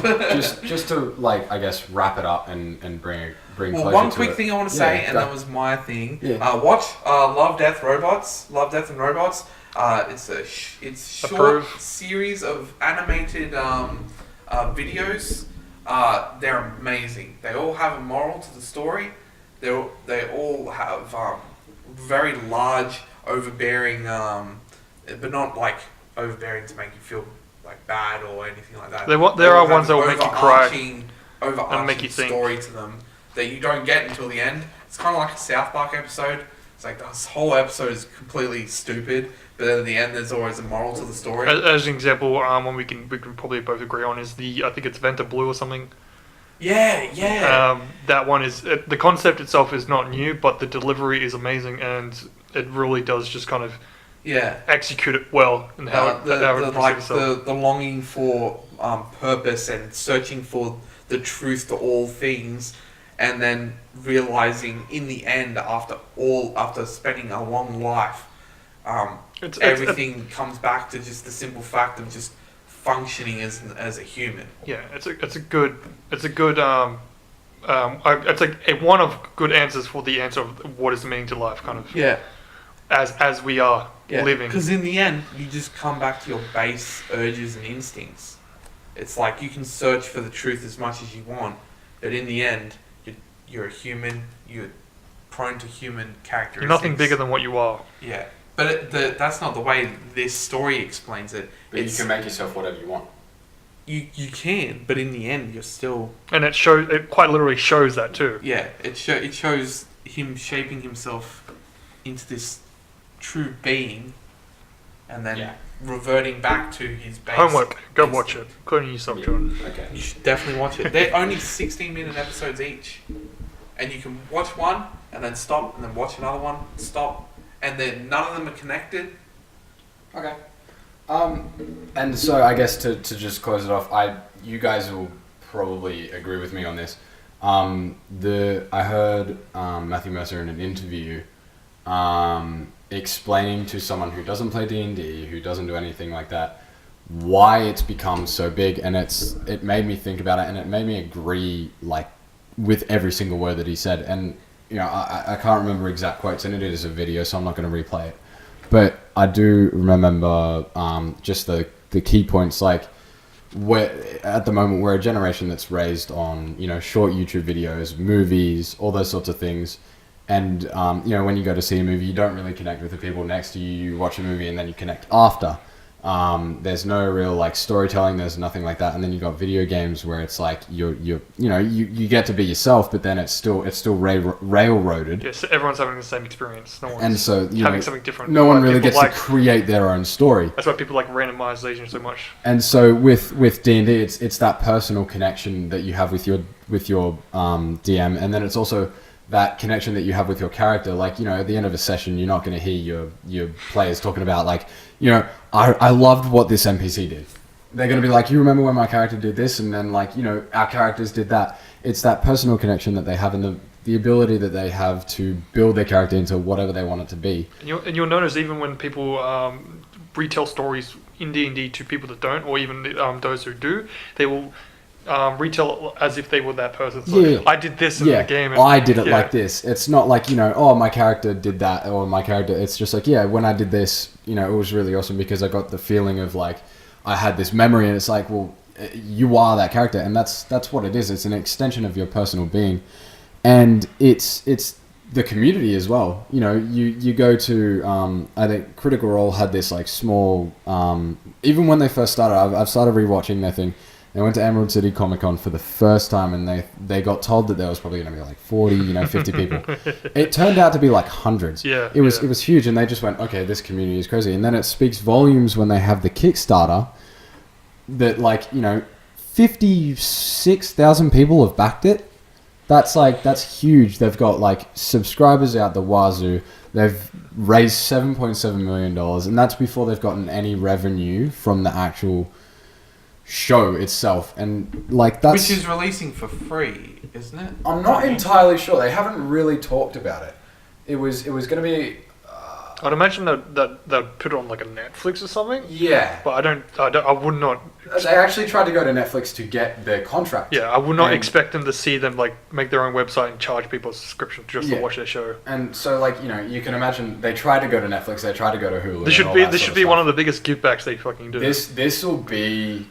just to like I guess wrap it up and bring Well, closure one to quick it. thing I want to say, and go. that was my thing. Yeah. Watch Love, Death, Robots. Love, Death, and Robots. It's short Approve. series of animated videos. They're amazing. They all have a moral to the story. They all have very large, overbearing, but not like overbearing to make you feel like bad or anything like that. There all are ones have that will make you cry overarching and make you think. story to them that you don't get until the end. It's kind of like a South Park episode. It's like this whole episode is completely stupid, but then at the end there's always a moral to the story. As an example, one we can probably both agree on is I think it's Venta Blue or something. Yeah. That one is the concept itself is not new, but the delivery is amazing, and it really does just kind of execute it well and how it presents itself. The longing for purpose and searching for the truth to all things, and then realizing in the end after spending a long life, everything comes back to just the simple fact of just functioning as a human. Yeah, it's like one of good answers for the answer of what is the meaning to life, kind of. Yeah. As we are living. Because in the end, you just come back to your base urges and instincts. It's like you can search for the truth as much as you want, but in the end, you're a human. You're prone to human characteristics. You're nothing bigger than what you are. Yeah, but that's not the way this story explains it. But you can make yourself whatever you want. You can, but in the end, you're still. And it quite literally shows that too. Yeah, it shows him shaping himself into this true being, and then reverting back to his base. Homework. Go watch it. Including yourself, John. Okay. You should definitely watch it. They're only 16-minute episodes each, and you can watch one and then stop, and then watch another one, stop, and then none of them are connected. Okay. And so I guess to just close it off, you guys will probably agree with me on this. I heard Matthew Mercer in an interview explaining to someone who doesn't play D&D, who doesn't do anything like that, why it's become so big, and it made me think about it, and it made me agree like with every single word that he said. And I can't remember exact quotes, and it is a video, so I'm not going to replay it. But I do remember just the key points, like at the moment we're a generation that's raised on short YouTube videos, movies, all those sorts of things. And when you go to see a movie, you don't really connect with the people next to you. You watch a movie and then you connect after. There's no real like storytelling. There's nothing like that. And then you got video games where it's like you get to be yourself, but then it's still railroaded. Yes, everyone's having the same experience. No one's having something different. No one really gets to create their own story. That's why people like randomization so much. And so with D&D, it's that personal connection that you have with your DM, and then it's also that connection that you have with your character. Like, at the end of a session, you're not going to hear your players talking about like, I loved what this NPC did. They're going to be like, you remember when my character did this? And then like, our characters did that. It's that personal connection that they have, and the ability that they have to build their character into whatever they want it to be. And you'll notice even when people retell stories in D&D to people that don't, or even those who do, they will retell as if they were that person. So I did this in the game. And, I did it like this. It's not like, my character did that, or my character. It's just like, when I did this, it was really awesome because I got the feeling of like, I had this memory, and it's like, well, you are that character, and that's what it is. It's an extension of your personal being, and it's the community as well. You go to, I think Critical Role had this like small, even when they first started, I've started rewatching their thing. They went to Emerald City Comic Con for the first time, and they got told that there was probably going to be like 40, 50 people. It turned out to be like hundreds. Yeah, it was huge, and they just went, okay, this community is crazy. And then it speaks volumes when they have the Kickstarter that like 56,000 people have backed it. That's huge. They've got like subscribers out the wazoo. They've raised $7.7 million, and that's before they've gotten any revenue from the actual show itself. And like that's which is releasing for free, isn't it? I'm not entirely sure. They haven't really talked about it. It was going to be. I'd imagine that they'd put it on like a Netflix or something. Yeah. But I would not. They actually tried to go to Netflix to get their contract. Yeah, I would not expect them to see them like make their own website and charge people a subscription just to watch their show. And so like, you know, you can imagine they tried to go to Netflix, they tried to go to Hulu. This should be one of the biggest givebacks they fucking do. This will be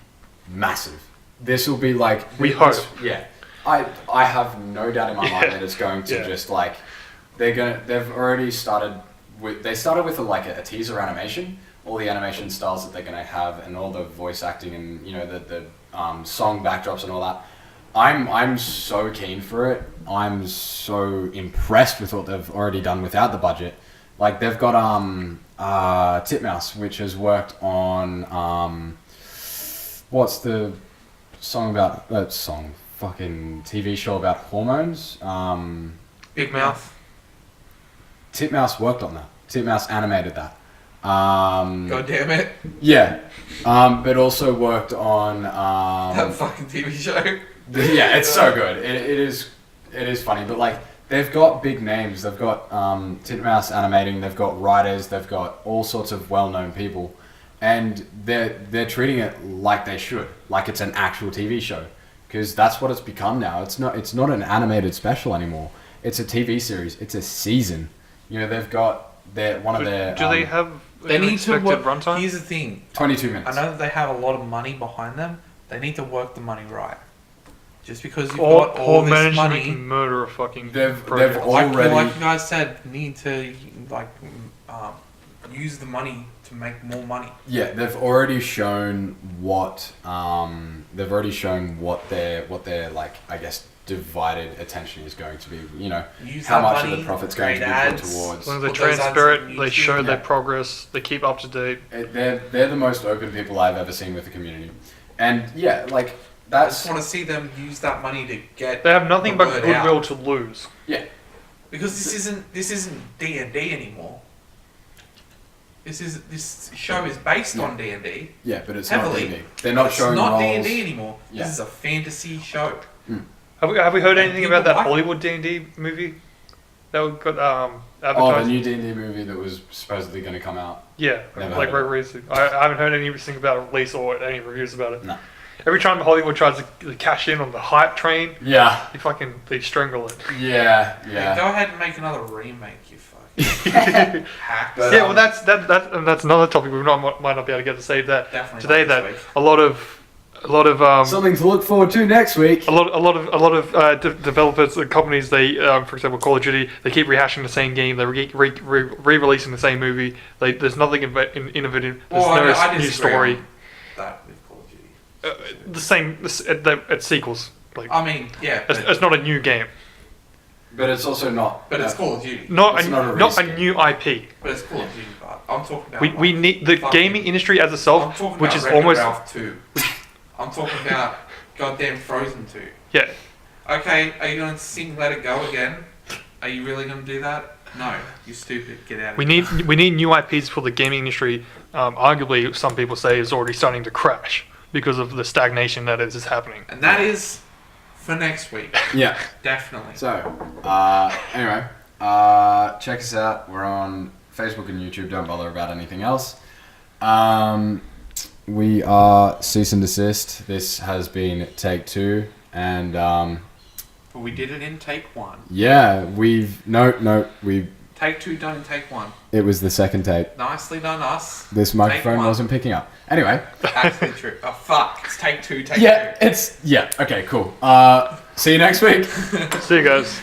massive. This will be like we hope. Yeah. I have no doubt in my mind that it's going to just like they've already started with a teaser animation, all the animation styles that they're going to have and all the voice acting and, you know, the song backdrops and all that. I'm so keen for it. I'm so impressed with what they've already done without the budget. Like they've got Titmouse, which has worked on what's the song about fucking TV show about hormones? Big Mouth. Titmouse worked on that. Titmouse animated that. God damn it. Yeah. But also worked on that fucking TV show. Yeah, it's so good. It is funny, but like they've got big names. They've got Titmouse animating. They've got writers. They've got all sorts of well-known people, and they're treating it like they should, like it's an actual TV show, because that's what it's become now. It's not an animated special anymore. It's a TV series. It's a season. You know, they've got one of their. Do they have? They need to work. Runtime? Here's the thing. 22 minutes. I know that they have a lot of money behind them. They need to work the money right. Just because you've got all this money, can murder a fucking. They've like already. you guys said, need to use the money to make more money. Yeah, they've already shown what their like, I guess, divided attention is going to be. You know, how much of the profit's going to be put towards. As long as they're transparent, they show their progress, they keep up to date. They're the most open people I've ever seen with the community, and yeah, like I just want to see them use that money to get. They have nothing but goodwill out. to lose. Yeah, because this isn't D&D anymore. This show is based on D&D. Yeah, but it's heavily. not D&D. They're not showing roles. It's not D&D anymore. Yeah. This is a fantasy show. Have we heard anything about that Hollywood D&D movie that got advertised? Oh, the new D&D movie that was supposedly going to come out. Yeah, like very recently. I haven't heard anything about a release or any reviews about it. No. Every time Hollywood tries to cash in on the hype train, they strangle it. Yeah. Go ahead and make another remake, you fucking hacks. But, well, that's another topic we might not be able to get to say that definitely today. That a lot of something to look forward to next week. A lot of developers and companies, they for example Call of Duty, they keep rehashing the same game. They're re-releasing the same movie. There's nothing innovative. There's no new story. That with Call of Duty, the same. It's sequels. Like, I mean, yeah, it's not a new game. But it's also not. But it's Call of Duty. Not a new IP. But it's Call of Duty. But I'm talking about. We need the gaming industry as itself, which is almost. Ralph 2. I'm talking about goddamn Frozen 2. Yeah. Okay, are you going to sing Let It Go again? Are you really going to do that? No, you're stupid. Get out of here. We need new IPs for the gaming industry. Arguably, some people say is already starting to crash because of the stagnation that is happening. And that is for next week. Yeah. Definitely. So, anyway, check us out. We're on Facebook and YouTube. Don't bother about anything else. We are Cease and Desist. This has been take 2, and but we did it in take 1. Yeah, we've take 2 done in take 1. It was the second take. Nicely done, us. This microphone wasn't picking up. Anyway, actually true. Oh fuck! It's take 2. Okay, cool. See you next week. See you guys.